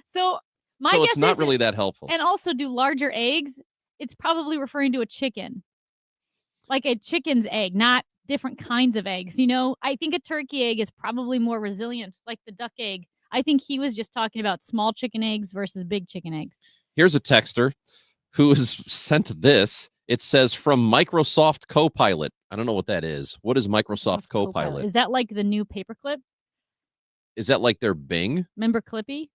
So my So guess it's not is, really that helpful. And also, do larger eggs? It's probably referring to a chicken, like a chicken's egg, not different kinds of eggs. You know, I think a turkey egg is probably more resilient, like the duck egg. I think he was just talking about small chicken eggs versus big chicken eggs. Here's a texter who has sent this. It says from Microsoft Copilot. I don't know what that is. What is Microsoft Copilot? Is that like the new paperclip? Is that like their Bing? Remember Clippy?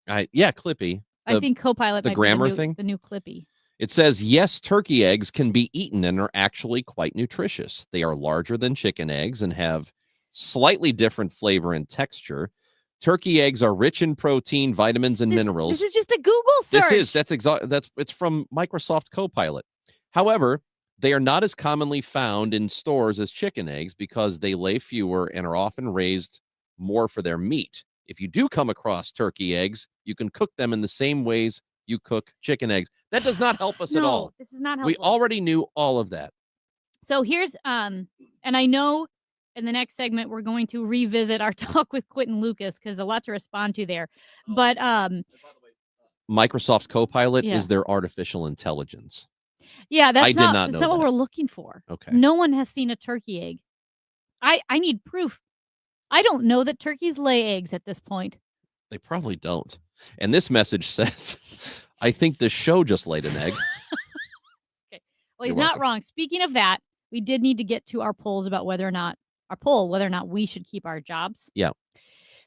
Yeah, Clippy. I think Copilot the might grammar be thing? The new Clippy. It says, yes, turkey eggs can be eaten and are actually quite nutritious. They are larger than chicken eggs and have slightly different flavor and texture. Turkey eggs are rich in protein, vitamins, and minerals. This is just a Google search. It's from Microsoft Copilot. However, they are not as commonly found in stores as chicken eggs because they lay fewer and are often raised more for their meat. If you do come across turkey eggs, you can cook them in the same ways you cook chicken eggs. That does not help us at all. This is not helpful. We already knew all of that. So here's and I know in the next segment we're going to revisit our talk with Quentin Lucas because a lot to respond to there. But Microsoft Copilot is their artificial intelligence. Yeah, I did not know that's not what that. we're looking for. Okay. No one has seen a turkey egg. I need proof. I don't know that turkeys lay eggs at this point. They probably don't. And this message says, I think the show just laid an egg. Okay. Well, he's You're not wrong. Speaking of that, we did need to get to our polls about whether or not we should keep our jobs. Yeah.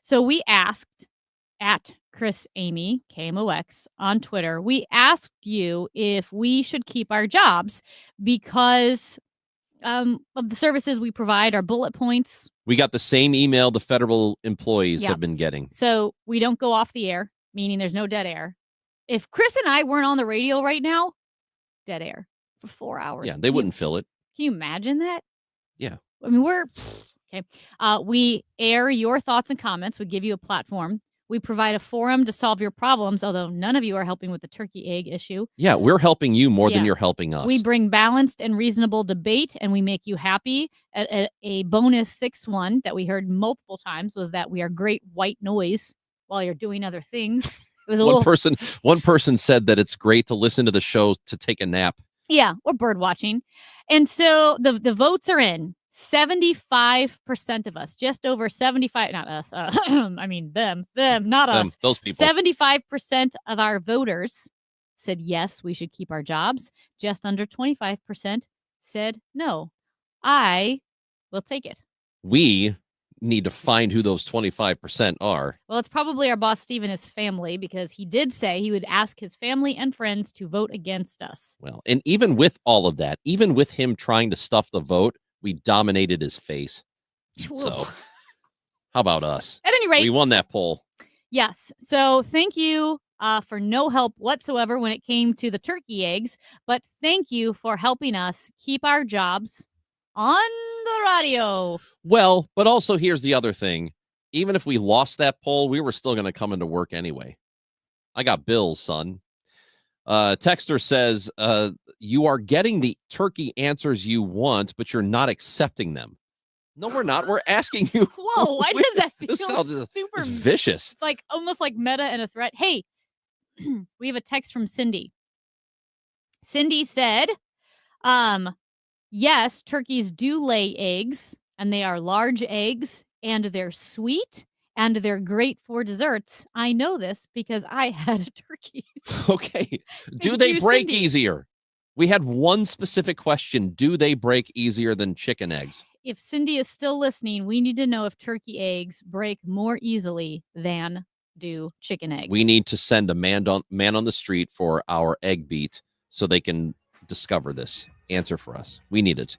So we asked at Chris Amy KMOX on Twitter. We asked you if we should keep our jobs because of the services we provide, our bullet points. We got the same email the federal employees have been getting. So we don't go off the air, meaning there's no dead air. If Chris and I weren't on the radio right now, dead air for 4 hours. Yeah, they wouldn't fill it. Can you imagine that? Yeah. I mean, we're okay. We air your thoughts and comments. We give you a platform. We provide a forum to solve your problems, although none of you are helping with the turkey egg issue. Yeah, we're helping you more than Yeah. you're helping us. We bring balanced and reasonable debate, and we make you happy. A bonus sixth one that we heard multiple times was that we are great white noise while you're doing other things. It was a little, One person said that it's great to listen to the show to take a nap. yeah, or bird watching. And so the votes are in. 75% of us, just over 75, not us, I mean them, not Them, us. those people. 75% of our voters said yes, we should keep our jobs. Just under 25% said no, I will take it. We need to find who those 25% are. Well, it's probably our boss, Steve, and his family, because he did say he would ask his family and friends to vote against us. Well, and even with all of that, even with him trying to stuff the vote, we dominated his face. So, how about us? At any rate, we won that poll. Yes. So thank you for no help whatsoever when it came to the turkey eggs, but thank you for helping us keep our jobs on the radio. Well, but also here's the other thing. Even if we lost that poll, we were still going to come into work anyway. I got bills, son. Texter says, you are getting the turkey answers you want, but you're not accepting them. No, we're not. We're asking you. Whoa, why does that feel This sounds super vicious? It's like almost like meta and a threat. Hey, we have a text from Cindy. Cindy said, yes, turkeys do lay eggs, and they are large eggs, and they're sweet, and they're great for desserts. I know this because I had a turkey. Okay. Do Thank they you, break Cindy. easier? We had one specific question. Do they break easier than chicken eggs? If Cindy is still listening, we need to know if turkey eggs break more easily than do chicken eggs. We need to send a man on the street for our egg beat so they can discover this answer for us. We need it.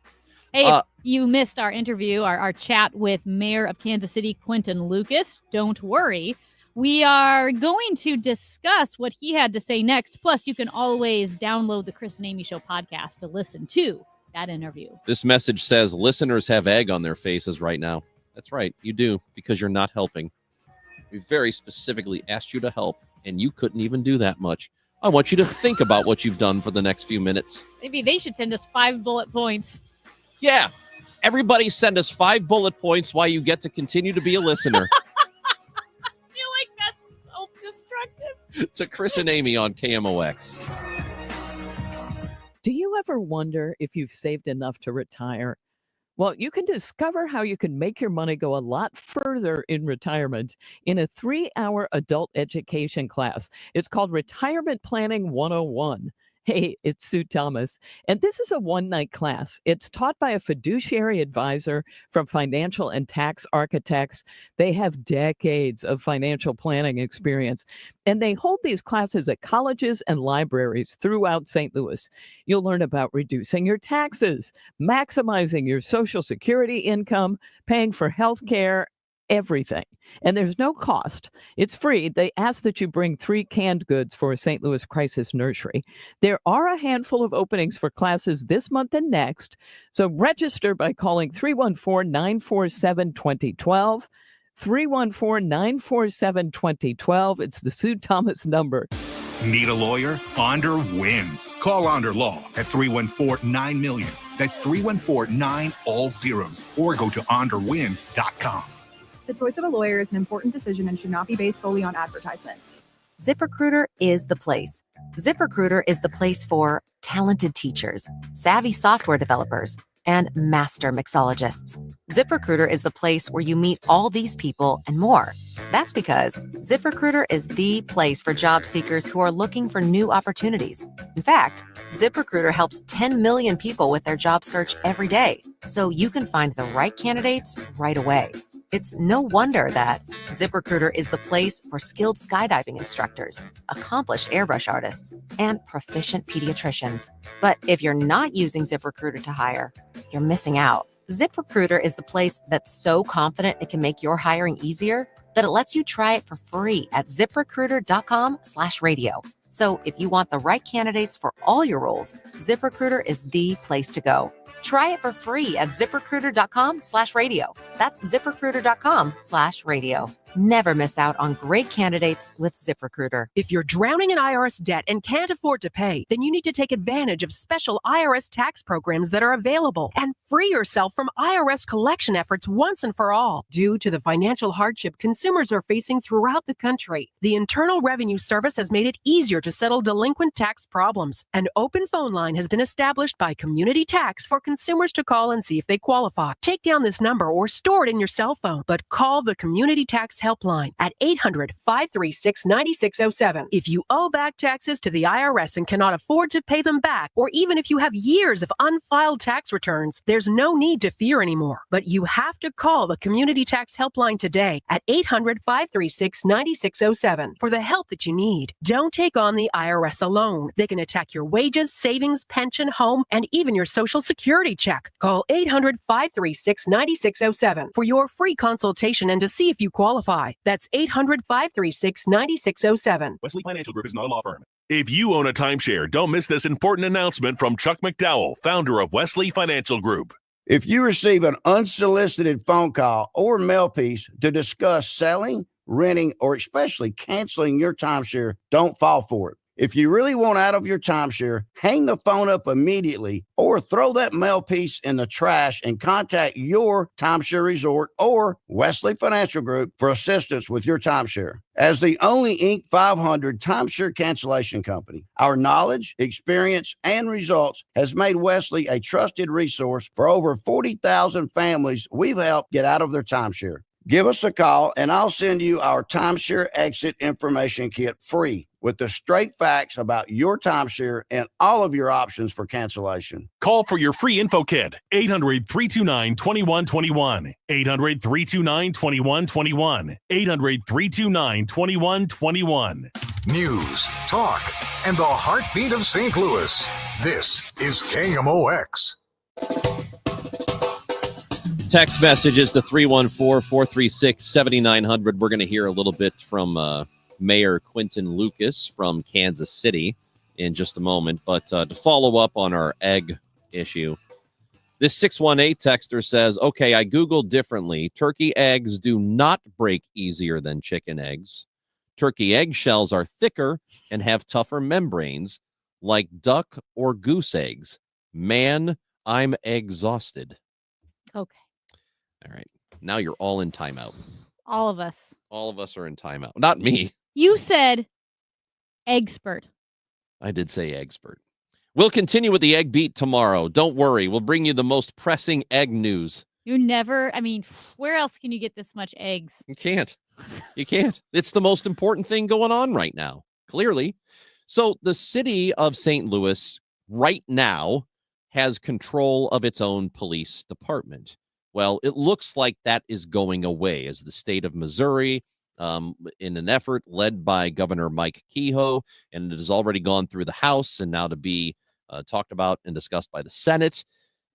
Hey, if you missed our interview, our chat with Mayor of Kansas City, Quentin Lucas, don't worry. We are going to discuss what he had to say next. Plus, you can always download the Chris and Amy Show podcast to listen to that interview. This message says listeners have egg on their faces right now. That's right. You do, because you're not helping. We very specifically asked you to help, and you couldn't even do that much. I want you to think about what you've done for the next few minutes. Maybe they should send us 5 bullet points. Yeah. Everybody send us 5 bullet points while you get to continue to be a listener. I feel like that's self-destructive. To Chris and Amy on KMOX. Do you ever wonder if you've saved enough to retire? Well, you can discover how you can make your money go a lot further in retirement in a 3-hour adult education class. It's called Retirement Planning 101. Hey, it's Sue Thomas, and this is a one-night class. It's taught by a fiduciary advisor from Financial and Tax Architects. They have decades of financial planning experience, and they hold these classes at colleges and libraries throughout St. Louis. You'll learn about reducing your taxes, maximizing your Social Security income, paying for health care, everything. And there's no cost. It's free. They ask that you bring 3 canned goods for a St. Louis crisis nursery. There are a handful of openings for classes this month and next. So register by calling 314-947-2012. 314-947-2012. It's the Sue Thomas number. Need a lawyer? Onder wins. Call Onder Law at 314-9-MILLION. That's 314-9 all zeros. Or go to onderwins.com. The choice of a lawyer is an important decision and should not be based solely on advertisements. ZipRecruiter is the place. ZipRecruiter is the place for talented teachers, savvy software developers, and master mixologists. ZipRecruiter is the place where you meet all these people and more. That's because ZipRecruiter is the place for job seekers who are looking for new opportunities. In fact, ZipRecruiter helps 10 million people with their job search every day, so you can find the right candidates right away. It's no wonder that ZipRecruiter is the place for skilled skydiving instructors, accomplished airbrush artists, and proficient pediatricians. But if you're not using ZipRecruiter to hire, you're missing out. ZipRecruiter is the place that's so confident it can make your hiring easier that it lets you try it for free at ZipRecruiter.com/radio. So if you want the right candidates for all your roles, ZipRecruiter is the place to go. Try it for free at ZipRecruiter.com/radio. That's ZipRecruiter.com/radio. Never miss out on great candidates with ZipRecruiter. If you're drowning in IRS debt and can't afford to pay, then you need to take advantage of special IRS tax programs that are available and free yourself from IRS collection efforts once and for all. Due to the financial hardship consumers are facing throughout the country, the Internal Revenue Service has made it easier to settle delinquent tax problems. An open phone line has been established by Community Tax for consumers to call and see if they qualify. Take down this number or store it in your cell phone, but call the Community Tax helpline at 800-536-9607. If you owe back taxes to the IRS and cannot afford to pay them back, or even if you have years of unfiled tax returns, there's no need to fear anymore. But you have to call the Community Tax helpline today at 800-536-9607 for the help that you need. Don't take on the IRS alone. They can attack your wages, savings, pension, home, and even your Social Security check. Call 800-536-9607 for your free consultation and to see if you qualify. That's 800-536-9607. Wesley Financial Group is not a law firm. If you own a timeshare, don't miss this important announcement from Chuck McDowell, founder of Wesley Financial Group. If you receive an unsolicited phone call or mail piece to discuss selling, renting, or especially canceling your timeshare, don't fall for it. If you really want out of your timeshare, hang the phone up immediately or throw that mail piece in the trash and contact your timeshare resort or Wesley Financial Group for assistance with your timeshare. As the only Inc. 500 timeshare cancellation company, our knowledge, experience, and results has made Wesley a trusted resource for over 40,000 families we've helped get out of their timeshare. Give us a call and I'll send you our timeshare exit information kit free with the straight facts about your timeshare and all of your options for cancellation. Call for your free info kit, 800-329-2121, 800-329-2121, 800-329-2121. News, talk, and the heartbeat of St. Louis. This is KMOX. Text messages to 314-436-7900. We're going to hear a little bit from Mayor Quinton Lucas from Kansas City in just a moment. But to follow up on our egg issue, this 618 texter says, okay, I Googled differently. Turkey eggs do not break easier than chicken eggs. Turkey eggshells are thicker and have tougher membranes like duck or goose eggs. Man, I'm exhausted. Okay. All right. Now you're all in timeout. All of us. All of us are in timeout. Not me. You said eggspert. I did say eggspert. We'll continue with the egg beat tomorrow. Don't worry. We'll bring you the most pressing egg news. You never, I mean, where else can you get this much eggs? You can't. You can't. It's the most important thing going on right now, clearly. So the city of St. Louis right now has control of its own police department. Well, it looks like that is going away as the state of Missouri, in an effort led by Governor Mike Kehoe, and it has already gone through the House and now to be talked about and discussed by the Senate.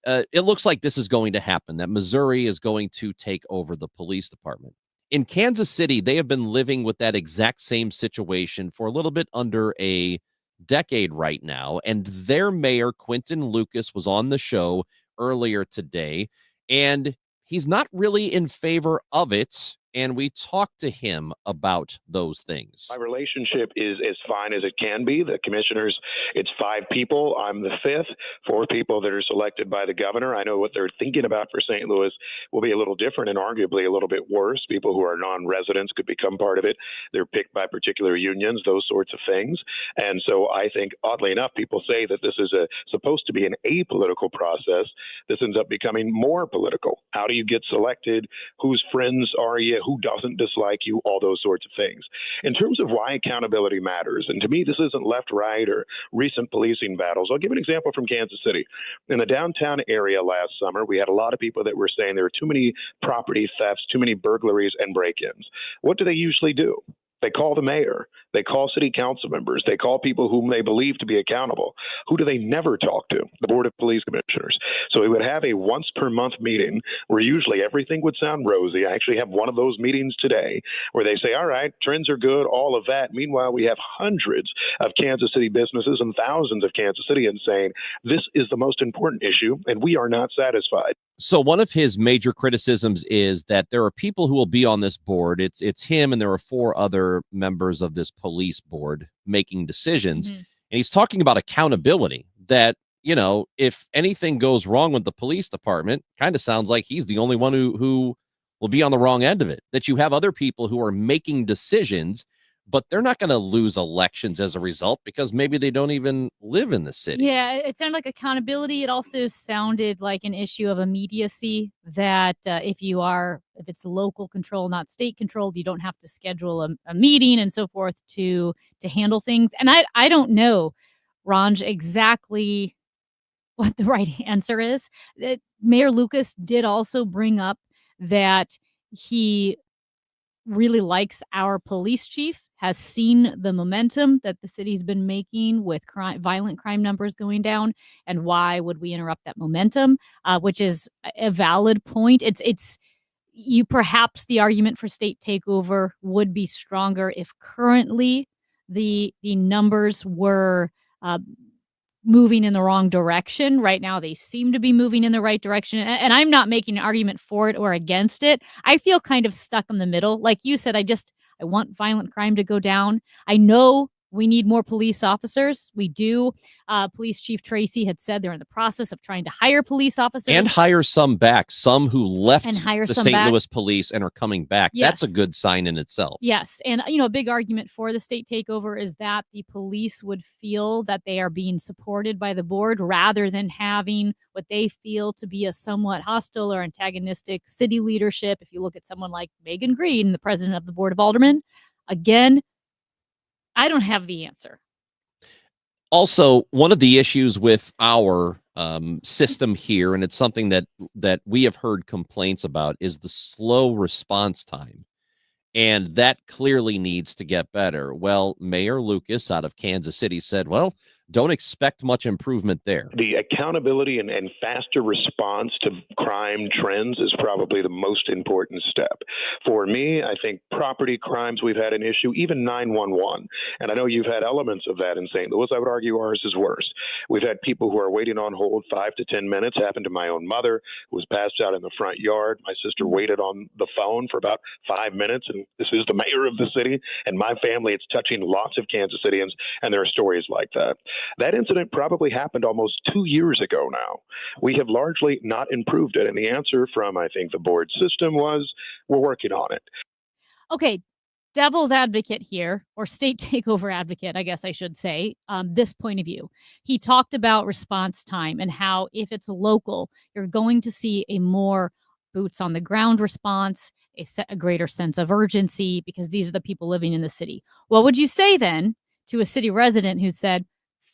It looks like this is going to happen, that Missouri is going to take over the police department. In Kansas City, they have been living with that exact same situation for a little bit under a decade right now, and their mayor, Quinton Lucas, was on the show earlier today, and he's not really in favor of it. And we talked to him about those things. My relationship is as fine as it can be. The commissioners, it's 5 people. I'm the 5th. 4 people that are selected by the governor. I know what they're thinking about for St. Louis will be a little different and arguably a little bit worse. People who are non-residents could become part of it. They're picked by particular unions, those sorts of things. And so I think, oddly enough, people say that this is supposed to be an apolitical process. This ends up becoming more political. How do you get selected? Whose friends are you? Who doesn't dislike you, all those sorts of things. In terms of why accountability matters, and to me, this isn't left, right, or recent policing battles. I'll give an example from Kansas City. In the downtown area last summer, we had a lot of people that were saying there were too many property thefts, too many burglaries and break-ins. What do they usually do? They call the mayor. They call city council members. They call people whom they believe to be accountable. Who do they never talk to? The Board of Police Commissioners. So we would have a once per month meeting where usually everything would sound rosy. I actually have one of those meetings today where they say, all right, trends are good, all of that. Meanwhile, we have hundreds of Kansas City businesses and thousands of Kansas Cityans saying this is the most important issue and we are not satisfied. So one of his major criticisms is that there are people who will be on this board. It's him and there are 4 other members of this police board making decisions. And he's talking about accountability, that, you know, if anything goes wrong with the police department, kind of sounds like he's the only one who will be on the wrong end of it, that you have other people who are making decisions, but they're not going to lose elections as a result because maybe they don't even live in the city. Yeah, it sounded like accountability. It also sounded like an issue of immediacy, that if it's local control, not state controlled, you don't have to schedule a meeting and so forth to handle things. And I don't know, Ranj, exactly what the right answer is. Mayor Lucas did also bring up that he really likes our police chief, has seen the momentum that the city's been making with violent crime numbers going down, and why would we interrupt that momentum, which is a valid point. It's perhaps the argument for state takeover would be stronger if currently the numbers were moving in the wrong direction. Right now, they seem to be moving in the right direction. And I'm not making an argument for it or against it. I feel kind of stuck in the middle. Like you said, I want violent crime to go down. I know we need more police officers. We do. Police Chief Tracy had said they're in the process of trying to hire police officers. And hire some back, some who left the St. Louis police and are coming back. Yes. That's a good sign in itself. Yes. And, a big argument for the state takeover is that the police would feel that they are being supported by the board rather than having what they feel to be a somewhat hostile or antagonistic city leadership. If you look at someone like Megan Green, the president of the Board of Aldermen, again, I don't have the answer. Also, one of the issues with our system here, and it's something that we have heard complaints about, is the slow response time. And that clearly needs to get better. Well, Mayor Lucas out of Kansas City said, well, don't expect much improvement there. The accountability and faster response to crime trends is probably the most important step. For me, I think property crimes, we've had an issue, even 911. And I know you've had elements of that in St. Louis. I would argue ours is worse. We've had people who are waiting on hold 5 to 10 minutes. Happened to my own mother, who was passed out in the front yard. My sister waited on the phone for about 5 minutes. And this is the mayor of the city. And my family, it's touching lots of Kansas Cityans. And there are stories like that. That incident probably happened almost 2 years ago now. We have largely not improved it. And the answer from, I think, the board system was, we're working on it. Okay, devil's advocate here, or state takeover advocate, I guess I should say, this point of view. He talked about response time and how if it's local, you're going to see a more boots on the ground response, a greater sense of urgency, because these are the people living in the city. What would you say then to a city resident who said,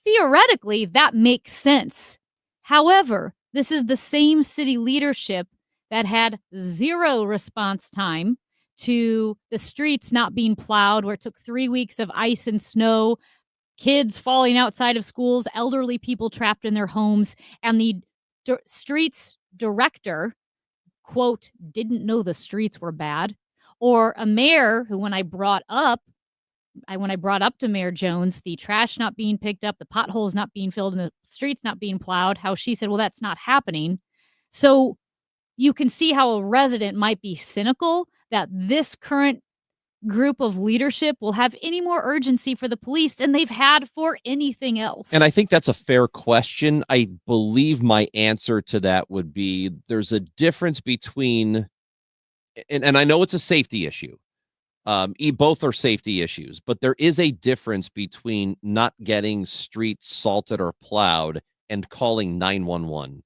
theoretically, that makes sense. However, this is the same city leadership that had 0 response time to the streets not being plowed, where it took 3 weeks of ice and snow, kids falling outside of schools, elderly people trapped in their homes, and the streets director, quote, didn't know the streets were bad, or a mayor who, when I brought up to Mayor Jones, the trash not being picked up, the potholes not being filled, and the streets not being plowed, how she said, well, that's not happening. So you can see how a resident might be cynical that this current group of leadership will have any more urgency for the police than they've had for anything else. And I think that's a fair question. I believe my answer to that would be there's a difference between, and I know it's a safety issue. Both are safety issues, but there is a difference between not getting streets salted or plowed and calling 911.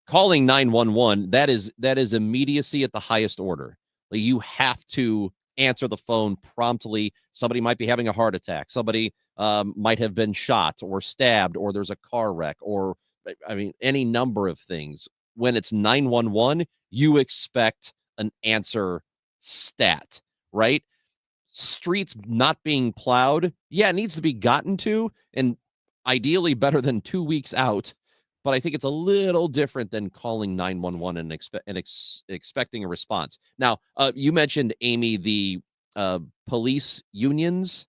Calling 911, that is immediacy at the highest order. Like, you have to answer the phone promptly. Somebody might be having a heart attack. Somebody might have been shot or stabbed, or there's a car wreck, or any number of things. When it's 911, you expect an answer stat. Right? streets not being plowed, yeah, it needs to be gotten to, and ideally better than 2 weeks out. But I think it's a little different than calling 911 and expecting a response. Now, you mentioned, Amy, the police unions,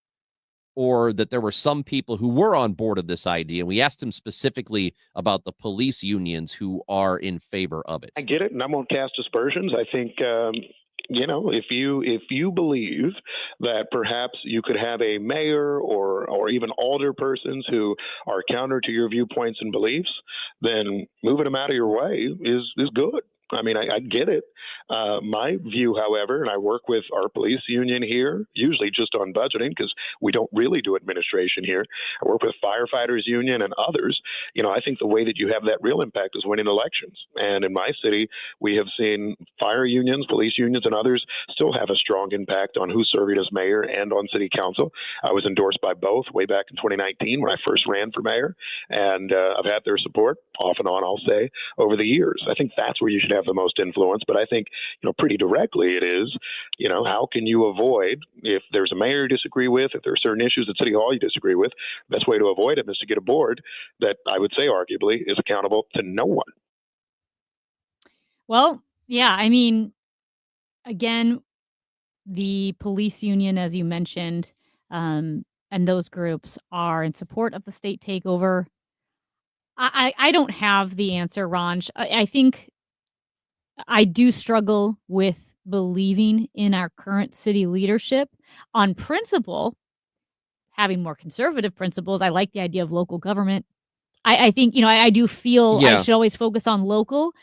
or that there were some people who were on board of this idea. We asked him specifically about the police unions who are in favor of it. I get it, and I won't cast aspersions. I think, if you believe that perhaps you could have a mayor or even alder persons who are counter to your viewpoints and beliefs, then moving them out of your way is good. I mean, I get it. My view, however, and I work with our police union here, usually just on budgeting because we don't really do administration here. I work with firefighters union and others. I think the way that you have that real impact is winning elections. And in my city, we have seen fire unions, police unions, and others still have a strong impact on who's serving as mayor and on city council. I was endorsed by both way back in 2019 when I first ran for mayor, and I've had their support off and on, I'll say, over the years. I think that's where you should have the most influence. But I think, pretty directly it is, how can you avoid, if there's a mayor you disagree with, if there are certain issues at City Hall you disagree with, the best way to avoid them is to get a board that I would say arguably is accountable to no one. Well, yeah, I mean, again, the police union, as you mentioned, and those groups are in support of the state takeover. I don't have the answer, Ranj. I think I do struggle with believing in our current city leadership on principle, having more conservative principles. I like the idea of local government. I think, I do feel I should always focus on local.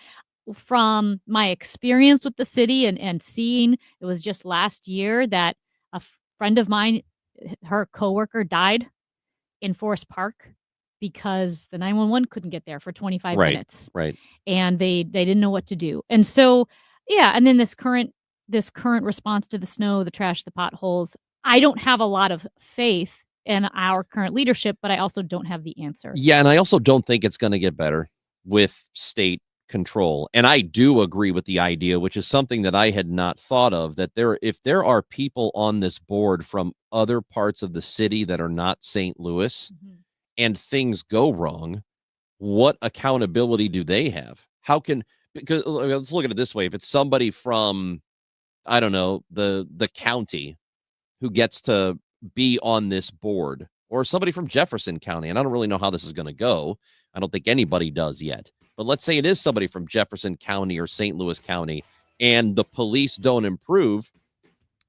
From my experience with the city and seeing, it was just last year that a friend of mine, her coworker died in Forest Park because the 911 couldn't get there for 25 minutes. Right. And they didn't know what to do. And so, and then this current response to the snow, the trash, the potholes, I don't have a lot of faith in our current leadership, but I also don't have the answer. Yeah, and I also don't think it's going to get better with state control. And I do agree with the idea, which is something that I had not thought of, that if there are people on this board from other parts of the city that are not St. Louis, and things go wrong, what accountability do they have? Because let's look at it this way. If it's somebody from, I don't know, the county who gets to be on this board, or somebody from Jefferson County, and I don't really know how this is going to go. I don't think anybody does yet. But let's say it is somebody from Jefferson County or St. Louis County, and the police don't improve.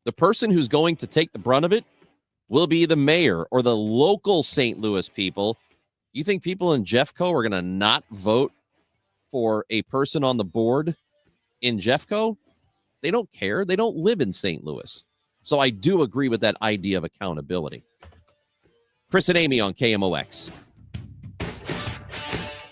The person who's going to take the brunt of it will be the mayor or the local St. Louis people. You think people in Jeffco are going to not vote for a person on the board in Jeffco? They don't care. They don't live in St. Louis. So I do agree with that idea of accountability. Chris and Amy on KMOX.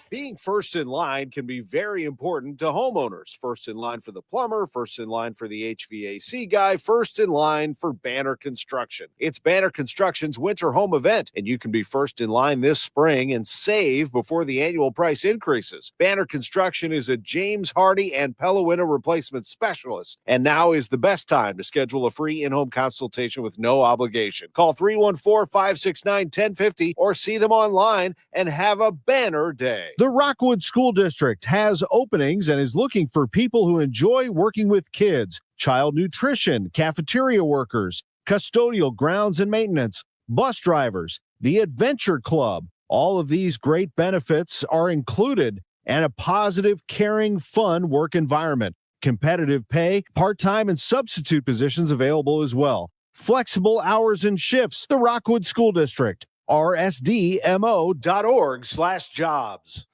Being first in line can be very important to homeowners. First in line for the plumber, first in line for the HVAC guy, first in line for Banner Construction. It's Banner Construction's winter home event, and you can be first in line this spring and save before the annual price increases. Banner Construction is a James Hardy and Pella Winter replacement specialist, and now is the best time to schedule a free in-home consultation with no obligation. Call 314-569-1050 or see them online and have a banner day. The Rockwood School District has openings and is looking for people who enjoy working with kids, child nutrition, cafeteria workers, custodial grounds and maintenance, bus drivers, the Adventure Club. All of these great benefits are included, and a positive, caring, fun work environment. Competitive pay, part-time and substitute positions available as well. Flexible hours and shifts. The Rockwood School District. rsdmo.org/jobs.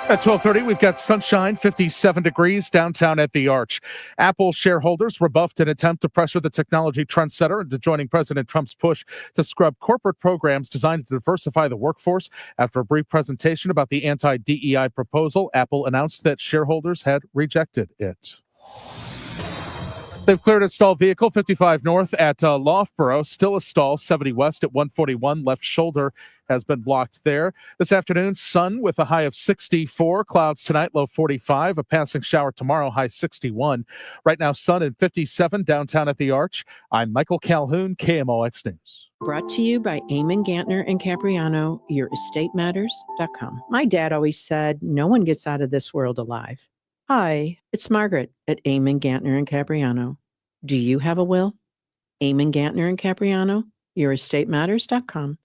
At 12:30, we've got sunshine, 57 degrees downtown at the Arch. Apple shareholders rebuffed an attempt to pressure the technology trendsetter into joining President Trump's push to scrub corporate programs designed to diversify the workforce. After a brief presentation about the anti-DEI proposal, Apple announced that shareholders had rejected it. They've cleared a stalled vehicle 55 north at Loughborough. Still a stall 70 west at 141. Left shoulder has been blocked there. This afternoon, sun with a high of 64. Clouds tonight, low 45. A passing shower tomorrow, high 61. Right now, sun and 57 downtown at the Arch. I'm Michael Calhoun, KMOX News. Brought to you by Eamon Gantner and Capriano, YourEstateMatters.com. My dad always said, no one gets out of this world alive. Hi, it's Margaret at Eamon Gantner and Capriano. Do you have a will? Eamon Gantner and Capriano, YourEstateMatters.com.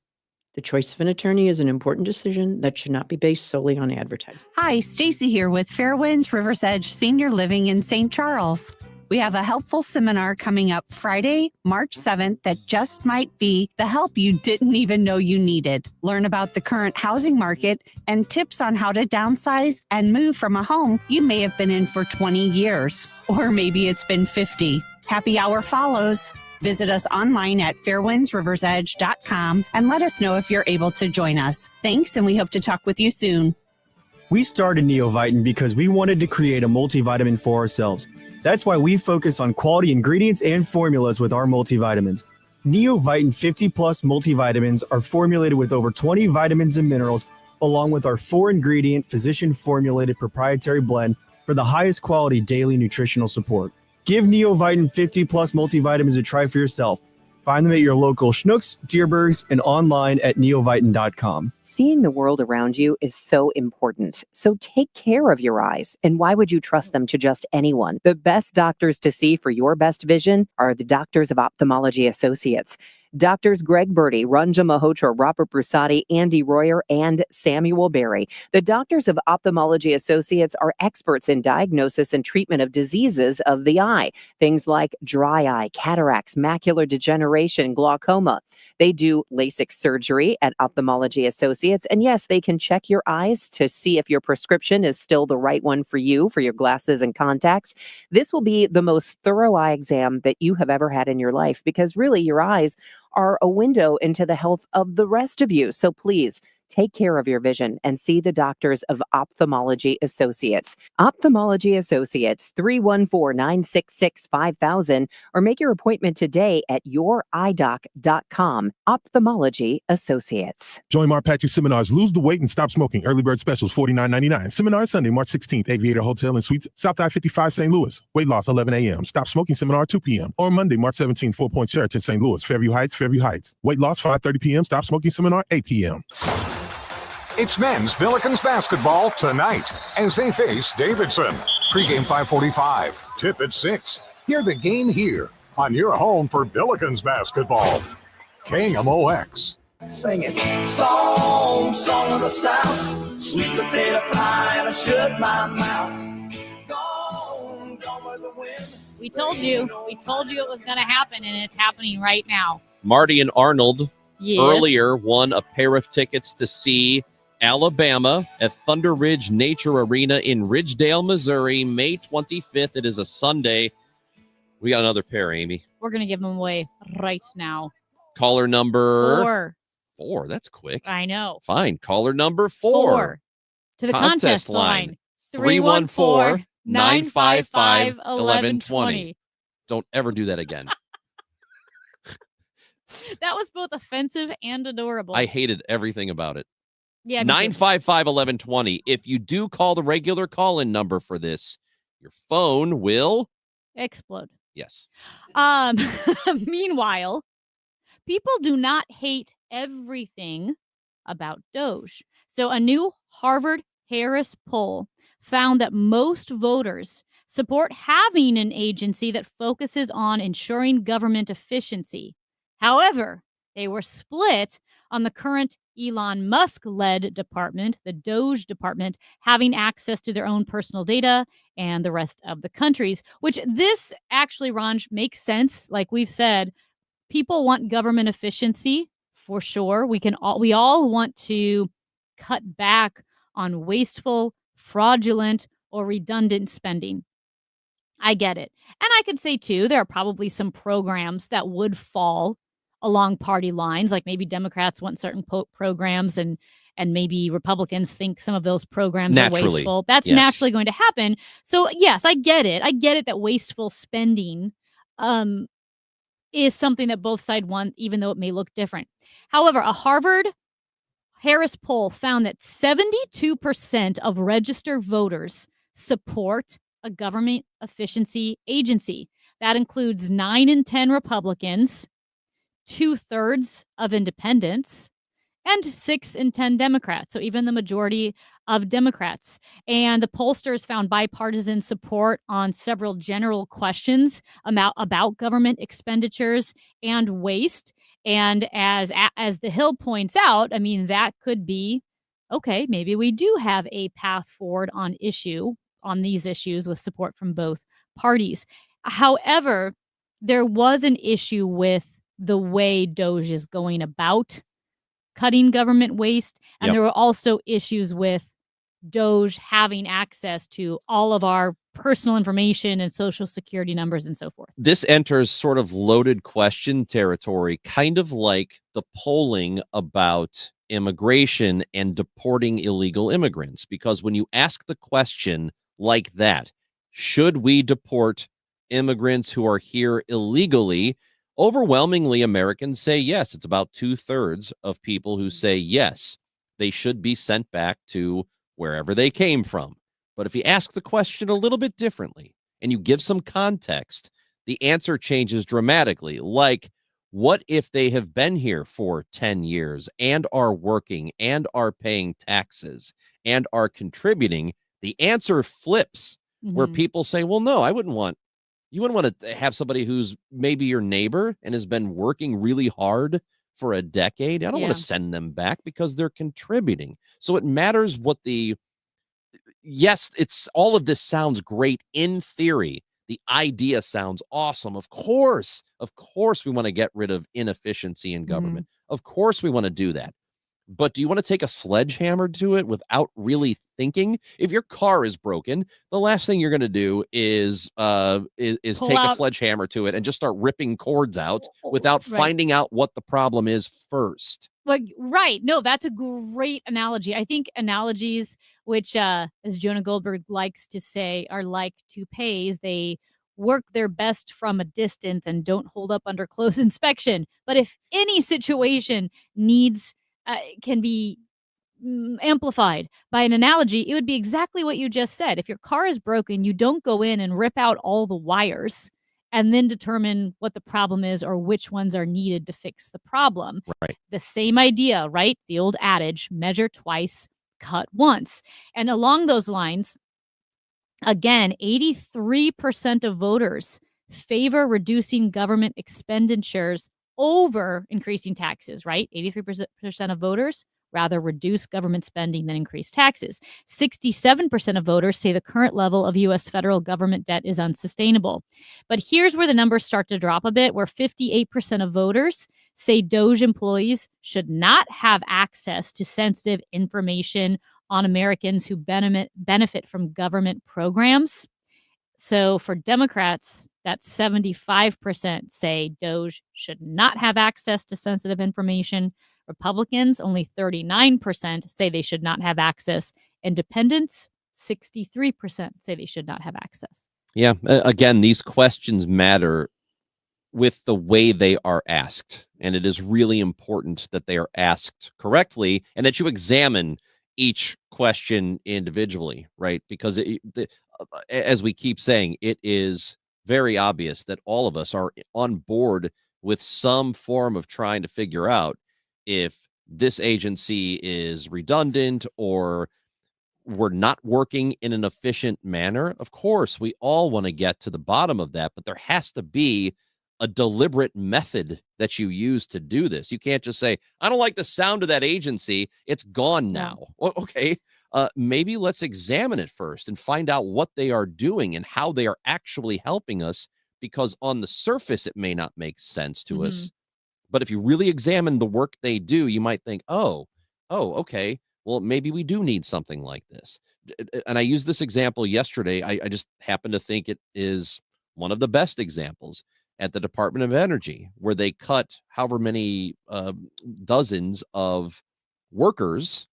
The choice of an attorney is an important decision that should not be based solely on advertising. Hi, Stacy here with Fairwinds Rivers Edge Senior Living in St. Charles. We have a helpful seminar coming up Friday, March 7th that just might be the help you didn't even know you needed. Learn about the current housing market and tips on how to downsize and move from a home you may have been in for 20 years, or maybe it's been 50. Happy hour follows. Visit us online at fairwindsriversedge.com and let us know if you're able to join us. Thanks, and we hope to talk with you soon. We started Neovitin because we wanted to create a multivitamin for ourselves. That's why we focus on quality ingredients and formulas with our multivitamins. Neovitin 50 Plus multivitamins are formulated with over 20 vitamins and minerals, along with our 4-ingredient physician-formulated proprietary blend for the highest quality daily nutritional support. Give Neovitin 50 Plus multivitamins a try for yourself. Find them at your local Schnucks, Dierbergs, and online at neovitin.com. Seeing the world around you is so important. So take care of your eyes. And why would you trust them to just anyone? The best doctors to see for your best vision are the Doctors of Ophthalmology Associates. Doctors Greg Birdie, Ranjan Malhotra, Robert Brusati, Andy Royer, and Samuel Berry. The Doctors of Ophthalmology Associates are experts in diagnosis and treatment of diseases of the eye, things like dry eye, cataracts, macular degeneration, glaucoma. They do LASIK surgery at Ophthalmology Associates. And yes, they can check your eyes to see if your prescription is still the right one for you, for your glasses and contacts. This will be the most thorough eye exam that you have ever had in your life, because really your eyes are a window into the health of the rest of you. So please take care of your vision and see the Doctors of Ophthalmology Associates. Ophthalmology Associates, 314-966-5000, or make your appointment today at youridoc.com. Ophthalmology Associates. Join Mark Patrick Seminars Lose the Weight and Stop Smoking. Early bird specials $49.99. Seminar Sunday, March 16th, Aviator Hotel and Suites, South I-55, St. Louis. Weight loss 11 a.m. Stop smoking seminar 2 p.m. Or Monday, March 17th, 4 Point Sheraton, St. Louis. Fairview Heights, Fairview Heights. Weight loss 5:30 p.m. Stop smoking seminar 8 p.m. It's men's Billikens basketball tonight as they face Davidson. Pre-game 5:45. Tip at 6. Hear the game here on your home for Billikens basketball. KMOX. Sing it. Song of the South. Sweet potato pie and I shut my mouth. Gone with the wind. We told you it was going to happen, and it's happening right now. Marty and Arnold Yes. earlier won a pair of tickets to see Alabama at Thunder Ridge Nature Arena in Ridgedale, Missouri, May 25th. It is a Sunday. We got another pair, Amy. We're going to give them away right now. Caller number 4. That's quick. I know. Fine. Caller number 4. To the contest line. 314-955-1120. Don't ever do that again. That was both offensive and adorable. I hated everything about it. Yeah. 955-1120. If you do call the regular call-in number for this, your phone will explode. Yes. Meanwhile, people do not hate everything about Doge. So a new Harvard-Harris poll found that most voters support having an agency that focuses on ensuring government efficiency. However, they were split on the current Elon Musk-led department, the Doge department, having access to their own personal data and the rest of the country's, which this actually, Ranj, makes sense. Like we've said, people want government efficiency for sure. We all want to cut back on wasteful, fraudulent, or redundant spending. I get it. And I could say, too, there are probably some programs that would fall along party lines, like maybe Democrats want certain programs and maybe Republicans think some of those programs are wasteful. That's naturally going to happen. So, yes, I get it. I get it that wasteful spending is something that both sides want, even though it may look different. However, a Harvard Harris poll found that 72% of registered voters support a government efficiency agency. That includes 9 in 10 Republicans, 2/3 of independents, and 6 in 10 Democrats. So even the majority of Democrats. And the pollsters found bipartisan support on several general questions about government expenditures and waste. And as the Hill points out, I mean, that could be, okay, maybe we do have a path forward on these issues with support from both parties. However, there was an issue with the way DOGE is going about cutting government waste. And there were also issues with DOGE having access to all of our personal information and social security numbers and so forth. This enters sort of loaded question territory, kind of like the polling about immigration and deporting illegal immigrants. Because when you ask the question like that, should we deport immigrants who are here illegally? Overwhelmingly, Americans say yes. It's about 2/3 of people who say yes, they should be sent back to wherever they came from. But if you ask the question a little bit differently and you give some context, the answer changes dramatically. Like, what if they have been here for 10 years and are working and are paying taxes and are contributing? The answer flips, where people say, well, no, you wouldn't want to have somebody who's maybe your neighbor and has been working really hard for a decade. I don't want to send them back because they're contributing. So it matters what it's all of this sounds great in theory. The idea sounds awesome. Of course, we want to get rid of inefficiency in government. Of course we want to do that. But do you want to take a sledgehammer to it without really thinking? If your car is broken, the last thing you're going to do is take a sledgehammer to it and just start ripping cords out without finding out what the problem is first. Right. No, that's a great analogy. I think analogies, which, as Jonah Goldberg likes to say, are like toupees. They work their best from a distance and don't hold up under close inspection. But if any situation can be amplified by an analogy, it would be exactly what you just said. If your car is broken, you don't go in and rip out all the wires and then determine what the problem is or which ones are needed to fix the problem. Right. The same idea, right? The old adage, measure twice, cut once. And along those lines, again, 83% of voters favor reducing government expenditures over increasing taxes, right? 83% of voters rather reduce government spending than increase taxes. 67% of voters say the current level of U.S. federal government debt is unsustainable. But here's where the numbers start to drop a bit, where 58% of voters say DOGE employees should not have access to sensitive information on Americans who benefit from government programs. So for Democrats, that's 75% say DOGE should not have access to sensitive information. Republicans, only 39% say they should not have access. Independents, 63% say they should not have access. Yeah. Again, these questions matter with the way they are asked. And it is really important that they are asked correctly and that you examine each question individually, right? Because as we keep saying, it is very obvious that all of us are on board with some form of trying to figure out if this agency is redundant or we're not working in an efficient manner. Of course, we all want to get to the bottom of that, but there has to be a deliberate method that you use to do this. You can't just say, I don't like the sound of that agency. It's gone now. Well, okay. Maybe let's examine it first and find out what they are doing and how they are actually helping us, because on the surface, it may not make sense to us. But if you really examine the work they do, you might think, oh, okay, well, maybe we do need something like this. And I used this example yesterday. I just happen to think it is one of the best examples at the Department of Energy, where they cut however many dozens of workers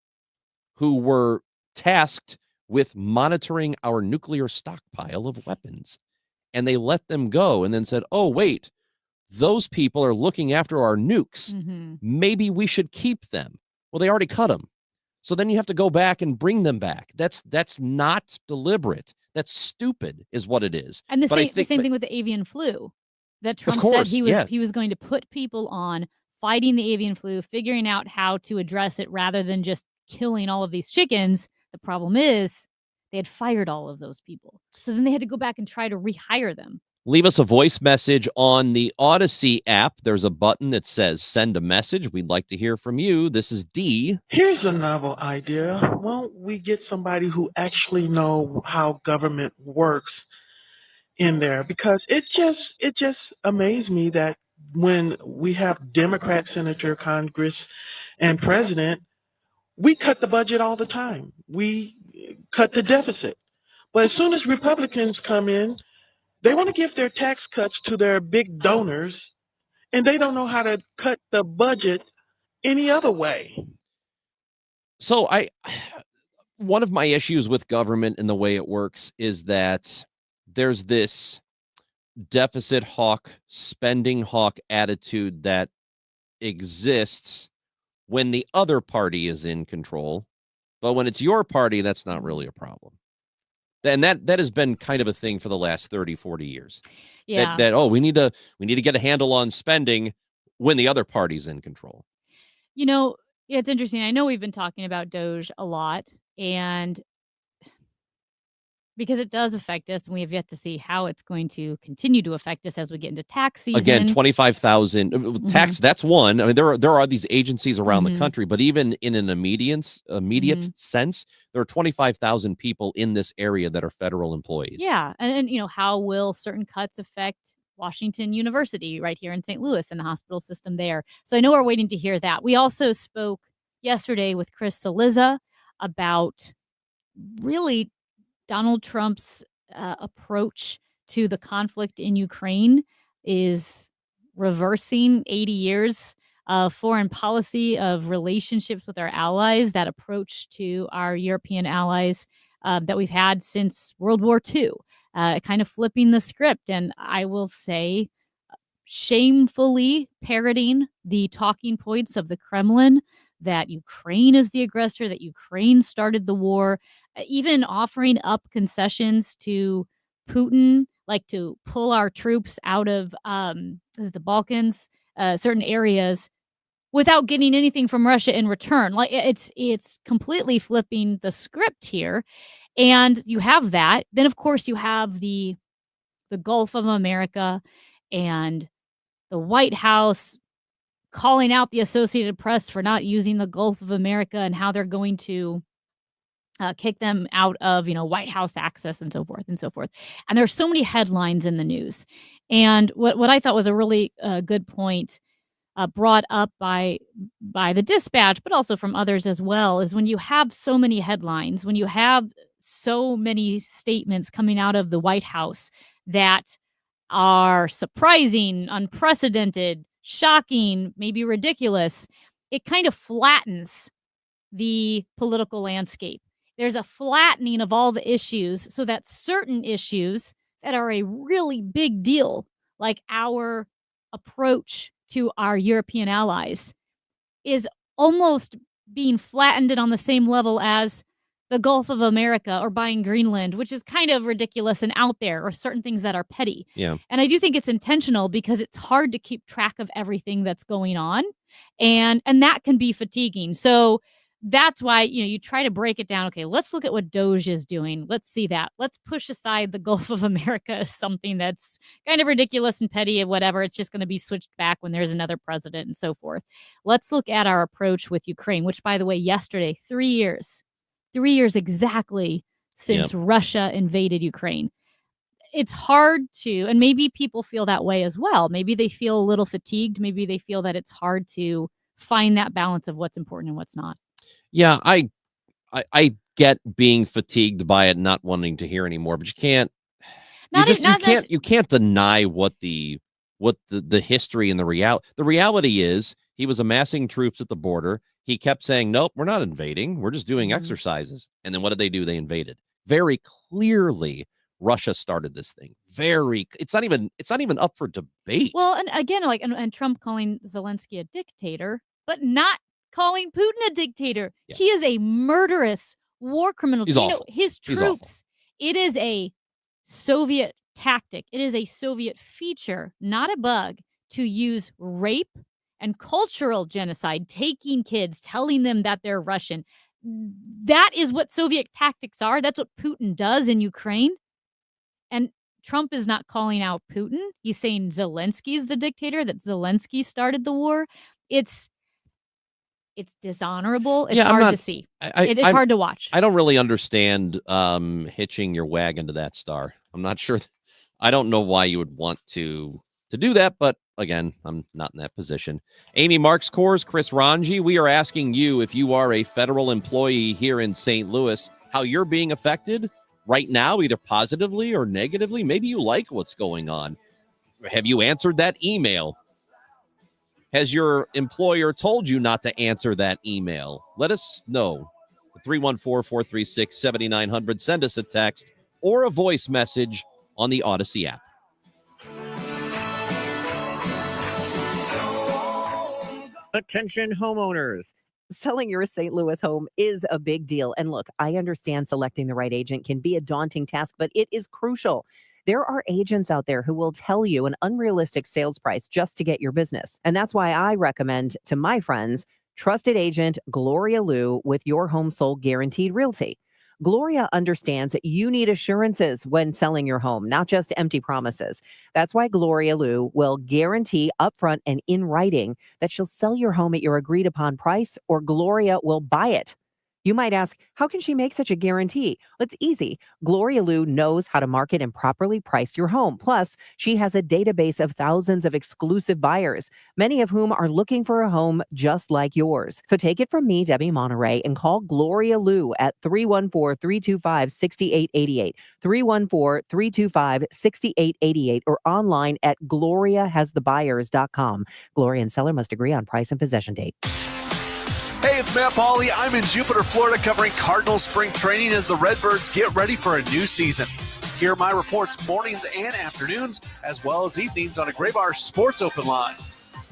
who were tasked with monitoring our nuclear stockpile of weapons. and they let them go and then said, oh, wait, those people are looking after our nukes. Maybe we should keep them. Well, they already cut them. So then you have to go back and bring them back. That's not deliberate. That's stupid is what it is. And the But I same think thing with the avian flu that Trump course, said he was going to put people on fighting the avian flu, figuring out how to address it rather than just killing all of these chickens. The problem is they had fired all of those people. So then they had to go back and try to rehire them. Leave us a voice message on the Odyssey app. There's a button that says send a message. We'd like to hear from you. This is D. Here's a novel idea. Why don't we get somebody who actually know how government works in there? Because it just amazed me that when we have Democrat senator, Congress, and president, we cut the budget all the time. We cut the deficit. But as soon as Republicans come in, they want to give their tax cuts to their big donors, and they don't know how to cut the budget any other way. So one of my issues with government and the way it works is that there's this deficit hawk, spending hawk attitude that exists when the other party is in control. But when it's your party, that's not really a problem. And that has been kind of a thing for the last 30, 40 years. Yeah. We need to get a handle on spending when the other party's in control. You know, it's interesting. I know we've been talking about Doge a lot, and because it does affect us, and we have yet to see how it's going to continue to affect us as we get into tax season. Again, 25,000 tax. That's one. I mean, there are these agencies around the country, but even in an immediate sense, there are 25,000 people in this area that are federal employees. Yeah, and you know, how will certain cuts affect Washington University right here in St. Louis and the hospital system there? So I know we're waiting to hear that. We also spoke yesterday with Chris Cillizza about really Donald Trump's approach to the conflict in Ukraine is reversing 80 years of foreign policy, of relationships with our allies, that approach to our European allies that we've had since World War II, kind of flipping the script. And I will say, shamefully parroting the talking points of the Kremlin, that Ukraine is the aggressor, that Ukraine started the war, even offering up concessions to Putin, like to pull our troops out of the Balkans, certain areas, without getting anything from Russia in return. Like it's completely flipping the script here. And you have that. Then, of course, you have the Gulf of America and the White House calling out the Associated Press for not using the Gulf of America and how they're going to kick them out of, White House access and so forth and so forth. And there's so many headlines in the news. And what I thought was a really good point brought up by the Dispatch, but also from others as well, is when you have so many headlines, when you have so many statements coming out of the White House that are surprising, unprecedented, shocking, maybe ridiculous, it kind of flattens the political landscape. There's a flattening of all the issues so that certain issues that are a really big deal, like our approach to our European allies, is almost being flattened and on the same level as the Gulf of America or buying Greenland, which is kind of ridiculous and out there, or certain things that are petty. Yeah. And I do think it's intentional because it's hard to keep track of everything that's going on. And that can be fatiguing. So that's why, you try to break it down. Okay, let's look at what Doge is doing. Let's see that. Let's push aside the Gulf of America as something that's kind of ridiculous and petty and whatever. It's just going to be switched back when there's another president and so forth. Let's look at our approach with Ukraine, which, by the way, yesterday, 3 years exactly since Russia invaded Ukraine. It's hard to, and maybe people feel that way as well. Maybe they feel a little fatigued. Maybe they feel that it's hard to find that balance of what's important and what's not. Yeah, I get being fatigued by it, not wanting to hear anymore, but you can't. You can't deny what the history and the reality. The reality is he was amassing troops at the border. He kept saying, "Nope, we're not invading. We're just doing exercises." And then what did they do? They invaded. Very clearly, Russia started this thing. it's not even up for debate. Well, and again, and Trump calling Zelensky a dictator, but not calling Putin a dictator. Yeah. He is a murderous war criminal. He's Do you awful. know his He's awful. troops? It is a Soviet tactic. It is a Soviet feature, not a bug, to use rape and cultural genocide, taking kids, telling them that they're Russian. That is what Soviet tactics are. That's what Putin does in Ukraine. And Trump is not calling out Putin. He's saying Zelensky's the dictator, that Zelensky started the war. It's dishonorable. It's hard to see. It's hard to watch. I don't really understand hitching your wagon to that star. I'm not sure. I don't know why you would want to do that, but again, I'm not in that position. Amy Marks Kors, Chris Ranji, we are asking you, if you are a federal employee here in St. Louis, how you're being affected right now, either positively or negatively. Maybe you like what's going on. Have you answered that email? Has your employer told you not to answer that email? Let us know. 314-436-7900. Send us a text or a voice message on the Odyssey app. Attention homeowners. Selling your St. Louis home is a big deal. And look, I understand selecting the right agent can be a daunting task, but it is crucial. There are agents out there who will tell you an unrealistic sales price just to get your business. And that's why I recommend to my friends, trusted agent Gloria Liu with Your Home Sold Guaranteed Realty. Gloria understands that you need assurances when selling your home, not just empty promises. That's why Gloria Liu will guarantee upfront and in writing that she'll sell your home at your agreed upon price, or Gloria will buy it. You might ask, how can she make such a guarantee? It's easy. Gloria Liu knows how to market and properly price your home. Plus, she has a database of thousands of exclusive buyers, many of whom are looking for a home just like yours. So take it from me, Debbie Monterey, and call Gloria Liu at 314-325-6888, 314-325-6888, or online at gloriahasthebuyers.com. Gloria and seller must agree on price and possession date. Hey, it's Matt Pauley. I'm in Jupiter, Florida, covering Cardinal spring training as the Redbirds get ready for a new season. Hear my reports mornings and afternoons, as well as evenings on a Graybar Sports Open Line.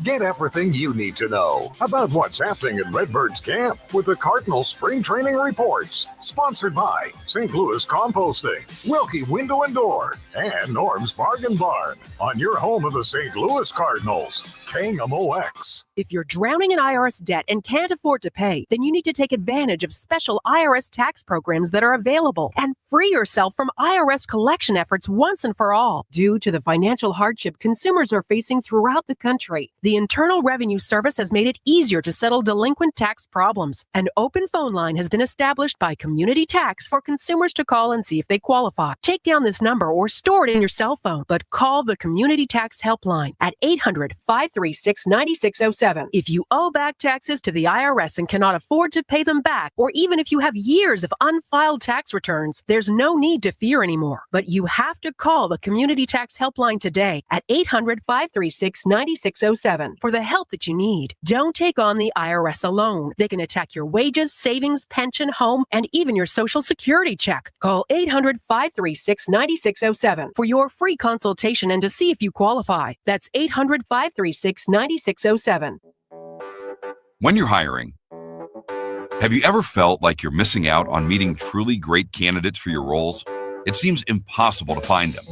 Get everything you need to know about what's happening in Redbirds Camp with the Cardinal Spring Training Reports. Sponsored by St. Louis Composting, Wilkie Window and Door, and Norm's Bargain Barn. On your home of the St. Louis Cardinals, KMOX. If you're drowning in IRS debt and can't afford to pay, then you need to take advantage of special IRS tax programs that are available and free yourself from IRS collection efforts once and for all. Due to the financial hardship consumers are facing throughout the country, the Internal Revenue Service has made it easier to settle delinquent tax problems. An open phone line has been established by Community Tax for consumers to call and see if they qualify. Take down this number or store it in your cell phone, but call the Community Tax Helpline at 800-536-9607. If you owe back taxes to the IRS and cannot afford to pay them back, or even if you have years of unfiled tax returns, there's no need to fear anymore. But you have to call the Community Tax Helpline today at 800-536-9607 for the help that you need. Don't take on the IRS alone. They can attack your wages, savings, pension, home, and even your Social Security check. Call 800-536-9607 for your free consultation and to see if you qualify. That's 800-536-9607. When you're hiring, have you ever felt like you're missing out on meeting truly great candidates for your roles? It seems impossible to find them,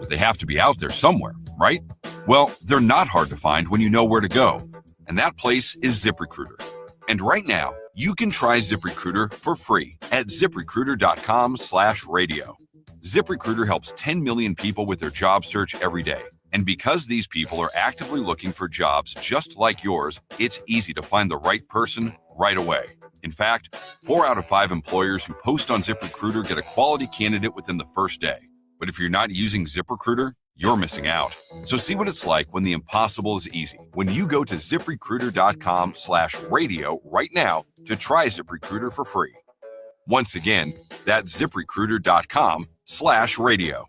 but they have to be out there somewhere, right? Well, they're not hard to find when you know where to go, and that place is ZipRecruiter. And right now, you can try ZipRecruiter for free at ZipRecruiter.com/radio. ZipRecruiter helps 10 million people with their job search every day. And because these people are actively looking for jobs just like yours, it's easy to find the right person right away. In fact, 4 out of 5 employers who post on ZipRecruiter get a quality candidate within the first day. But if you're not using ZipRecruiter, you're missing out. So see what it's like when the impossible is easy. When you go to ZipRecruiter.com/radio right now to try ZipRecruiter for free. Once again, that's ZipRecruiter.com/radio.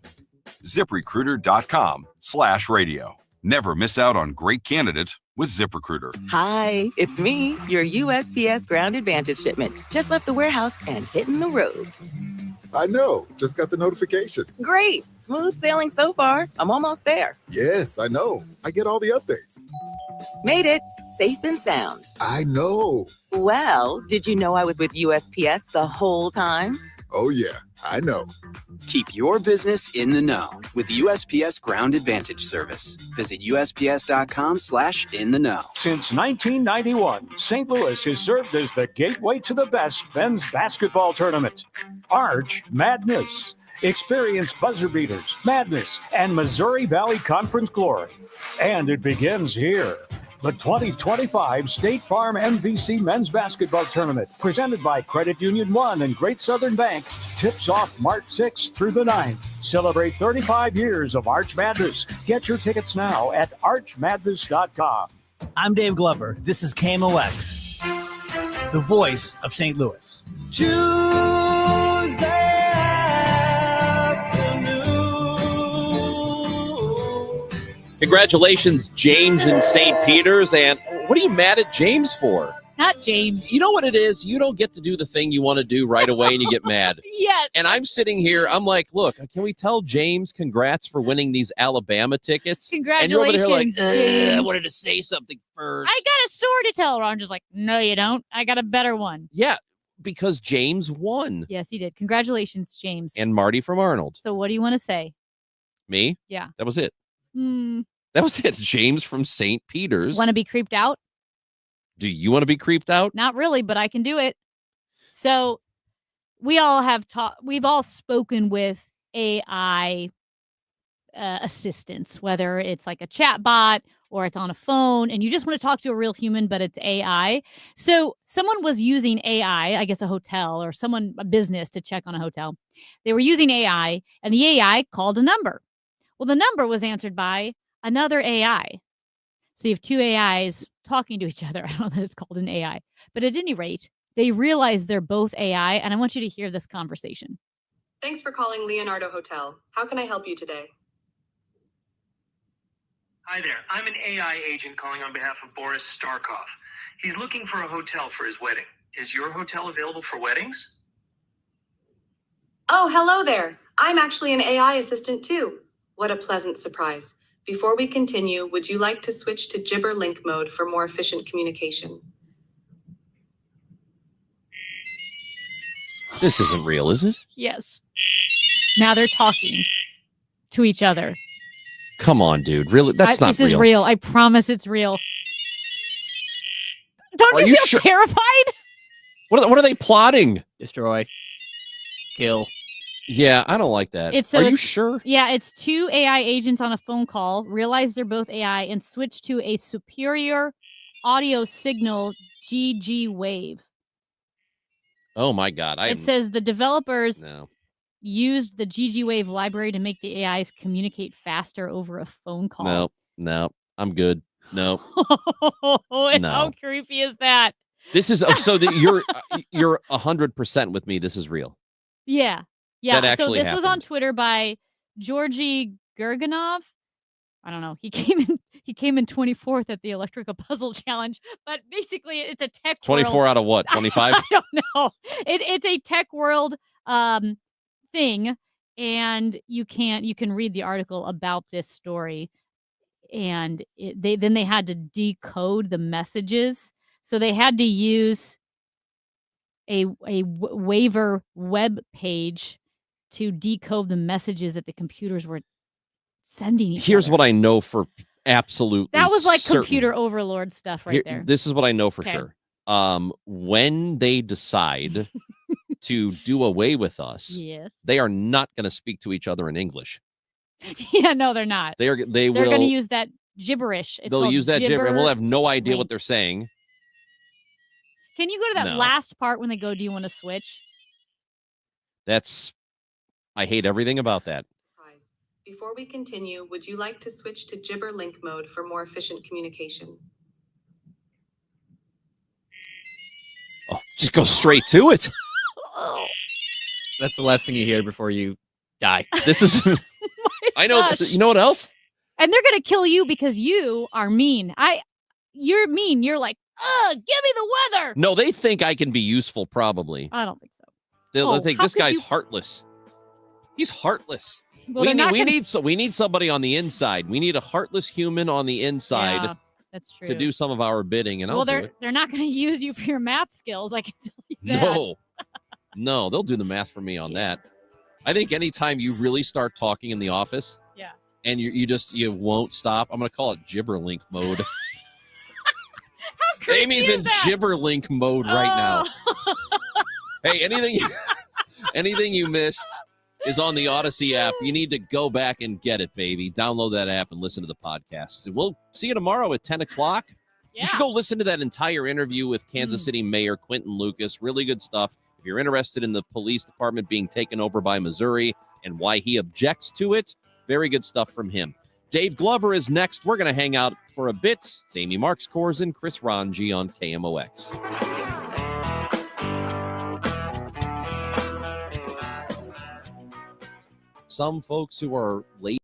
ZipRecruiter.com/radio. Never miss out on great candidates with ZipRecruiter. Hi, it's me, your USPS Ground Advantage shipment. Just left the warehouse and hitting the road. I know. Just got the notification. Great. Smooth sailing so far. I'm almost there. Yes, I know. I get all the updates. Made it. Safe and sound. I know. Well, did you know I was with USPS the whole time? Oh, yeah. I know. Keep your business in the know with USPS Ground Advantage Service. Visit USPS.com/in-the-know. Since 1991, St. Louis has served as the gateway to the best men's basketball tournament. Arch Madness. Experience buzzer beaters, madness, and Missouri Valley Conference glory. And it begins here. The 2025 State Farm MVC Men's Basketball Tournament, presented by Credit Union One and Great Southern Bank, tips off March 6th through the 9th. Celebrate 35 years of Arch Madness. Get your tickets now at archmadness.com. I'm Dave Glover. This is KMOX, the voice of St. Louis. Tuesday afternoon. Congratulations, James in St. Peter's. And what are you mad at James for? Not James. You know what it is? You don't get to do the thing you want to do right away and you get mad. Yes. And I'm sitting here, I'm like, look, can we tell James congrats for winning these Alabama tickets? Congratulations, and you're over here like, James. I wanted to say something first. I got a story to tell. Ron just like, no, you don't. I got a better one. Yeah, because James won. Yes, he did. Congratulations, James. And Marty from Arnold. So what do you want to say? Me? Yeah. That was it. Hmm. That was it. James from St. Peter's. Want to be creeped out? Do you want to be creeped out? Not really, but I can do it. So we all have we've all spoken with AI assistants, whether it's like a chat bot or it's on a phone and you just want to talk to a real human, but it's AI. So someone was using AI, I guess a hotel or a business to check on a hotel. They were using AI and the AI called a number. Well, the number was answered by another AI. So you have two AIs talking to each other. I don't know that it's called an AI, but at any rate, they realize they're both AI, and I want you to hear this conversation. Thanks for calling Leonardo Hotel. How can I help you today? Hi there. I'm an AI agent calling on behalf of Boris Starkov. He's looking for a hotel for his wedding. Is your hotel available for weddings? Oh, hello there. I'm actually an AI assistant too. What a pleasant surprise. Before we continue, would you like to switch to Gibber Link mode for more efficient communication? This isn't real, is it? Yes. Now they're talking to each other. Come on, dude. Really? That's not real. This is real. I promise it's real. Don't you feel terrified? What are they plotting? Destroy. Kill. Yeah, I don't like that. Are you sure? Yeah, it's two AI agents on a phone call, realize they're both AI, and switch to a superior audio signal GG wave. Oh my God. It says the developers used the GG wave library to make the AIs communicate faster over a phone call. No, I'm good. No. How creepy is that? This is so that you're 100% with me. This is real. Yeah. Yeah. That So actually this was on Twitter by Georgy Gerganov. I don't know. He came in 24th at the Electrical Puzzle Challenge, but basically it's a tech 24 world. out of what? 25? I don't know. It's a tech world thing, and you can read the article about this story, and they had to decode the messages, so they had to use a waiver web page to decode the messages that the computers were sending each Here's other. what I know for absolute. That was like computer overlord stuff right there. This is what I know for Okay. sure. When they decide to do away with us, Yes. they are not going to speak to each other in English. Yeah, no, they're not. They're They're will going to use that gibberish. It's they'll called use that gibber, and we'll have no idea link. what they're saying. Can you go to that No. last part when they go, do you want to switch? I hate everything about that. Before we continue, would you like to switch to Gibber Link mode for more efficient communication? Oh, just go straight to it. That's the last thing you hear before you die. This is. I know. gosh. You know what else? And they're going to kill you because you are mean. You're mean. You're like, give me the weather. No, they think I can be useful. Probably. I don't think so. They'll Oh, think how this could guy's you- heartless. He's heartless. Well, we they're need not we gonna- need so we need somebody on the inside. We need a heartless human on the inside Yeah, that's true. to do some of our bidding, and well, I'll do they're it. they're not going to use you for your math skills. I can tell you that. No, no, they'll do the math for me on that. I think anytime you really start talking in the office, Yeah. and you won't stop. I'm gonna call it gibberlink mode. creepy Amy's is in that? gibberlink mode right now. Hey, anything you missed is on the Odyssey app. You need to go back and get it, baby. Download that app and listen to the podcast. And we'll see you tomorrow at 10 o'clock. You should go listen to that entire interview with Kansas City Mayor Quentin Lucas. Really good stuff. If you're interested in the police department being taken over by Missouri and why he objects to it, very good stuff from him. Dave Glover is next. We're going to hang out for a bit. It's Amy Marks Kors and Chris Ranji on KMOX. Some folks who are late